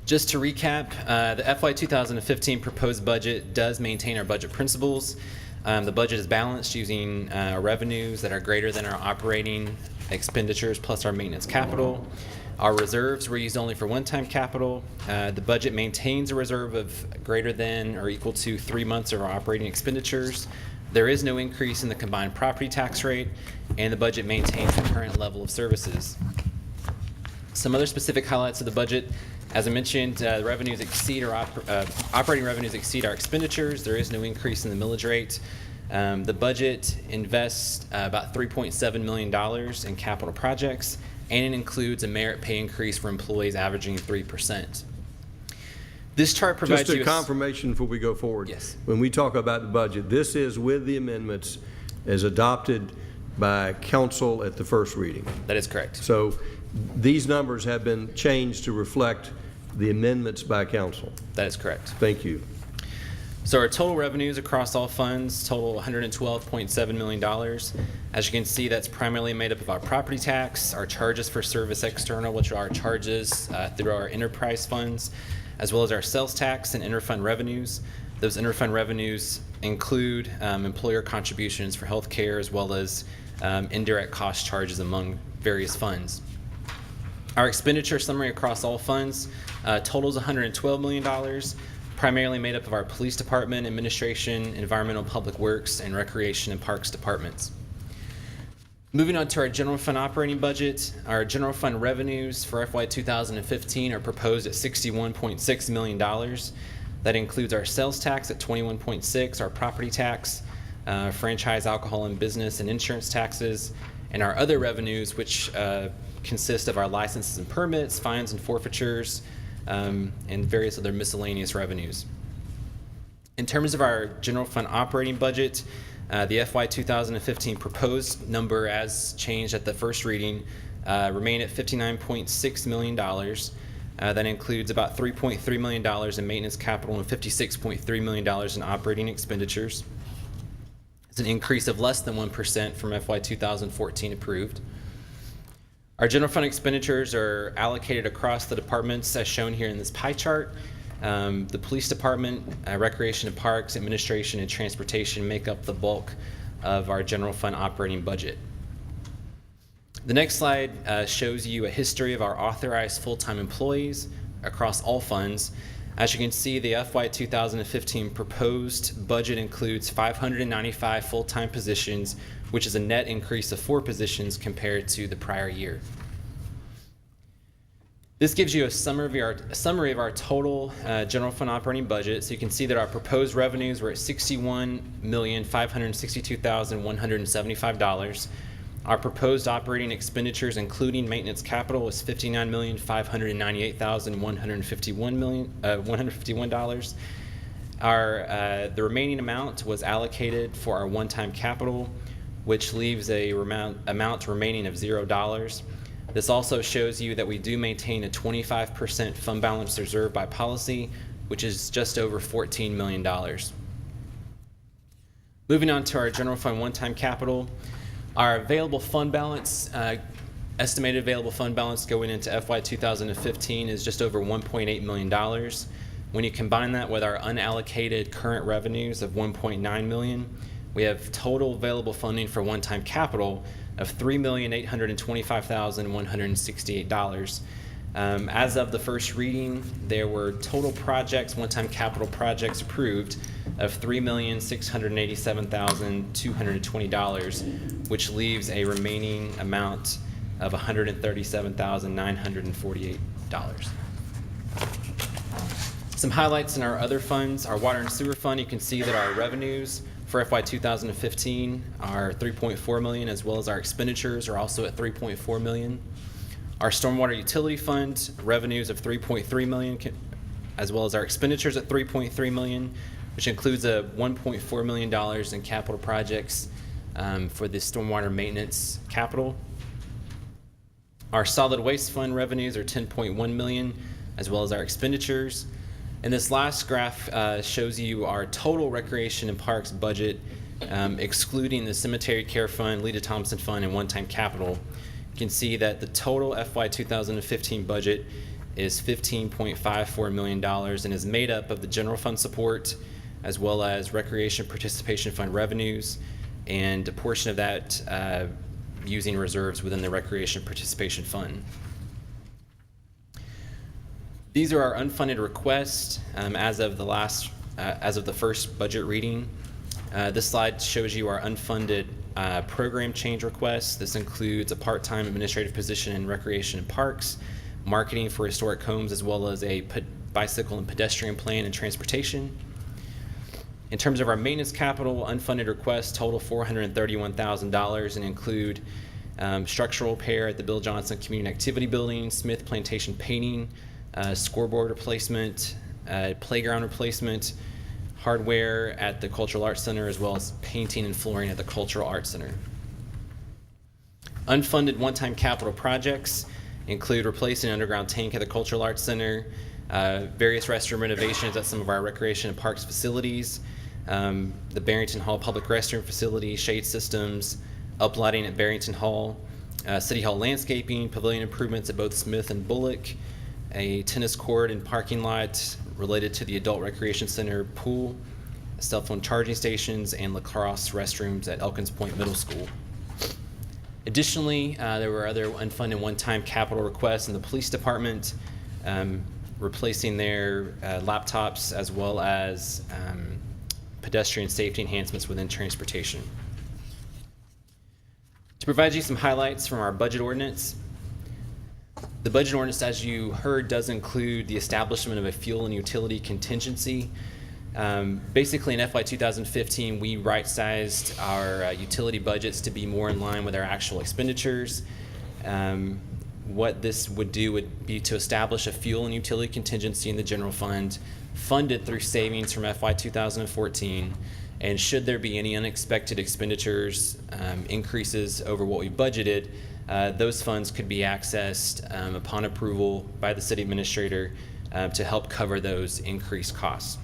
Just to recap, the FY 2015 proposed budget does maintain our budget principles. The budget is balanced using revenues that are greater than our operating expenditures plus our maintenance capital. Our reserves were used only for one-time capital. The budget maintains a reserve of greater than or equal to 3 months of our operating expenditures. There is no increase in the combined property tax rate, and the budget maintains the current level of services. Some other specific highlights of the budget. As I mentioned, revenues exceed our operating revenues exceed our expenditures. There is no increase in the millage rate. The budget invests about $3.7 million in capital projects. and it includes a merit pay increase for employees averaging 3%. This chart provides Just a you confirmation before we go forward. Yes. When we talk about the budget, this is with the amendments as adopted by council at the first reading. That is correct. So these numbers have been changed to reflect the amendments by council. That is correct. Thank you. So our total revenues across all funds total $112.7 million. As you can see, that's primarily made up of our property tax, our charges for service external, which are our charges through our enterprise funds, as well as our sales tax and interfund revenues. Those interfund revenues include employer contributions for health care, as well as indirect cost charges among various funds. Our expenditure summary across all funds totals $112 million, primarily made up of our police department, administration, environmental public works, and recreation and parks departments. Moving on to our general fund operating budget, our general fund revenues for FY 2015 are proposed at $61.6 million. That includes our sales tax at $21.6, our property tax, franchise, alcohol and business and insurance taxes, and our other revenues, which consist of our licenses and permits, fines and forfeitures, and various other miscellaneous revenues. In terms of our general fund operating budget, the FY 2015 proposed number as changed at the first reading remain at $59.6 million. That includes about $3.3 million in maintenance capital and $56.3 million in operating expenditures. It's an increase of less than 1% from FY 2014 approved. Our general fund expenditures are allocated across the departments as shown here in this pie chart. The police department, recreation and parks, administration, and transportation make up the bulk of our general fund operating budget. The next slide shows you a history of our authorized full-time employees across all funds. As you can see, the FY 2015 proposed budget includes 595 full-time positions, which is a net increase of 4 positions compared to the prior year. This gives you a summary of our total general fund operating budget. So you can see that our proposed revenues were at $61,562,175. Our proposed operating expenditures, including maintenance capital, was $59,598,151. The remaining amount was allocated for our one-time capital, which leaves a amount remaining of $0. This also shows you that we do maintain a 25% fund balance reserve by policy, which is just over $14 million. Moving on to our general fund one-time capital, our available fund balance, estimated available fund balance going into FY 2015 is just over $1.8 million. When you combine that with our unallocated current revenues of $1.9 million, we have total available funding for one-time capital of $3,825,168. As of the first reading, there were total projects, one-time capital projects approved of $3,687,220, which leaves a remaining amount of $137,948. Some highlights in our other funds. Our water and sewer fund, you can see that our revenues for FY 2015 are $3.4 million, as well as our expenditures are also at $3.4 million. Our stormwater utility fund revenues of $3.3 million, as well as our expenditures at $3.3 million, which includes a $1.4 million in capital projects for the stormwater maintenance capital. Our solid waste fund revenues are $10.1 million, as well as our expenditures. And this last graph shows you our total recreation and parks budget, excluding the cemetery care fund, Lita Thompson fund, and one-time capital. You can see that the total FY 2015 budget is $15.54 million and is made up of the general fund support, as well as recreation participation fund revenues, and a portion of that using reserves within the recreation participation fund. These are our unfunded requests as of the first budget reading. This slide shows you our unfunded program change requests. This includes a part-time administrative position in recreation and parks, marketing for historic homes, as well as a bicycle and pedestrian plan and transportation. In terms of our maintenance capital, unfunded requests total $431,000 and include structural repair at the Bill Johnson Community Activity Building, Smith Plantation painting, scoreboard replacement, playground replacement, hardware at the Cultural Arts Center, as well as painting and flooring at the Cultural Arts Center. Unfunded one-time capital projects include replacing an underground tank at the Cultural Arts Center, various restroom renovations at some of our recreation and parks facilities, the Barrington Hall public restroom facility, shade systems, uplighting at Barrington Hall, City Hall landscaping, pavilion improvements at both Smith and Bullock, a tennis court and parking lot related to the Adult Recreation Center pool, cell phone charging stations, and lacrosse restrooms at Elkins Point Middle School. Additionally, there were other unfunded one-time capital requests in the police department, replacing their laptops, as well as pedestrian safety enhancements within transportation. To provide you some highlights from our budget ordinance, the budget ordinance, as you heard, does include the establishment of a fuel and utility contingency. Basically, in FY 2015, we right-sized our utility budgets to be more in line with our actual expenditures. What this would do would be to establish a fuel and utility contingency in the general fund, funded through savings from FY 2014. And should there be any unexpected expenditures, increases over what we budgeted, those funds could be accessed upon approval by the city administrator to help cover those increased costs.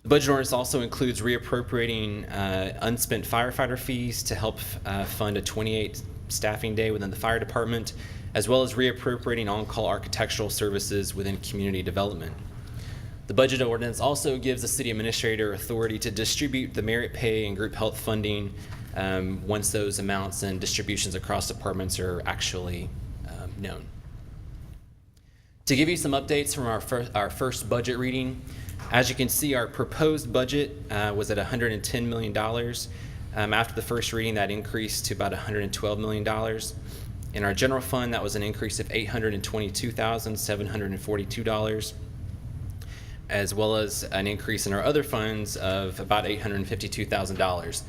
The budget ordinance also includes reappropriating unspent firefighter fees to help fund a 28 staffing day within the fire department, as well as reappropriating on-call architectural services within community development. The budget ordinance also gives the city administrator authority to distribute the merit pay and group health funding once those amounts and distributions across departments are actually known. To give you some updates from our first budget reading, as you can see, our proposed budget was at $110 million. After the first reading, that increased to about $112 million. In our general fund, that was an increase of $822,742, as well as an increase in our other funds of about $852,000.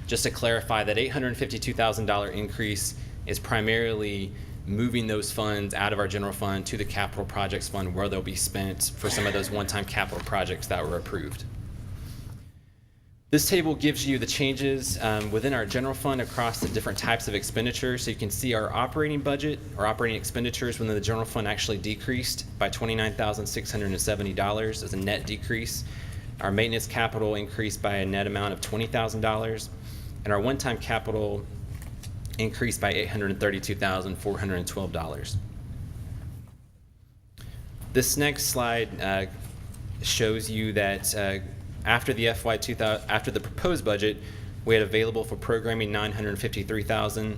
Just to clarify, that $852,000 increase is primarily moving those funds out of our general fund to the capital projects fund, where they'll be spent for some of those one-time capital projects that were approved. This table gives you the changes within our general fund across the different types of expenditures. So you can see our operating budget, or operating expenditures within the general fund actually decreased by $29,670 as a net decrease. Our maintenance capital increased by a net amount of $20,000, and our one-time capital increased by $832,412. This next slide shows you that after the proposed budget, we had available for programming $953,000.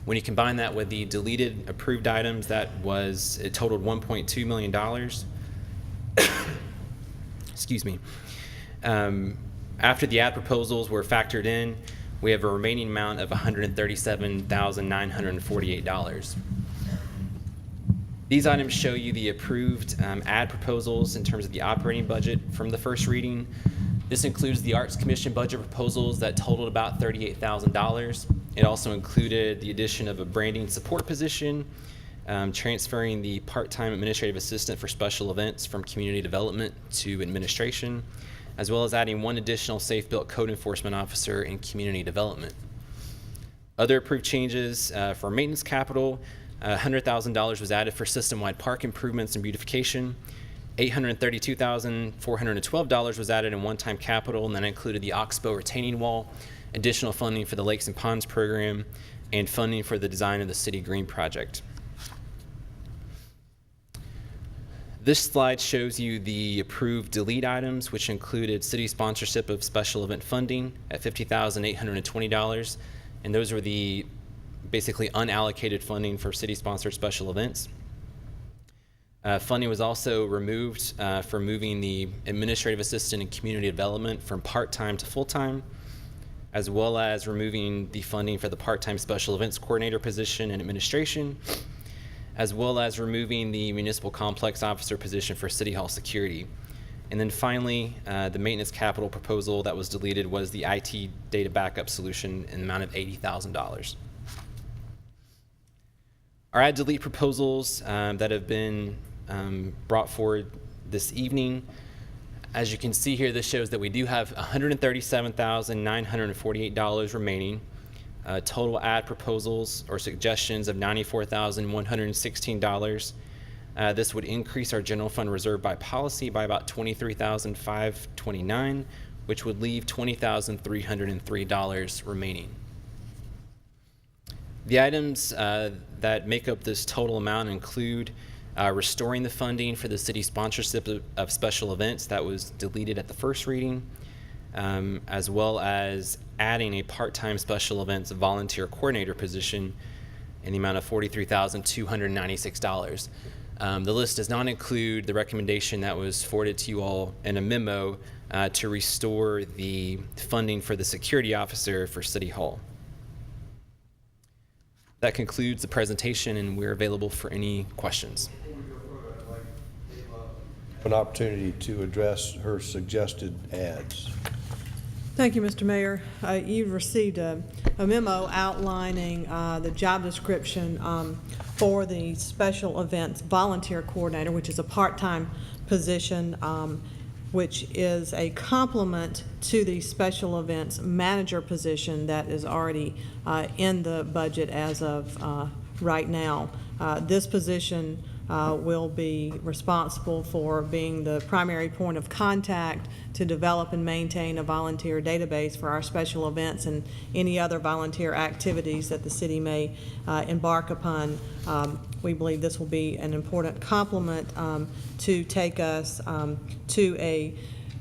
When you combine that with the deleted approved items, it totaled $1.2 million. Excuse me. After the ad proposals were factored in, we have a remaining amount of $137,948. These items show you the approved ad proposals in terms of the operating budget from the first reading. This includes the Arts Commission budget proposals that totaled about $38,000. It also included the addition of a branding support position, transferring the part-time administrative assistant for special events from community development to administration, as well as adding one additional safe-built code enforcement officer in community development. Other approved changes for maintenance capital, $100,000 was added for system-wide park improvements and beautification. $832,412 was added in one-time capital, and that included the Oxbow retaining wall, additional funding for the Lakes and Ponds program, and funding for the design of the City Green project. This slide shows you the approved delete items, which included city sponsorship of special event funding at $50,820, and those were the basically unallocated funding for city-sponsored special events. Funding was also removed for moving the administrative assistant in community development from part-time to full-time, as well as removing the funding for the part-time special events coordinator position in administration, as well as removing the municipal complex officer position for City Hall security. And then finally, the maintenance capital proposal that was deleted was the IT data backup solution in the amount of $80,000. Our add delete proposals that have been brought forward this evening. As you can see here, this shows that we do have $137,948 remaining. Total add proposals or suggestions of $94,116. This would increase our general fund reserve by policy by about $23,529, which would leave $20,303 remaining. The items that make up this total amount include restoring the funding for the city sponsorship of special events that was deleted at the first reading, as well as adding a part-time special events volunteer coordinator position in the amount of $43,296. The list does not include the recommendation that was forwarded to you all in a memo to restore the funding for the security officer for City Hall. That concludes the presentation, and we're available for any questions. An opportunity to address her suggested ads. Thank you, Mr. Mayor. You've received a memo outlining the job description for the special events volunteer coordinator, which is a part-time position, which is a complement to the special events manager position that is already in the budget as of right now. This position will be responsible for being the primary point of contact to develop and maintain a volunteer database for our special events and any other volunteer activities that the city may embark upon. We believe this will be an important complement to take us to a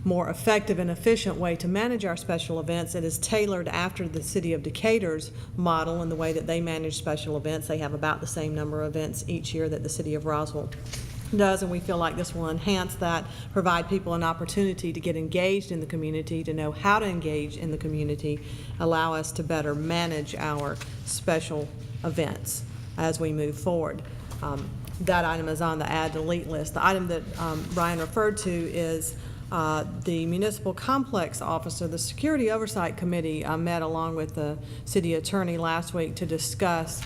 more effective and efficient way to manage our special events. It is tailored after the City of Decatur's model and the way that they manage special events. They have about the same number of events each year that the City of Roswell does, and we feel like this will enhance that, provide people an opportunity to get engaged in the community, to know how to engage in the community, allow us to better manage our special events as we move forward. That item is on the add delete list. The item that Brian referred to is the municipal complex officer. The Security Oversight Committee met along with the city attorney last week to discuss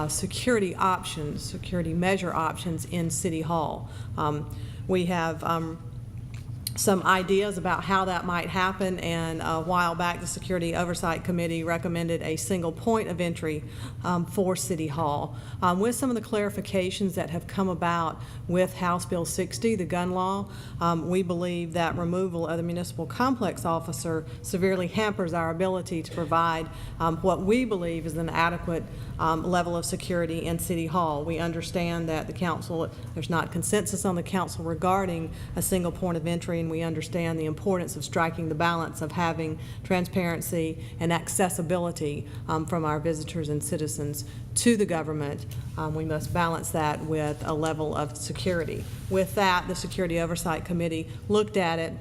security options, security measure options in City Hall. We have some ideas about how that might happen, and a while back the Security Oversight Committee recommended a single point of entry for City Hall. With some of the clarifications that have come about with House Bill 60, the gun law, we believe that removal of the municipal complex officer severely hampers our ability to provide what we believe is an adequate level of security in City Hall. We understand that the council, there's not consensus on the council regarding a single point of entry, and we understand the importance of striking the balance of having transparency and accessibility from our visitors and citizens to the government. We must balance that with a level of security. With that, the Security Oversight Committee looked at it,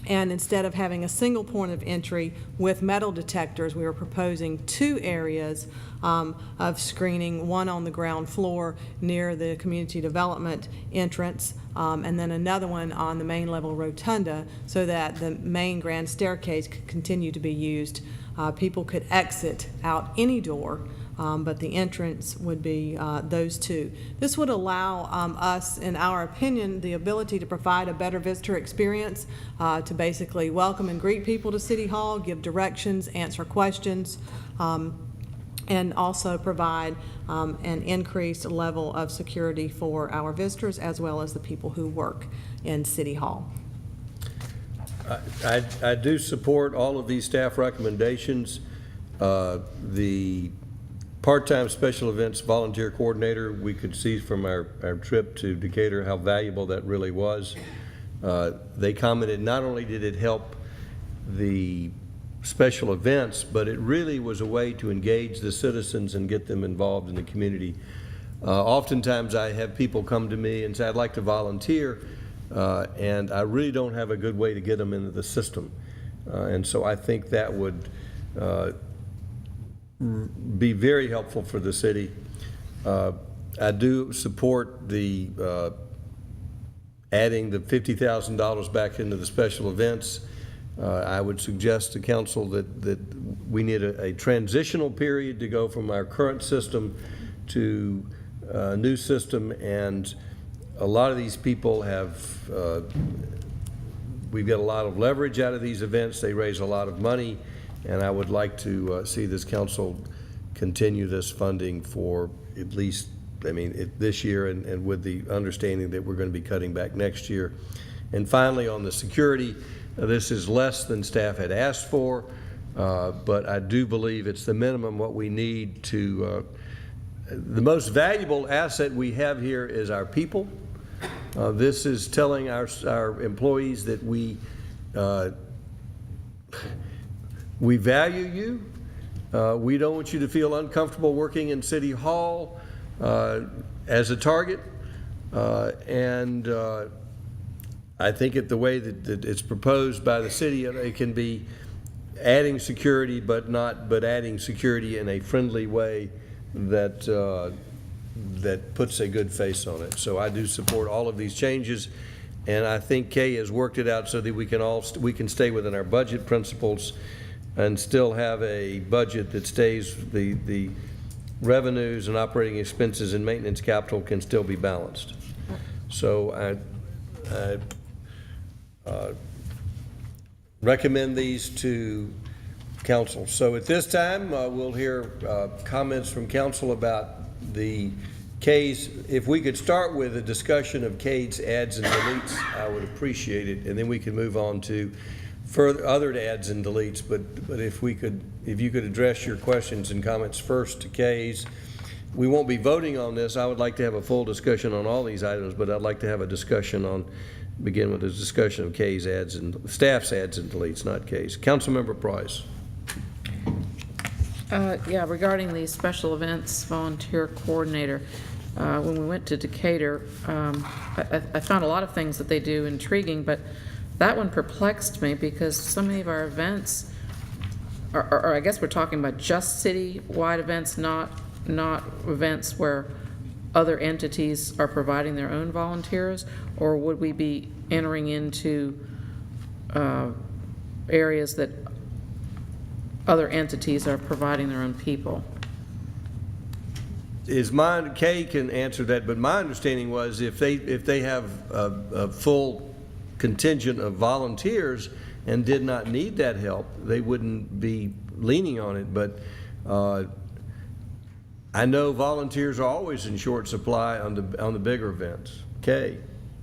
and instead of having a single point of entry with metal detectors, we were proposing two areas of screening, one on the ground floor near the community development entrance, and then another one on the main level rotunda, so that the main grand staircase could continue to be used. People could exit out any door, but the entrance would be those two. This would allow us, in our opinion, the ability to provide a better visitor experience, to basically welcome and greet people to City Hall, give directions, answer questions, and also provide an increased level of security for our visitors as well as the people who work in City Hall. I do support all of these staff recommendations. The part-time special events volunteer coordinator, we could see from our trip to Decatur how valuable that really was. They commented not only did it help the special events, but it really was a way to engage the citizens and get them involved in the community. Oftentimes I have people come to me and say, I'd like to volunteer, and I really don't have a good way to get them into the system. And so I think that would be very helpful for the city. I do support the adding the $50,000 back into the special events. I would suggest to council that we need a transitional period to go from our current system to a new system, and a lot of these people have, we've got a lot of leverage out of these events. They raise a lot of money, and I would like to see this council continue this funding for at least, this year, and with the understanding that we're going to be cutting back next year. And finally, on the security, this is less than staff had asked for, but I do believe it's the minimum what we need to, the most valuable asset we have here is our people. This is telling our employees that we value you. We don't want you to feel uncomfortable working in City Hall as a target. I think the way that it's proposed by the city, it can be adding security, but adding security in a friendly way that that puts a good face on it. So I do support all of these changes, and I think Kay has worked it out so that we can stay within our budget principles and still have a budget that stays, the revenues and operating expenses and maintenance capital can still be balanced. So I recommend these to council. So at this time, we'll hear comments from council about the K's. If we could start with a discussion of K's adds and deletes, I would appreciate it, and then we can move on to further other adds and deletes. But if you could address your questions and comments first to K's. We won't be voting on this. I would like to have a full discussion on all these items, but I'd like to have a discussion begin with a discussion of K's adds and staff's adds and deletes, not K's. Councilmember Price. Yeah, regarding the special events volunteer coordinator, when we went to Decatur, I found a lot of things that they do intriguing, but that one perplexed me because so many of our events, or I guess we're talking about just city-wide events, not events where other entities are providing their own volunteers, or would we be entering into areas that other entities are providing their own people? Kay can answer that, but my understanding was if they have a full contingent of volunteers and did not need that help, they wouldn't be leaning on it. But I know volunteers are always in short supply on the bigger events. Kay.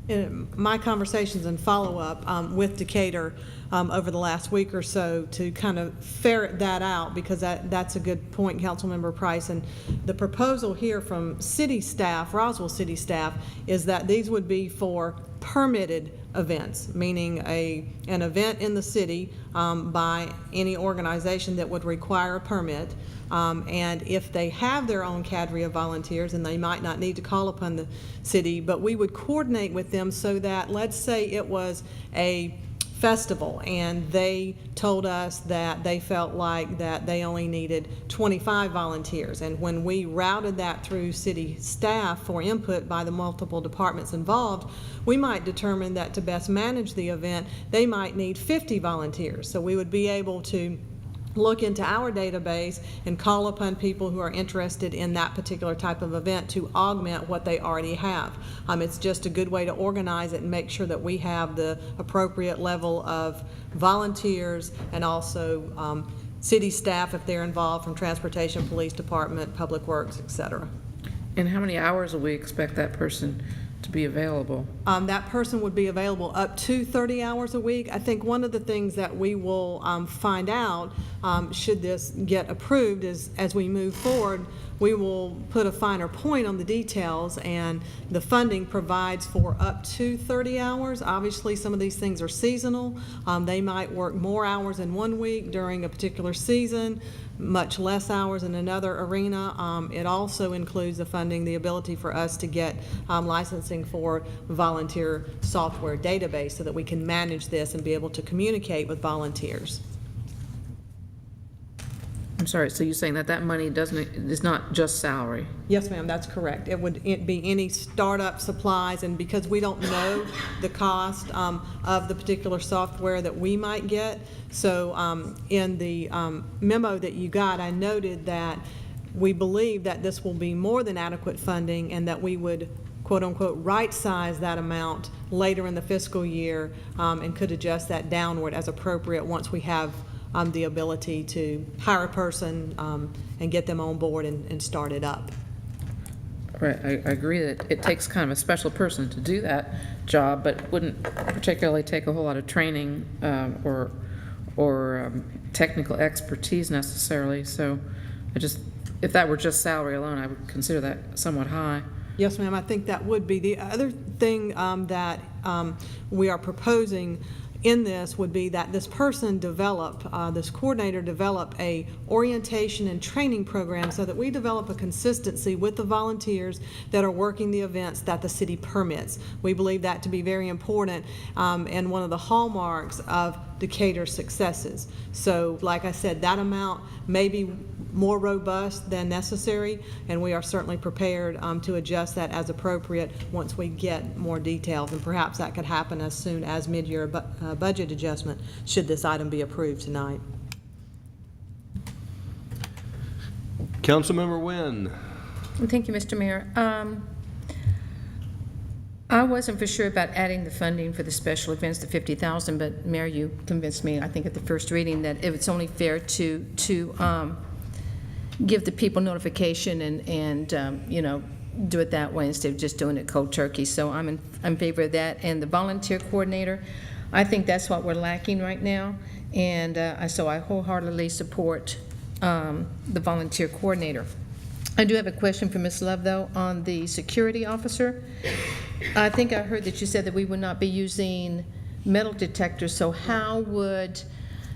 In my conversations and follow-up with Decatur over the last week or so to kind of ferret that out, because that's a good point, Councilmember Price. And the proposal here from city staff, Roswell city staff, is that these would be for permitted events, meaning an event in the city by any organization that would require a permit. And if they have their own cadre of volunteers, and they might not need to call upon the city, but we would coordinate with them so that, let's say it was a festival and they told us that they felt like that they only needed 25 volunteers, and when we routed that through city staff for input by the multiple departments involved, we might determine that to best manage the event they might need 50 volunteers. So we would be able to look into our database and call upon people who are interested in that particular type of event to augment what they already have. It's just a good way to organize it and make sure that we have the appropriate level of volunteers and also city staff if they're involved, from transportation, police department, public works, etc. And how many hours will we expect that person to be available? That person would be available up to 30 hours a week. I think one of the things that we will find out, should this get approved, is as we move forward, we will put a finer point on the details, and the funding provides for up to 30 hours. Obviously, some of these things are seasonal. They might work more hours in one week during a particular season, much less hours in another arena. It also includes the funding, the ability for us to get licensing for volunteer software database so that we can manage this and be able to communicate with volunteers. I'm sorry, so you're saying that that money is not just salary? Yes, ma'am, that's correct. It would be any startup supplies, and because we don't know the cost of the particular software that we might get, so in the memo that you got, I noted that we believe that this will be more than adequate funding and that we would quote-unquote right-size that amount later in the fiscal year and could adjust that downward as appropriate once we have the ability to hire a person and get them on board and start it up. Right, I agree that it takes kind of a special person to do that job, but wouldn't particularly take a whole lot of training or technical expertise necessarily. So if that were just salary alone, I would consider that somewhat high. Yes, ma'am, I think that would be. The other thing that we are proposing in this would be that this person this coordinator develop a orientation and training program so that we develop a consistency with the volunteers that are working the events that the city permits. We believe that to be very important and one of the hallmarks of Decatur's successes. So, like I said, that amount may be more robust than necessary, and we are certainly prepared to adjust that as appropriate once we get more details, and perhaps that could happen as soon as mid-year budget adjustment should this item be approved tonight. Councilmember Wynn. Thank you, Mr. Mayor. I wasn't for sure about adding the funding for the special events to $50,000, but Mayor, you convinced me, I think at the first reading, that it's only fair to give the people notification and you know, do it that way instead of just doing it cold turkey. So I'm in favor of that. And the volunteer coordinator, I think that's what we're lacking right now. And so I wholeheartedly support the volunteer coordinator. I do have a question for Ms. Love, though, on the security officer. I think I heard that you said that we would not be using metal detectors, so how would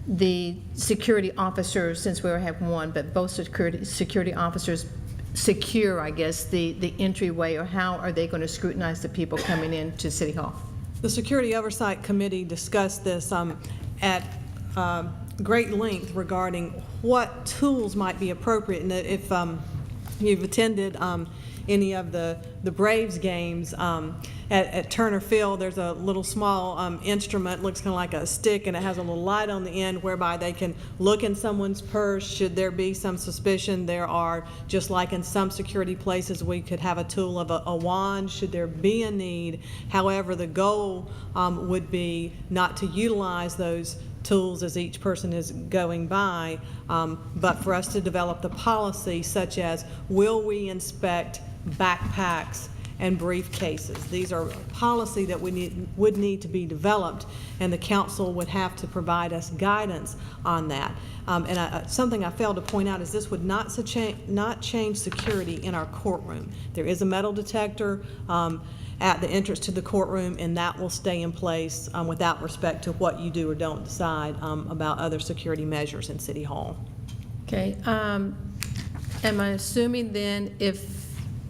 the security officers, since we have one, but both security officers secure, I guess, the entryway, or how are they going to scrutinize the people coming into City Hall? The Security Oversight Committee discussed this at great length regarding what tools might be appropriate, and if you've attended any of the Braves games at Turner Field, there's a little small instrument, looks kind of like a stick, and it has a little light on the end whereby they can look in someone's purse should there be some suspicion. There are, just like in some security places, we could have a tool of a wand should there be a need. However, the goal would be not to utilize those tools as each person is going by, but for us to develop the policy such as, will we inspect backpacks and briefcases? These are policy that would need to be developed, and the council would have to provide us guidance on that. And something I failed to point out is this would not change security in our courtroom. There is a metal detector at the entrance to the courtroom, and that will stay in place without respect to what you do or don't decide about other security measures in City Hall. Okay. Am I assuming then, if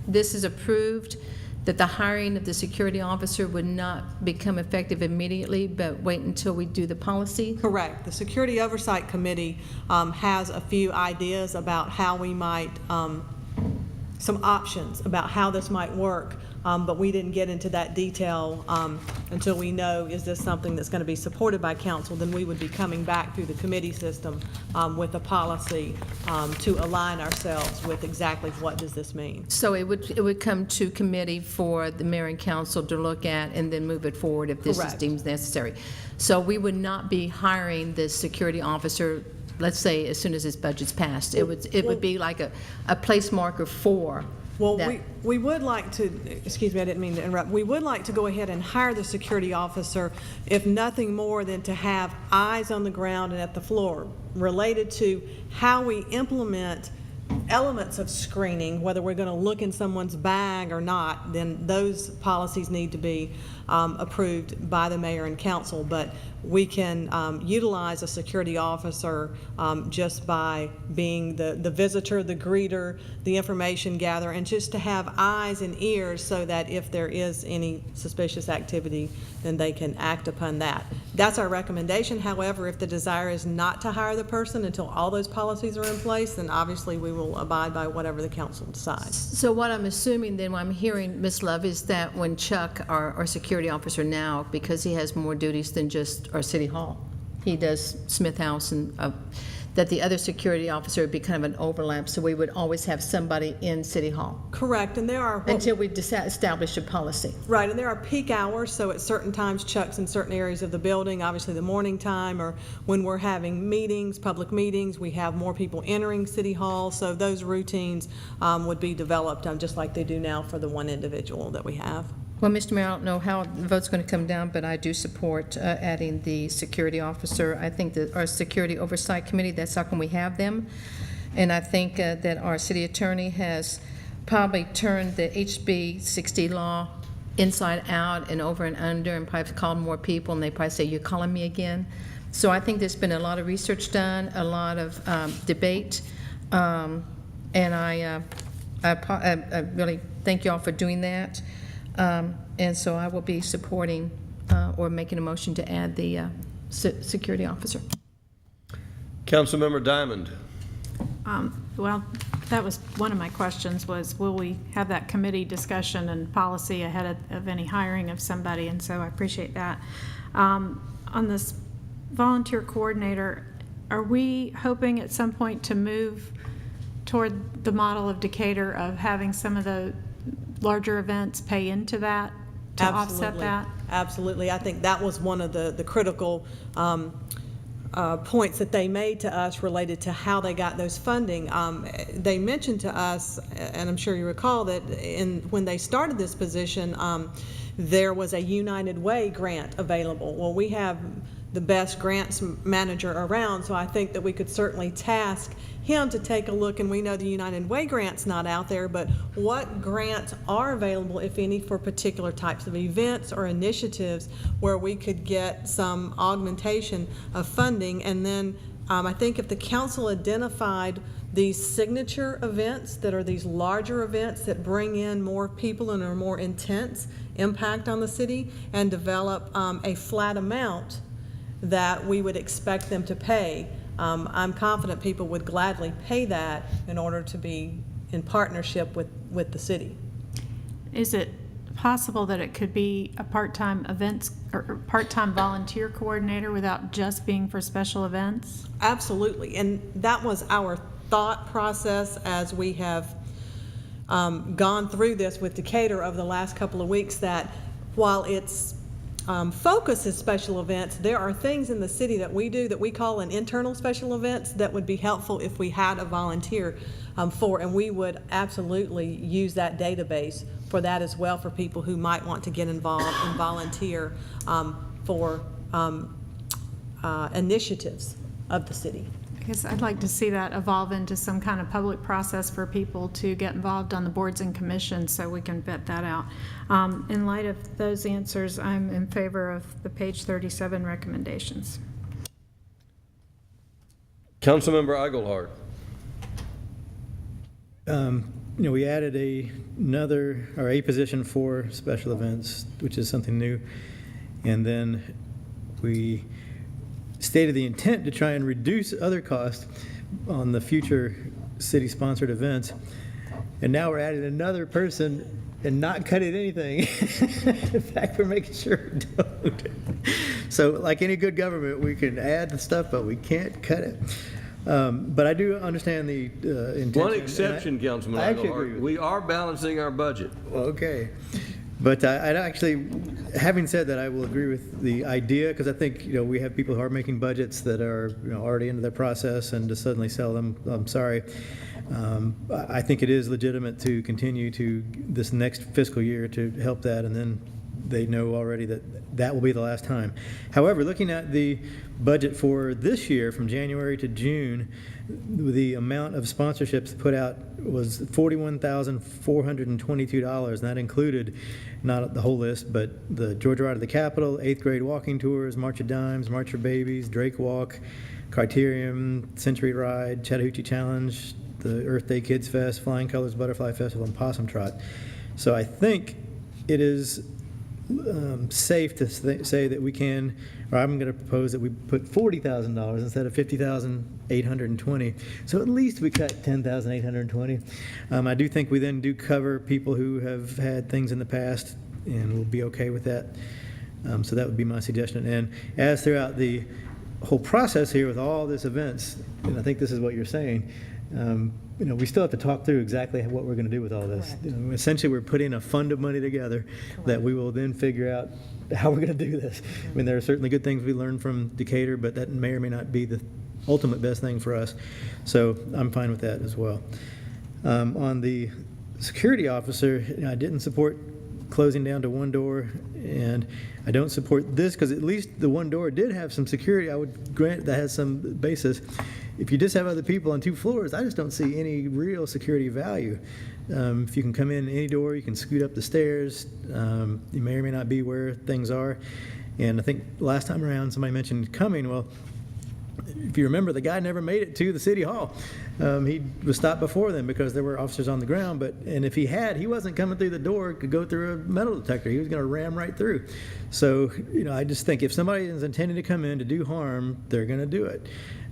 this is approved, that the hiring of the security officer would not become effective immediately, but wait until we do the policy? Correct. The Security Oversight Committee has a few ideas about how we might, some options about how this might work. But we didn't get into that detail until we know, is this something that's going to be supported by council? Then we would be coming back through the committee system with a policy to align ourselves with exactly what does this mean. So it would come to committee for the mayor and council to look at and then move it forward if this is deemed necessary. So we would not be hiring the security officer, let's say, as soon as this budget's passed. It would be like a place marker for. Well, we would like to, excuse me, I didn't mean to interrupt. We would like to go ahead and hire the security officer, if nothing more than to have eyes on the ground and at the floor related to how we implement elements of screening, whether we're going to look in someone's bag or not. Then those policies need to be approved by the mayor and council. But we can utilize a security officer just by being the visitor, the greeter, the information gatherer, and just to have eyes and ears so that if there is any suspicious activity, then they can act upon that. That's our recommendation. However, if the desire is not to hire the person until all those policies are in place, then obviously we will abide by whatever the council decides. So what I'm assuming then, what I'm hearing, Ms. Love, is that when Chuck, our security officer now, because he has more duties than just our city hall, he does Smith House, and that the other security officer would be kind of an overlap, so we would always have somebody in City Hall. Correct, and there are... Until we establish a policy. Right, and there are peak hours, so at certain times Chuck's in certain areas of the building, obviously the morning time, or when we're having meetings, public meetings, we have more people entering City Hall, so those routines would be developed just like they do now for the one individual that we have. Well, Mr. Mayor, I don't know how the vote's going to come down, but I do support adding the security officer. I think that our Security Oversight Committee, that's how come we have them. And I think that our city attorney has probably turned the HB 60 law inside out and over and under, and probably called more people, and they probably say, "You're calling me again?" So I think there's been a lot of research done, a lot of debate, and I really thank you all for doing that. And so I will be supporting or making a motion to add the security officer. Councilmember Diamond. Well, that was one of my questions, was will we have that committee discussion and policy ahead of any hiring of somebody, and so I appreciate that. On this volunteer coordinator, are we hoping at some point to move toward the model of Decatur of having some of the larger events pay into that to offset that? Absolutely. I think that was one of the critical points that they made to us related to how they got those funding. They mentioned to us, and I'm sure you recall, that when they started this position, there was a United Way grant available. Well, we have the best grants manager around, so I think that we could certainly task him to take a look, and we know the United Way grant's not out there, but what grants are available, if any, for particular types of events or initiatives where we could get some augmentation of funding. And then I think if the council identified these signature events that are these larger events that bring in more people and are more intense impact on the city, and develop a flat amount that we would expect them to pay, I'm confident people would gladly pay that in order to be in partnership with the city. Is it possible that it could be a part-time events or part-time volunteer coordinator without just being for special events? Absolutely, and that was our thought process as we have gone through this with Decatur over the last couple of weeks, that while it's focus is special events, there are things in the city that we do that we call an internal special events that would be helpful if we had a volunteer for, and we would absolutely use that database for that as well, for people who might want to get involved and volunteer for initiatives of the city. I guess I'd like to see that evolve into some kind of public process for people to get involved on the boards and commissions, so we can vet that out. In light of those answers, I'm in favor of the page 37 recommendations. Councilmember Eichelhardt. We added a position for special events, which is something new, and then we stated the intent to try and reduce other costs on the future city-sponsored events, and now we're adding another person and not cutting anything. In fact, we're making sure we don't. So, like any good government, we can add the stuff, but we can't cut it. But I do understand the intention. One exception, Councilman Eichelhardt. We are balancing our budget. Okay. But I'd actually, having said that, I will agree with the idea, because I think, we have people who are making budgets that are, already into their process, and to suddenly sell them, I'm sorry. I think it is legitimate to continue to this next fiscal year to help that, and then they know already that that will be the last time. However, looking at the budget for this year from January to June, the amount of sponsorships put out was $41,422, and that included not the whole list, but the Georgia Ride to the Capitol, 8th grade walking tours, March of Dimes, March for Babies, Drake Walk, Criterium, Century Ride, Chattahoochee Challenge, the Earth Day Kids Fest, Flying Colors Butterfly Festival, and Possum Trot. So I think it is safe to say that we can, or I'm going to propose that we put $40,000 instead of $50,820. So at least we cut $10,820. I do think we then do cover people who have had things in the past, and we'll be okay with that. So that would be my suggestion. And as throughout the whole process here with all these events, and I think this is what you're saying, we still have to talk through exactly what we're going to do with all this. Essentially, we're putting a fund of money together that we will then figure out how we're going to do this. I mean, there are certainly good things we learned from Decatur, but that may or may not be the ultimate best thing for us. So I'm fine with that as well. On the security officer, I didn't support closing down to one door, and I don't support this because at least the one door did have some security. I would grant that has some basis. If you just have other people on 2 floors, I just don't see any real security value. If you can come in any door, you can scoot up the stairs. You may or may not be where things are. And I think last time around somebody mentioned coming. Well, if you remember, the guy never made it to the city hall. He was stopped before then because there were officers on the ground. And if he had, he wasn't coming through the door to go through a metal detector. He was going to ram right through. So, I just think if somebody is intending to come in to do harm, they're going to do it.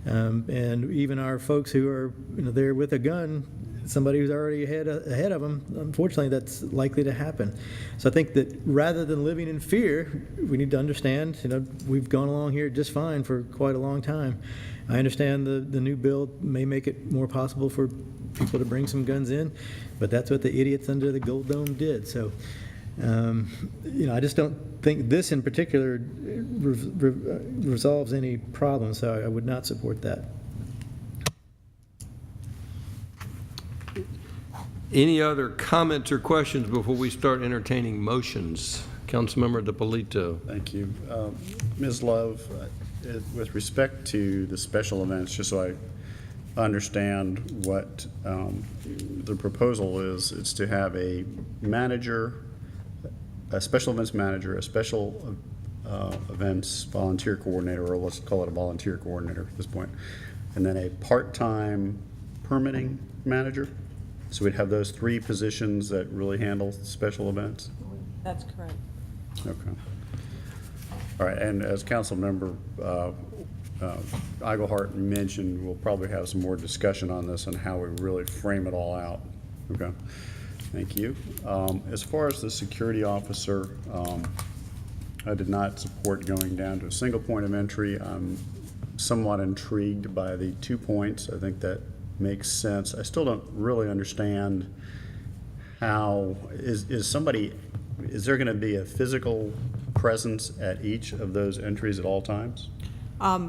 And even our folks who are there with a gun, somebody who's already ahead of them, unfortunately, that's likely to happen. So I think that rather than living in fear, we need to understand, we've gone along here just fine for quite a long time. I understand the new bill may make it more possible for people to bring some guns in, but that's what the idiots under the Gold Dome did. So, I just don't think this in particular resolves any problem, so I would not support that. Any other comments or questions before we start entertaining motions? Councilmember DiPolito. Thank you. Ms. Love, with respect to the special events, just so I understand what the proposal is, it's to have a manager, a special events manager, a special events volunteer coordinator, or let's call it a volunteer coordinator at this point, and then a part-time permitting manager. So we'd have those 3 positions that really handle special events? That's correct. Okay. All right, and as council member Eigelhart mentioned, we'll probably have some more discussion on this and how we really frame it all out. Okay, thank you. As far as the security officer, I did not support going down to a single point of entry. I'm somewhat intrigued by the 2 points. I think that makes sense. I still don't really understand how, is there going to be a physical presence at each of those entries at all times?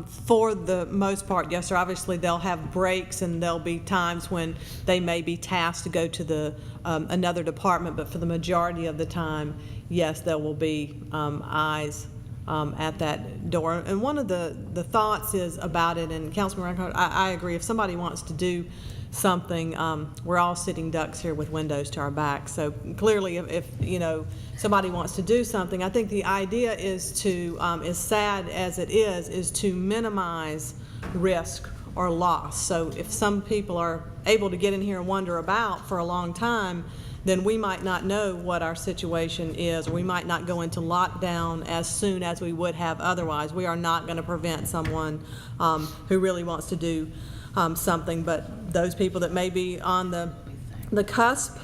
For the most part, yes, sir. Obviously, they'll have breaks, and there'll be times when they may be tasked to go to the another department, but for the majority of the time, yes, there will be eyes at that door. And one of the thoughts is about it, and Councilman Reinhardt, I agree, if somebody wants to do something, we're all sitting ducks here with windows to our back. So clearly, if somebody wants to do something, I think the idea is to, as sad as it is to minimize risk or loss. So if some people are able to get in here and wander about for a long time, then we might not know what our situation is, or we might not go into lockdown as soon as we would have otherwise. We are not going to prevent someone who really wants to do something, but those people that may be on the cusp,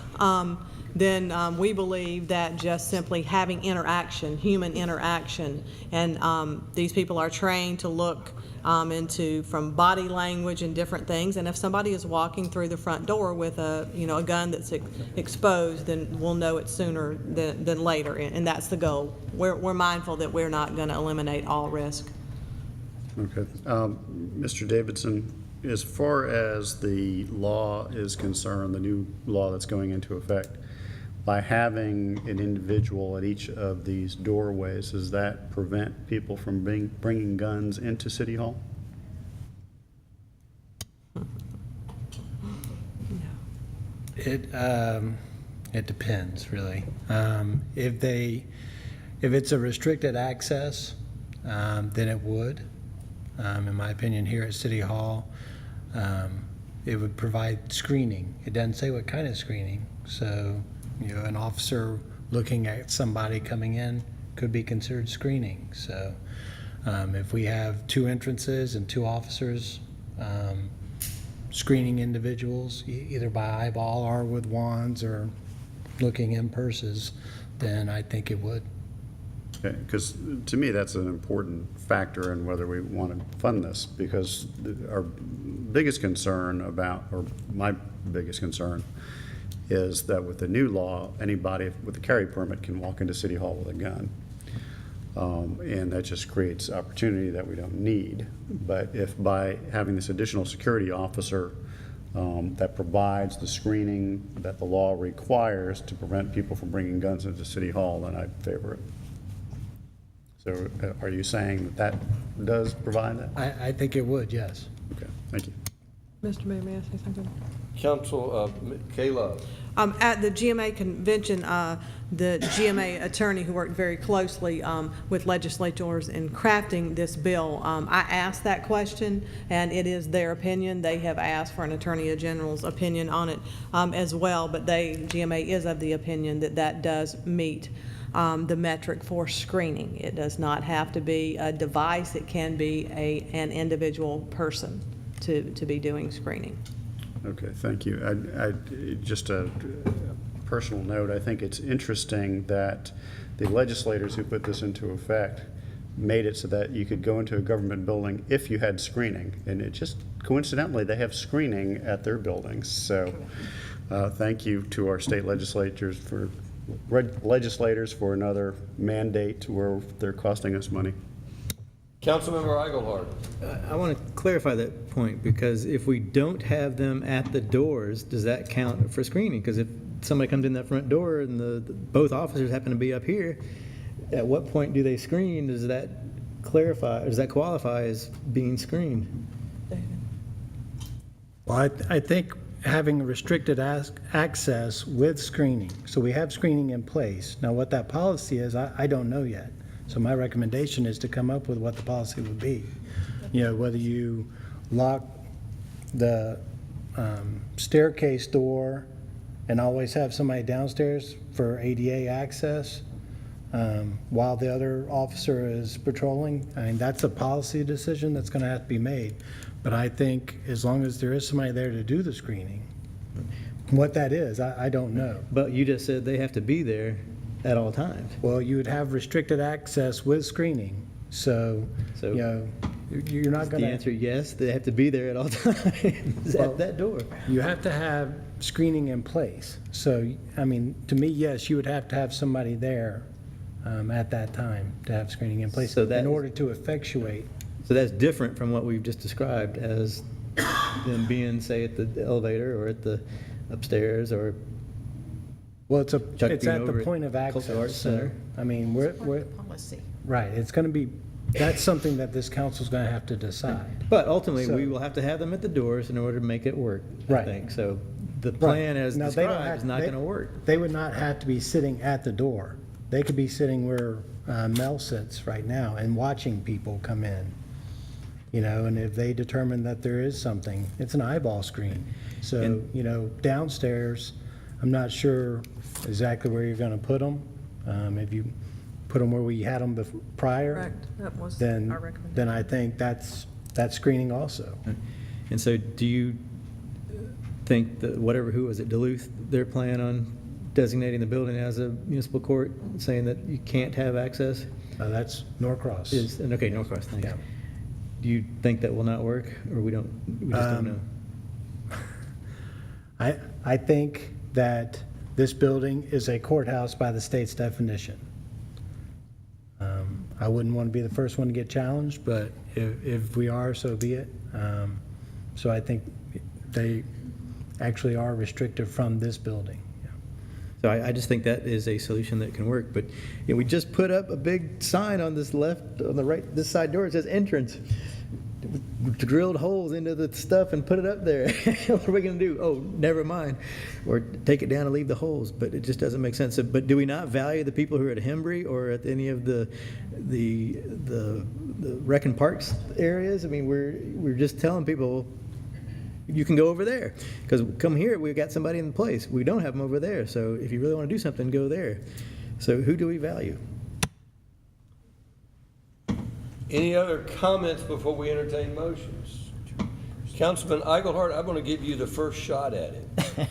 then we believe that just simply having interaction, human interaction, and these people are trained to look into from body language and different things. And if somebody is walking through the front door with a gun that's exposed, then we'll know it sooner than later, and that's the goal. We're mindful that we're not going to eliminate all risk. Okay, Mr. Davidson, as far as the law is concerned, the new law that's going into effect, by having an individual at each of these doorways, does that prevent people from bringing guns into City Hall? It depends, really. If it's a restricted access, then it would. In my opinion, here at City Hall, it would provide screening. It doesn't say what kind of screening. So, an officer looking at somebody coming in could be considered screening. So, if we have 2 entrances and 2 officers screening individuals, either by eyeball or with wands or looking in purses, then I think it would. Okay, because to me, that's an important factor in whether we want to fund this, because our biggest concern about, or my biggest concern, is that with the new law, anybody with a carry permit can walk into City Hall with a gun. And that just creates opportunity that we don't need. But if by having this additional security officer that provides the screening that the law requires to prevent people from bringing guns into City Hall, then I'd favor it. So are you saying that does provide that? I think it would, yes. Okay, thank you. Mr. Mayor, may I say something? Council, Kayla. At the GMA convention, the GMA attorney who worked very closely with legislators in crafting this bill, I asked that question, and it is their opinion. They have asked for an attorney general's opinion on it as well, but GMA is of the opinion that that does meet the metric for screening. It does not have to be a device. It can be an individual person to be doing screening. Okay, thank you. Just a personal note, I think it's interesting that the legislators who put this into effect made it so that you could go into a government building if you had screening. And it just, coincidentally, they have screening at their buildings. So thank you to our state legislators for another mandate where they're costing us money. Councilmember Eichelhard. I want to clarify that point, because if we don't have them at the doors, does that count for screening? Because if somebody comes in that front door and both officers happen to be up here, at what point do they screen? Does that clarify, or does that qualify as being screened? Well, I think having restricted access with screening. So we have screening in place. Now, what that policy is, I don't know yet. So my recommendation is to come up with what the policy would be. Whether you lock the staircase door and always have somebody downstairs for ADA access while the other officer is patrolling. I mean, that's a policy decision that's going to have to be made. But I think as long as there is somebody there to do the screening, what that is, I don't know. But you just said they have to be there at all times. Well, you would have restricted access with screening. So you're not going to... The answer, yes, they have to be there at all times at that door. You have to have screening in place. So, I mean, to me, yes, you would have to have somebody there at that time to have screening in place in order to effectuate. So that's different from what we've just described as them being, say, at the elevator or at the upstairs or... Well, it's at the point of access. So, I mean, we're policy. Right. It's going to be, that's something that this council's going to have to decide. But ultimately, we will have to have them at the doors in order to make it work, I think. So the plan as described is not going to work. They would not have to be sitting at the door. They could be sitting where Mel sits right now and watching people come in. And if they determine that there is something, it's an eyeball screen. So, downstairs, I'm not sure exactly where you're going to put them. If you put them where we had them prior, Correct. That was our then recommendation. I think that's screening also. And so do you think that who was it, Duluth, their plan on designating the building as a municipal court, saying that you can't have access? That's Norcross. Okay, Norcross, thanks. Yeah. Do you think that will not work, or we just don't know? I think that this building is a courthouse by the state's definition. I wouldn't want to be the first one to get challenged, but if we are, so be it. So I think they actually are restricted from this building. So I just think that is a solution that can work. But we just put up a big sign on this left, on the right, this side door. It says entrance. We drilled holes into the stuff and put it up there. What are we going to do? Oh, never mind. Or take it down and leave the holes. But it just doesn't make sense. But do we not value the people who are at Hembry or at any of the rec and parks areas? I mean, we're just telling people, you can go over there. Because come here, we've got somebody in the place. We don't have them over there. So if you really want to do something, go there. So who do we value? Any other comments before we entertain motions? Councilman Eichelhardt, I'm going to give you the first shot at it,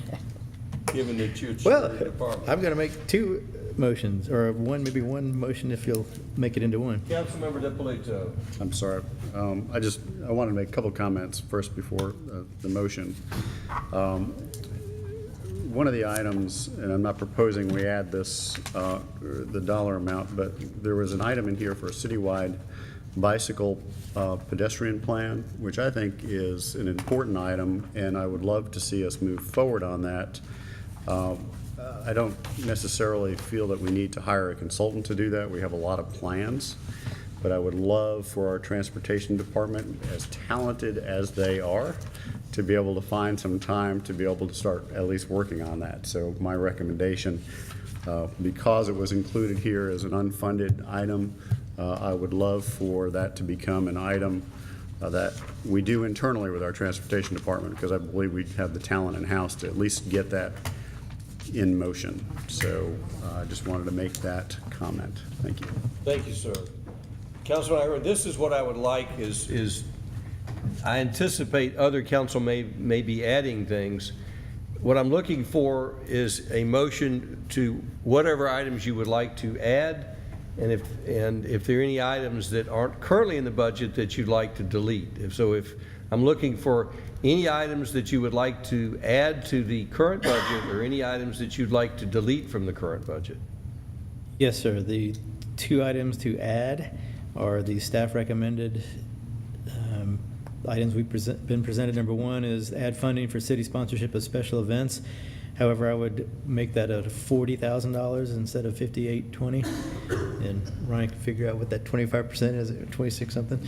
given that you're chair of the department. I'm going to make two motions, or maybe one motion if you'll make it into one. Councilmember DiPolito. I'm sorry. I wanted to make a couple of comments first before the motion. One of the items, and I'm not proposing we add this, the dollar amount, but there was an item in here for a citywide bicycle pedestrian plan, which I think is an important item, and I would love to see us move forward on that. I don't necessarily feel that we need to hire a consultant to do that. We have a lot of plans, but I would love for our transportation department, as talented as they are, to be able to find some time to be able to start at least working on that. So my recommendation, because it was included here as an unfunded item, I would love for that to become an item that we do internally with our transportation department, because I believe we have the talent in-house to at least get that in motion. So I just wanted to make that comment. Thank you. Thank you, sir. Councilman Eichelhardt, this is what I would like is I anticipate other council may be adding things. What I'm looking for is a motion to whatever items you would like to add, and if there are any items that aren't currently in the budget that you'd like to delete. If I'm looking for any items that you would like to add to the current budget, or any items that you'd like to delete from the current budget. Yes, sir. The two items to add are the staff recommended items we've been presented. Number one is add funding for city sponsorship of special events. However, I would make that at $40,000 instead of $5820, and Ryan can figure out what that 25% is, 26 something.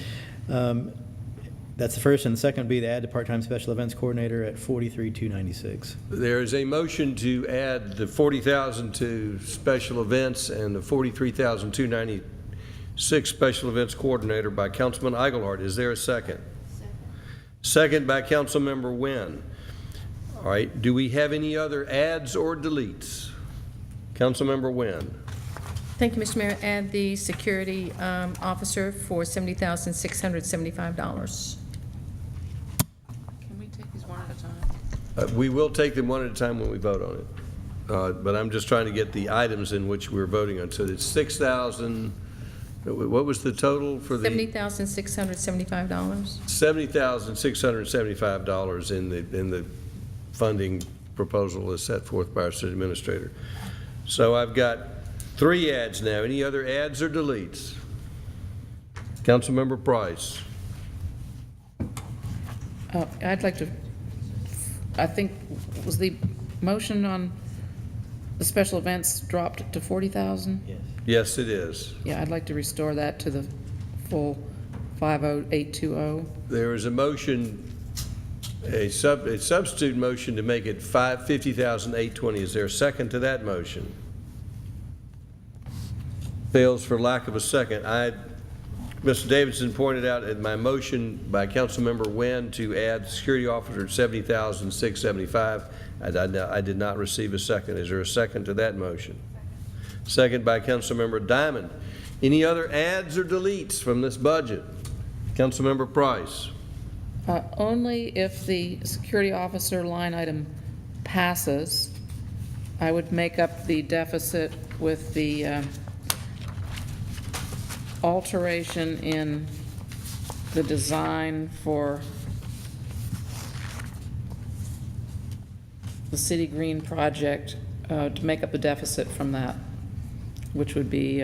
That's the first, and the second would be to add the part-time special events coordinator at $43,296. There is a motion to add the $40,000 to special events and the $43,296 special events coordinator by Councilman Eichelhardt. Is there a second? Second by Councilmember Nguyen. All right, do we have any other adds or deletes? Councilmember Nguyen. Thank you, Mr. Mayor. Add the security officer for $70,675. Can we take these one at a time? We will take them one at a time when we vote on it. But I'm just trying to get the items in which we're voting on. So it's 6,000, what was the total for the? $70,675. $70,675 in the funding proposal as set forth by our city administrator. So I've got 3 adds now. Any other adds or deletes? Councilmember Price. I'd like to, I think, was the motion on the special events dropped to 40,000? Yes. Yes, it is. Yeah, I'd like to restore that to the full 50820. There is a motion, a substitute motion to make it $50,820. Is there a second to that motion? Fails for lack of a second. Mr. Davidson pointed out in my motion by Councilmember Nguyen to add security officer at $70,675. I did not receive a second. Is there a second to that motion? Second by Councilmember Diamond. Any other adds or deletes from this budget? Councilmember Price. Only if the security officer line item passes, I would make up the deficit with the alteration in the design for the City Green project, to make up the deficit from that, which would be...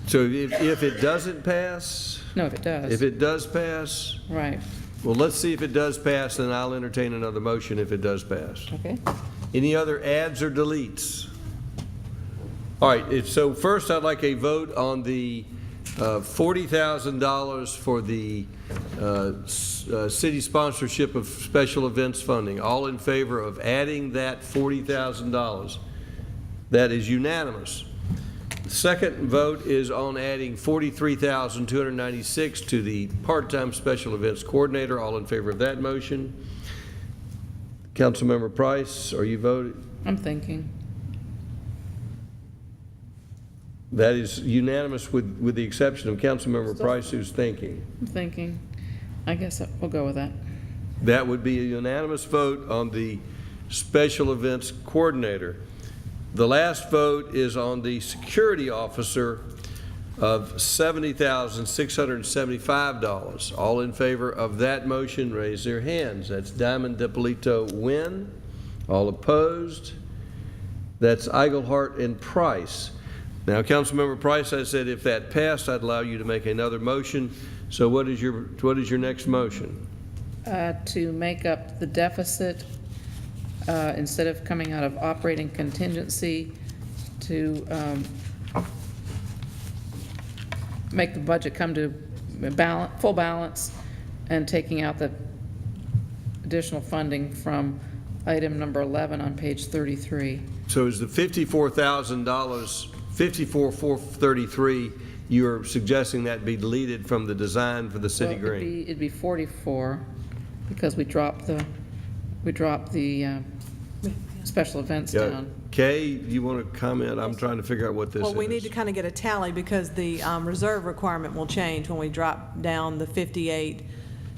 So if it doesn't pass? No, if it does. If it does pass? Right. Well, let's see if it does pass, then I'll entertain another motion if it does pass. Okay. Any other adds or deletes? All right, so first I'd like a vote on the $40,000 for the city sponsorship of special events funding. All in favor of adding that $40,000? That is unanimous. The second vote is on adding $43,296 to the part-time special events coordinator. All in favor of that motion? Councilmember Price, are you voting? I'm thinking. That is unanimous with the exception of Councilmember Price, who's thinking. I'm thinking. I guess we'll go with that. That would be a unanimous vote on the special events coordinator. The last vote is on the security officer of $70,675. All in favor of that motion, raise their hands. That's Diamond, DiPolito, Wynn. All opposed? That's Eigelhart and Price. Now, Councilmember Price, I said if that passed, I'd allow you to make another motion. So what is your next motion? To make up the deficit, instead of coming out of operating contingency, to make the budget come to full balance, and taking out the additional funding from item number 11 on page 33. So is the $54,000, $54,433, you're suggesting that be deleted from the design for the city green? It'd be 44, because we dropped the special events down. Kay, you want to comment? I'm trying to figure out what this is. Well, we need to kind of get a tally because the reserve requirement will change when we drop down the 58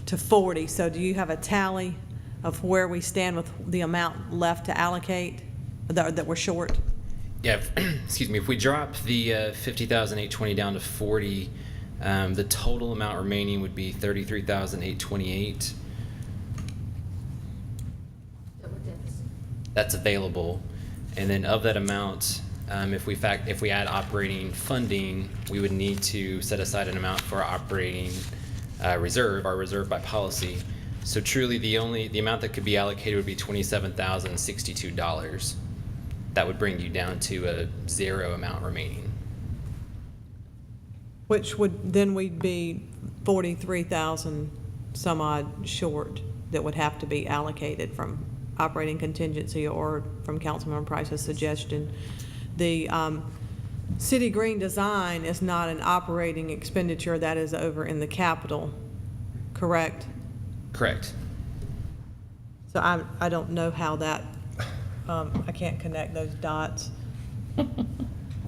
to 40. So do you have a tally of where we stand with the amount left to allocate that we're short? Yeah, excuse me. If we drop the 50,820 down to 40, the total amount remaining would be 33,828. That's available, and then of that amount, if we add operating funding, we would need to set aside an amount for our operating reserve, our reserve by policy. So truly, the amount that could be allocated would be $27,062. That would bring you down to a zero amount remaining. Which would, then we'd be 43,000 some odd short that would have to be allocated from operating contingency or from Councilmember Price's suggestion. The city green design is not an operating expenditure, that is over in the capital, correct? Correct. So I don't know how that, I can't connect those dots. All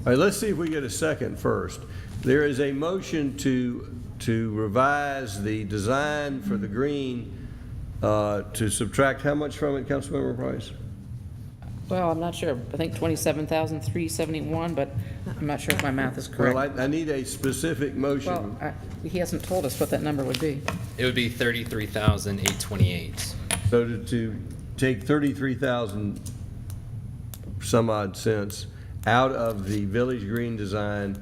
right, let's see if we get a second first. There is a motion to revise the design for the green to subtract how much from it, Councilmember Price? Well, I'm not sure. I think 27,371, but I'm not sure if my math is correct. Well, I need a specific motion. Well, he hasn't told us what that number would be. It would be 33,828. So to take 33,000 some odd cents out of the village green design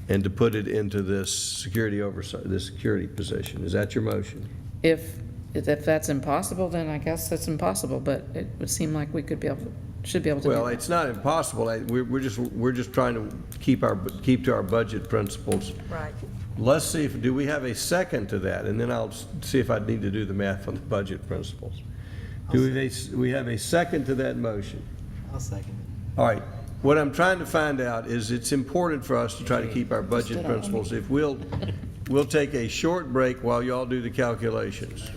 and to put it into this security oversight, this security position. Is that your motion? If that's impossible, then I guess that's impossible, but it would seem like we should be able to do Well, that. it's not impossible. We're just trying to keep to our budget principles. Right. Let's see do we have a second to that, and then I'll see if I need to do the math on the budget principles. We have a second to that motion? I'll second it. All right. What I'm trying to find out is it's important for us to try to keep our budget principles. If we'll take a short break while y'all do the calculations.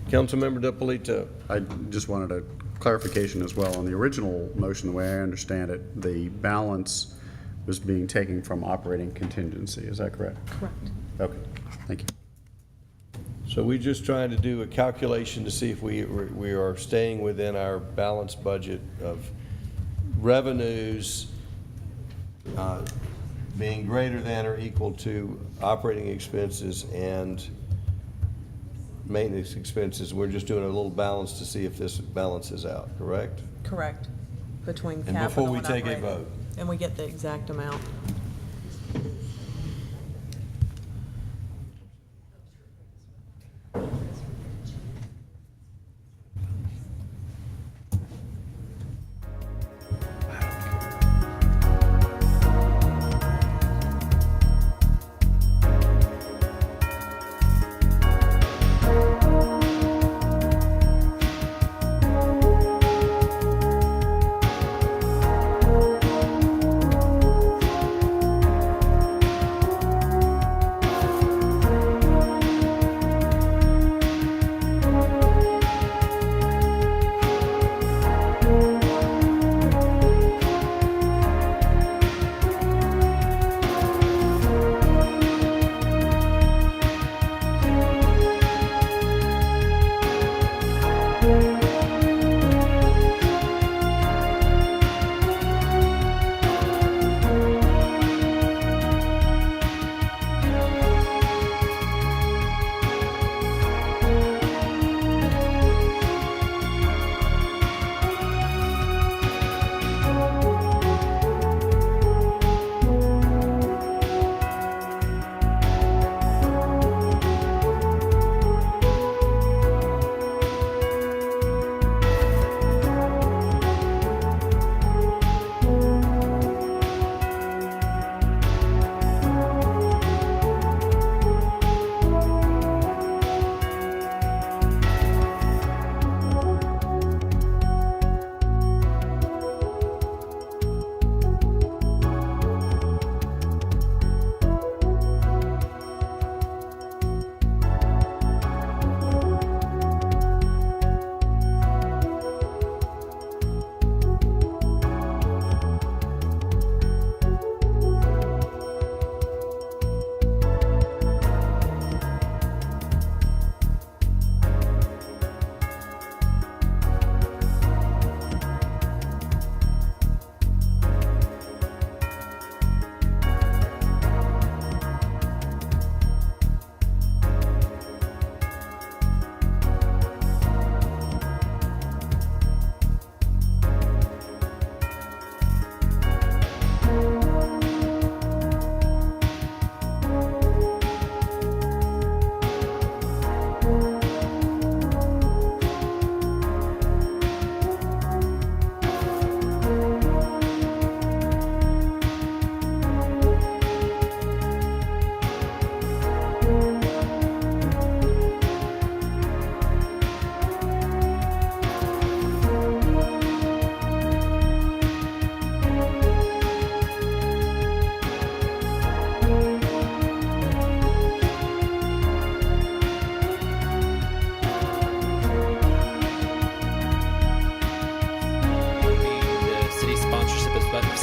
Councilmember DiPolito. I just wanted a clarification as well. On the original motion, the way I understand it, the balance was being taken from operating contingency. Is that correct? Correct. Okay, thank you. So we're just trying to do a calculation to see if we are staying within our balanced budget of revenues being greater than or equal to operating expenses and maintenance expenses. We're just doing a little balance to see if this balances out, correct? Correct. Between And capital before we and take a operating. vote. And we get the exact amount.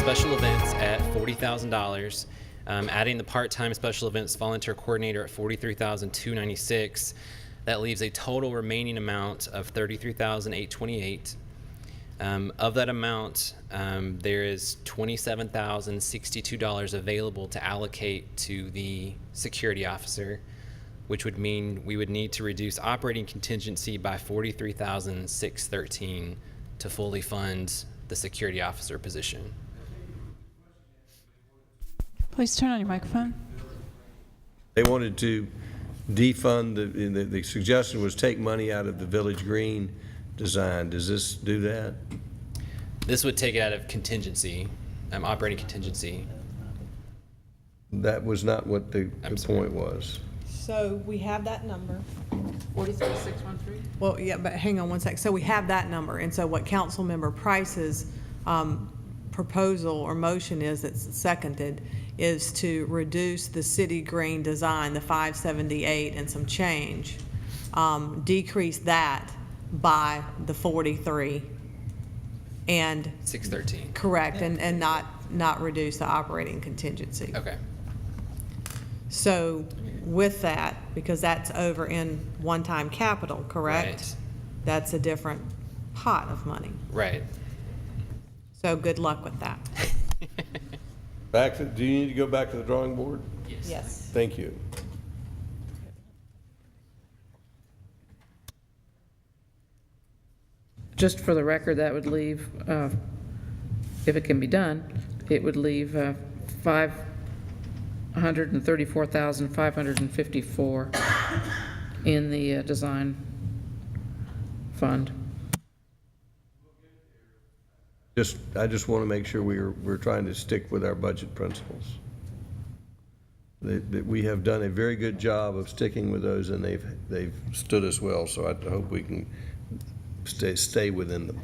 special events at $40,000, adding the part-time special events volunteer coordinator at $43,296. That leaves a total remaining amount of $33,828. Of that amount, there is $27,062 available to allocate to the security officer, which would mean we would need to reduce operating contingency by $43,613 to fully fund the security officer position. Please turn on your microphone. They wanted to defund, the suggestion was take money out of the Village Green design. Does this do that? This would take it out of contingency, operating contingency. That was not what the point was. So we have that number. 43,613? Well, yeah, but hang on one sec. So we have that number, and so what Councilmember Price's proposal or motion is, that's seconded, is to reduce the city green design, the 578 and some change, decrease that by the 43 and 613. correct, and not reduce the operating contingency. Okay. So with that, because that's over in one-time capital, correct? Right. That's a different pot of money. Right. So good luck with that. Do you need to go back to the drawing board? Yes. Thank you. Just for the record, that would leave, if it can be done, it would leave $534,554 in the design fund. I just want to make sure we're trying to stick with our budget principles. That we have done a very good job of sticking with those, and they've stood us well. So I hope we can stay within them.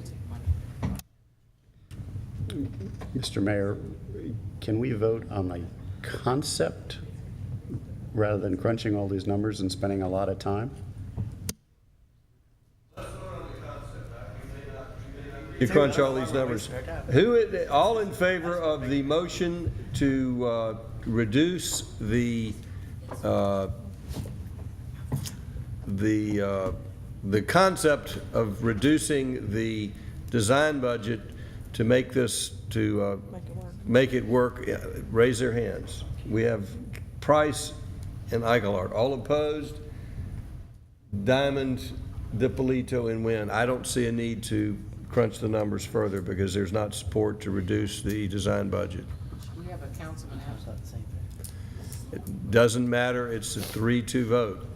Mr. Mayor, can we vote on the concept rather than crunching all these numbers and spending a lot of time? You crunch all these numbers. All in favor of the motion to reduce the concept of reducing the design budget to make this, to make it work, raise their hands. We have Price and Eichelart. All opposed? Diamond, DiPolito, and Wynn. I don't see a need to crunch the numbers further because there's not support to reduce the design budget. We have a councilman outside the same thing. It doesn't matter. It's a 3-2 vote.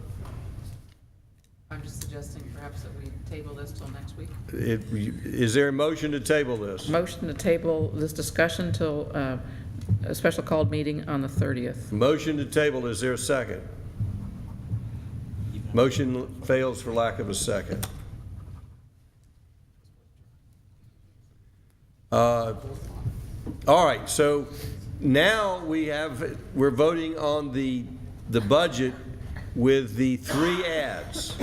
I'm just suggesting perhaps that we table this till next week. Is there a motion to table this? Motion to table this discussion till a special called meeting on the 30th. Motion to table. Is there a second? Motion fails for lack of a second. All right, so now we're voting on the budget with the 3 adds.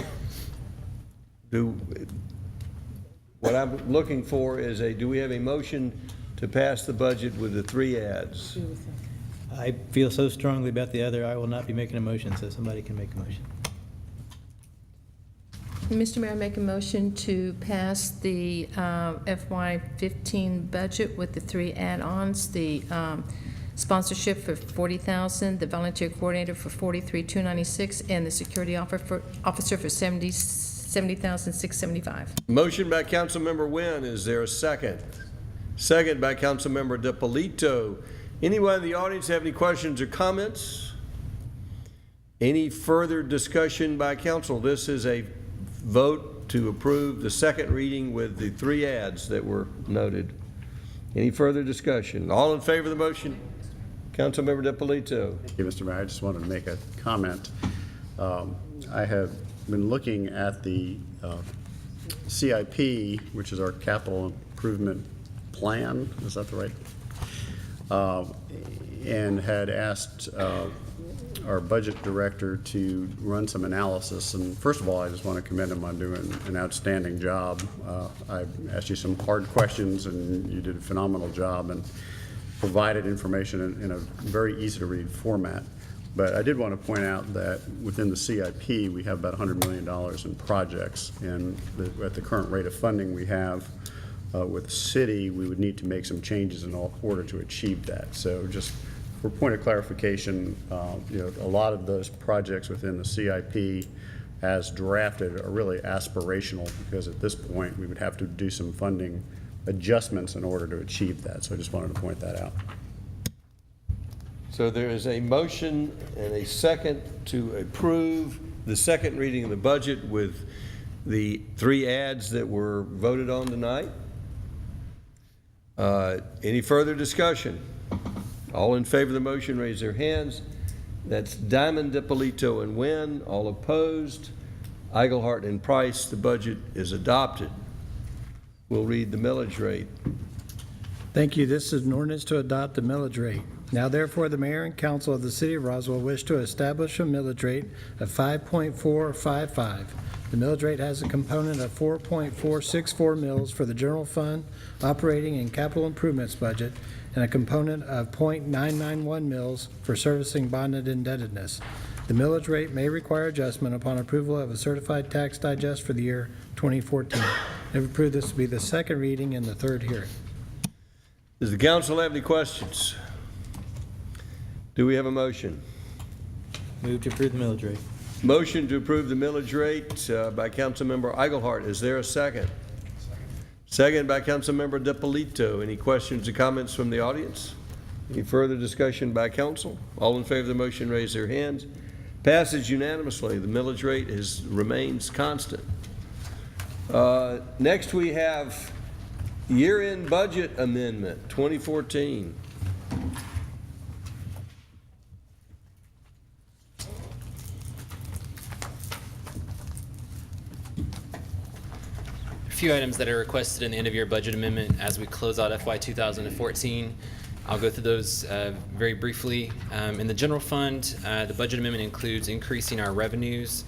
What I'm looking for is do we have a motion to pass the budget with the 3 adds? I feel so strongly about the other, I will not be making a motion, so somebody can make a motion. Mr. Mayor, I make a motion to pass the FY15 budget with the 3 add-ons, the sponsorship for $40,000, the volunteer coordinator for $43,296, and the security officer for $70,675. Motion by Councilmember Wynn. Is there a second? Second by Councilmember DiPolito. Anyone in the audience have any questions or comments? Any further discussion by council? This is a vote to approve the second reading with the 3 adds that were noted. Any further discussion? All in favor of the motion? Councilmember DiPolito. Thank you, Mr. Mayor. I just wanted to make a comment. I have been looking at the CIP, which is our capital improvement plan. Is that the right? And had asked our budget director to run some analysis. And first of all, I just want to commend him on doing an outstanding job. I asked you some hard questions, and you did a phenomenal job. And provided information in a very easy-to-read format. But I did want to point out that within the CIP, we have about $100 million in projects, and at the current rate of funding we have with the city, we would need to make some changes in order to achieve that. So just for point of clarification, you know, a lot of those projects within the CIP as drafted are really aspirational, because at this point we would have to do some funding adjustments in order to achieve that. So I just wanted to point that out. So there is a motion and a second to approve the second reading of the budget with the 3 adds that were voted on tonight. Any further discussion? All in favor of the motion, raise their hands. That's Diamond, DiPolito, and Wynn. All opposed? Eigelhart and Price. The budget is adopted. We'll read the millage rate. Thank you. This is an ordinance to adopt the millage rate. Now therefore, the mayor and council of the city of Roswell wish to establish a millage rate of 5.455. The millage rate has a component of 4.464 mills for the general fund, operating and capital improvements budget, and a component of 0.991 mills for servicing bonded indebtedness. The millage rate may require adjustment upon approval of a certified tax digest for the year 2014. If approved, this will be the second reading and the third hearing. Does the council have any questions? Do we have a motion? Move to approve the millage rate. Motion to approve the millage rate by Councilmember Eigelhart. Is there a second? Second by Councilmember DiPolito. Any questions or comments from the audience? Any further discussion by council? All in favor of the motion, raise their hands. Passes unanimously. The millage rate remains constant. Next we have year-end budget amendment 2014. A few items that are requested in the end-of-year budget amendment as we close out FY 2014. I'll go through those very briefly. In the general fund, the budget amendment includes increasing our revenues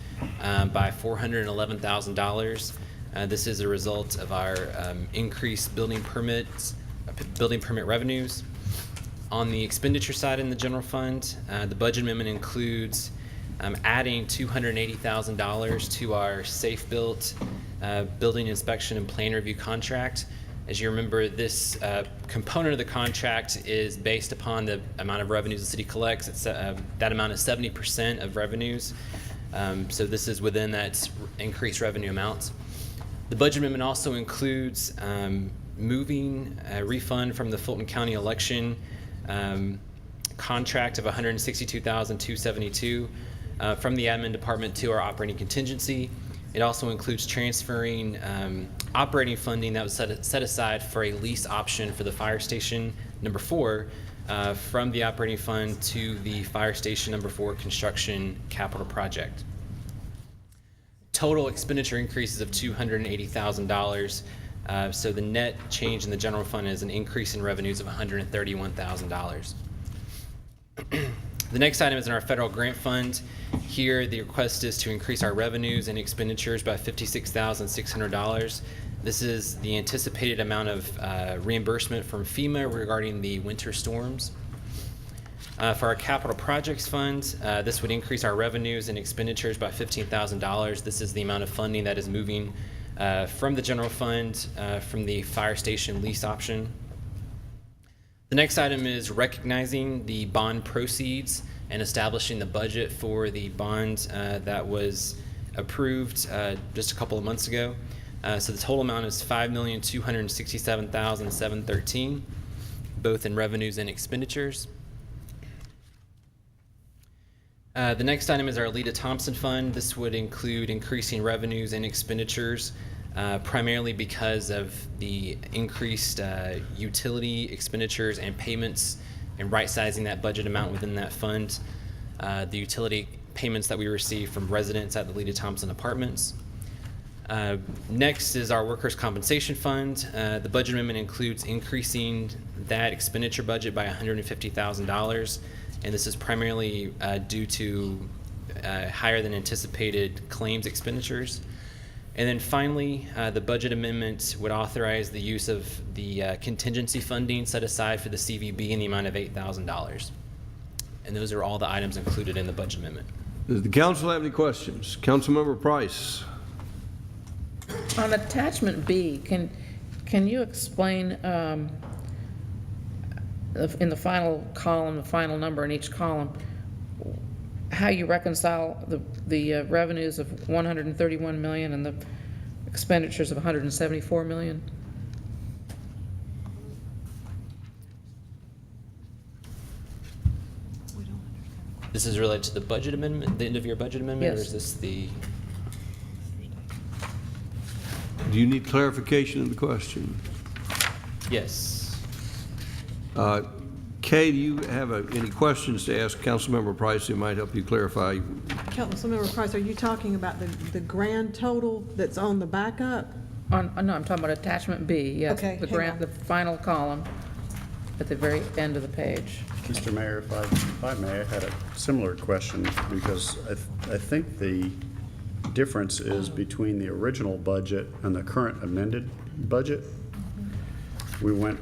by $411,000. This is a result of our increased building permit revenues. On the expenditure side in the general fund, the budget amendment includes adding $280,000 to our safe-built building inspection and plan review contract. As you remember, this component of the contract is based upon the amount of revenues the city collects. It's, that amount is 70% of revenues. So this is within that increased revenue amount. The budget amendment also includes moving a refund from the Fulton County election contract of $162,272 from the admin department to our operating contingency. It also includes transferring operating funding that was set aside for a lease option for the fire station number 4 from the operating fund to the fire station number 4 construction capital project. Total expenditure increases of $280,000. So the net change in the general fund is an increase in revenues of $131,000. The next item is in our federal grant fund. Here, the request is to increase our revenues and expenditures by $56,600. This is the anticipated amount of reimbursement from FEMA regarding the winter storms. For our capital projects fund, this would increase our revenues and expenditures by $15,000. This is the amount of funding that is moving from the general fund from the fire station lease option. The next item is recognizing the bond proceeds and establishing the budget for the bond that was approved just a couple of months ago. So the total amount is $5,267,713, both in revenues and expenditures. The next item is our Lita Thompson Fund. This would include increasing revenues and expenditures, primarily because of the increased utility expenditures and payments and right-sizing that budget amount within that fund. The utility payments that we receive from residents at the Lita Thompson Apartments. Next is our Workers' Compensation Fund. The budget amendment includes increasing that expenditure budget by $150,000. And this is primarily due to higher than anticipated claims expenditures. And then finally, the budget amendment would authorize the use of the contingency funding set aside for the CVB in the amount of $8,000. And those are all the items included in the budget amendment. Does the council have any questions? Councilmember Price. On attachment B, can you explain in the final column, the final number in each column, how you reconcile the revenues of 131 million and the expenditures of 174 million? This is related to the budget amendment, the end of your budget amendment, or Yes. is this the? Do you need clarification of the question? Yes. Kay, do you have any questions to ask Councilmember Price who might help you clarify? Councilmember Price, are you talking about the grand total that's on the backup? No, I'm talking about attachment B, yes. Okay, hang on. The final column at the very end of the page. Mr. Mayor, if I may, I had a similar question because I think the difference is between the original budget and the current amended budget. We went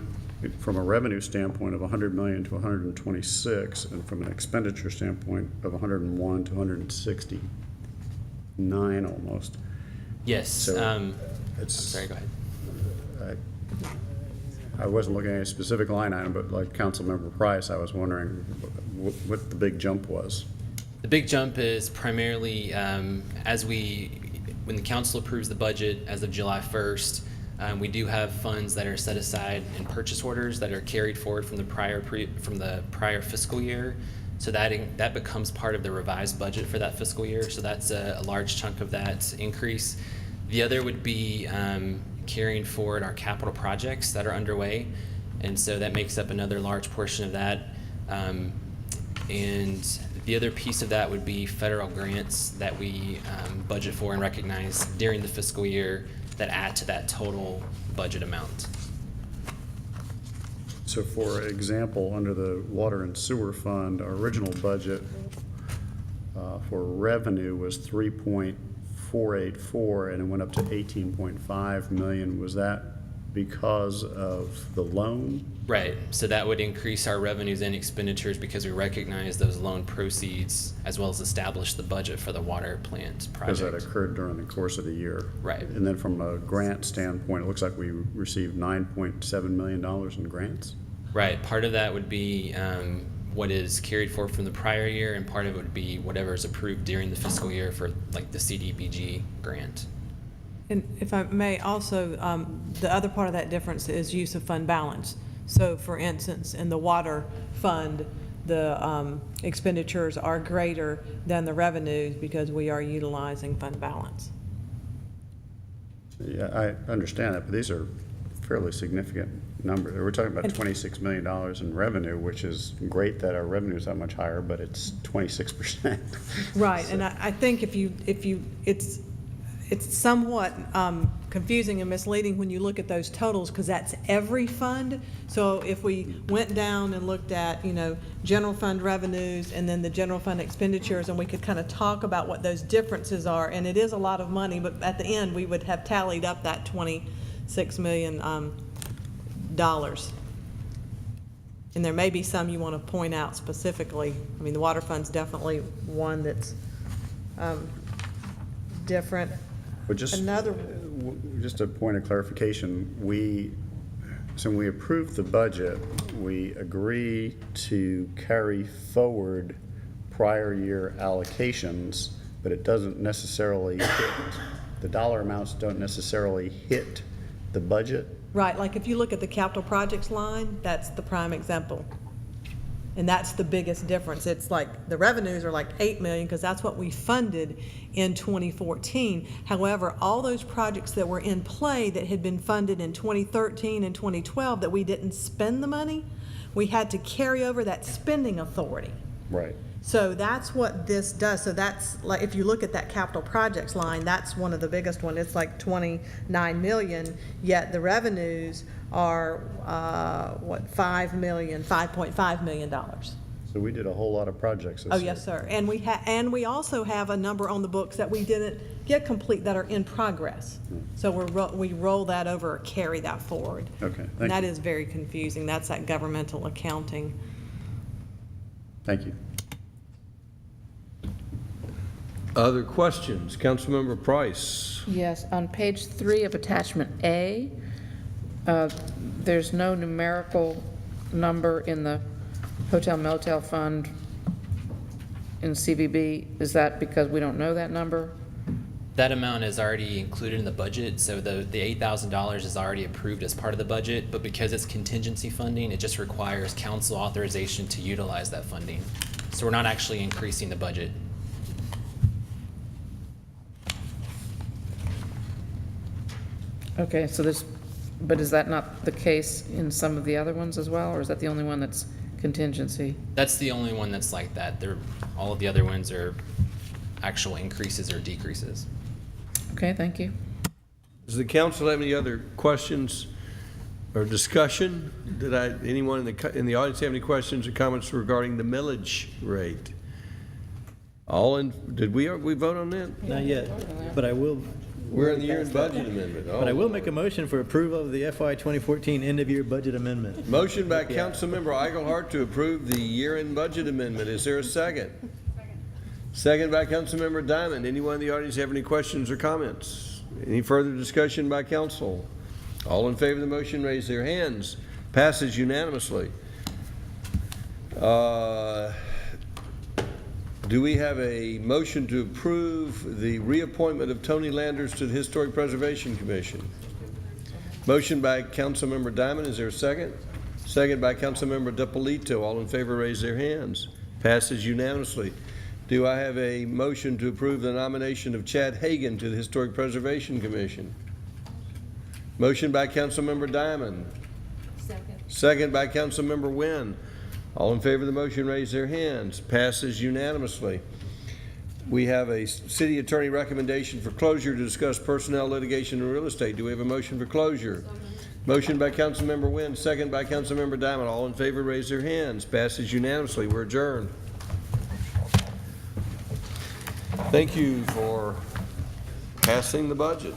from a revenue standpoint of 100 million to 126, and from an expenditure standpoint of 101 to 169 almost. Yes. So I'm sorry, go ahead. I wasn't looking at a specific line item, but like Councilmember Price, I was wondering what the big jump was. The big jump is primarily when the council approves the budget as of July 1st, we do have funds that are set aside in purchase orders that are carried forward from the prior fiscal year. So that becomes part of the revised budget for that fiscal year. So that's a large chunk of that increase. The other would be carrying forward our capital projects that are underway, and so that makes up another large portion of that. And the other piece of that would be federal grants that we budget for and recognize during the fiscal year that add to that total budget amount. So for example, under the water and sewer fund, our original budget for revenue was 3.484 and it went up to 18.5 million. Was that because of the loan? Right, so that would increase our revenues and expenditures because we recognize those loan proceeds as well as establish the budget for the water plant project. Because that occurred during the course of the year. Right. And then from a grant standpoint, it looks like we received $9.7 million in grants. Right, part of that would be what is carried forward from the prior year, and part of it would be whatever is approved during the fiscal year for like the CDBG grant. And if I may, also, the other part of that difference is use of fund balance. So for instance, in the water fund, the expenditures are greater than the revenues because we are utilizing fund balance. Yeah, I understand that, but these are fairly significant numbers. We're talking about And- $26 million in revenue, which is great that our revenue is that much higher, but it's 26%. Right, and I think it's somewhat confusing and misleading when you look at those totals, because that's every fund. So if we went down and looked at, general fund revenues and then the general fund expenditures, and we could kind of talk about what those differences are, and it is a lot of money, but at the end, we would have tallied up that $26 million. And there may be some you want to point out specifically. I mean, the water fund's definitely one that's different. But just a point of clarification, so when we approved the budget, we agree to carry forward prior year allocations, but it doesn't necessarily the dollar amounts don't necessarily hit the budget. Right, like if you look at the capital projects line, that's the prime example. And that's the biggest difference. It's like the revenues are like 8 million because that's what we funded in 2014. However, all those projects that were in play that had been funded in 2013 and 2012 that we didn't spend the money, we had to carry over that spending authority. Right. So that's what this does. So that's like, if you look at that capital projects line, that's one of the biggest one. It's like 29 million, yet the revenues are, $5.5 million. So So we did a whole lot of projects this year. Oh, yes, sir. And we also have a number on the books that we didn't get complete that are in progress. So we roll that over or carry that forward. Okay, And thank that you. is very confusing. That's that governmental accounting. Thank you. Other questions? Councilmember Price. Yes, on page 3 of attachment A, there's no numerical number in the hotel motel fund in CVB. Is that because we don't know that number? That amount is already included in the budget, so the $8,000 is already approved as part of the budget, but because it's contingency funding, it just requires council authorization to utilize that funding. So we're not actually increasing the budget. Okay, so but is that not the case in some of the other ones as well, or is that the only one that's contingency? That's the only one that's like that. All of the other ones are actual increases or decreases. Okay, thank you. Does the council have any other questions or discussion? Anyone in the audience have any questions or comments regarding the millage rate? Did we vote on that? Not yet, but I will. We're in the year-end budget amendment. But I will make a motion for approval of the FY 2014 end-of-year budget amendment. Motion by Councilmember Eichelhart to approve the year-end budget amendment. Is there a second? Second by Councilmember Diamond. Anyone in the audience have any questions or comments? Any further discussion by council? All in favor of the motion, raise their hands. Passes unanimously. Do we have a motion to approve the reappointment of Tony Landers to the Historic Preservation Commission? Motion by Councilmember Diamond. Is there a second? Second by Councilmember DiPolito. All in favor, raise their hands. Passes unanimously. Do I have a motion to approve the nomination of Chad Hagan to the Historic Preservation Commission? Motion by Councilmember Diamond. Second. Second by Councilmember Wynn. All in favor of the motion, raise their hands. Passes unanimously. We have a city attorney recommendation for closure to discuss personnel, litigation, and real estate. Do we have a motion for closure? Motion by Councilmember Wynn, second by Councilmember Diamond. All in favor, raise their hands. Passes unanimously. We're adjourned. Thank you for passing the budget.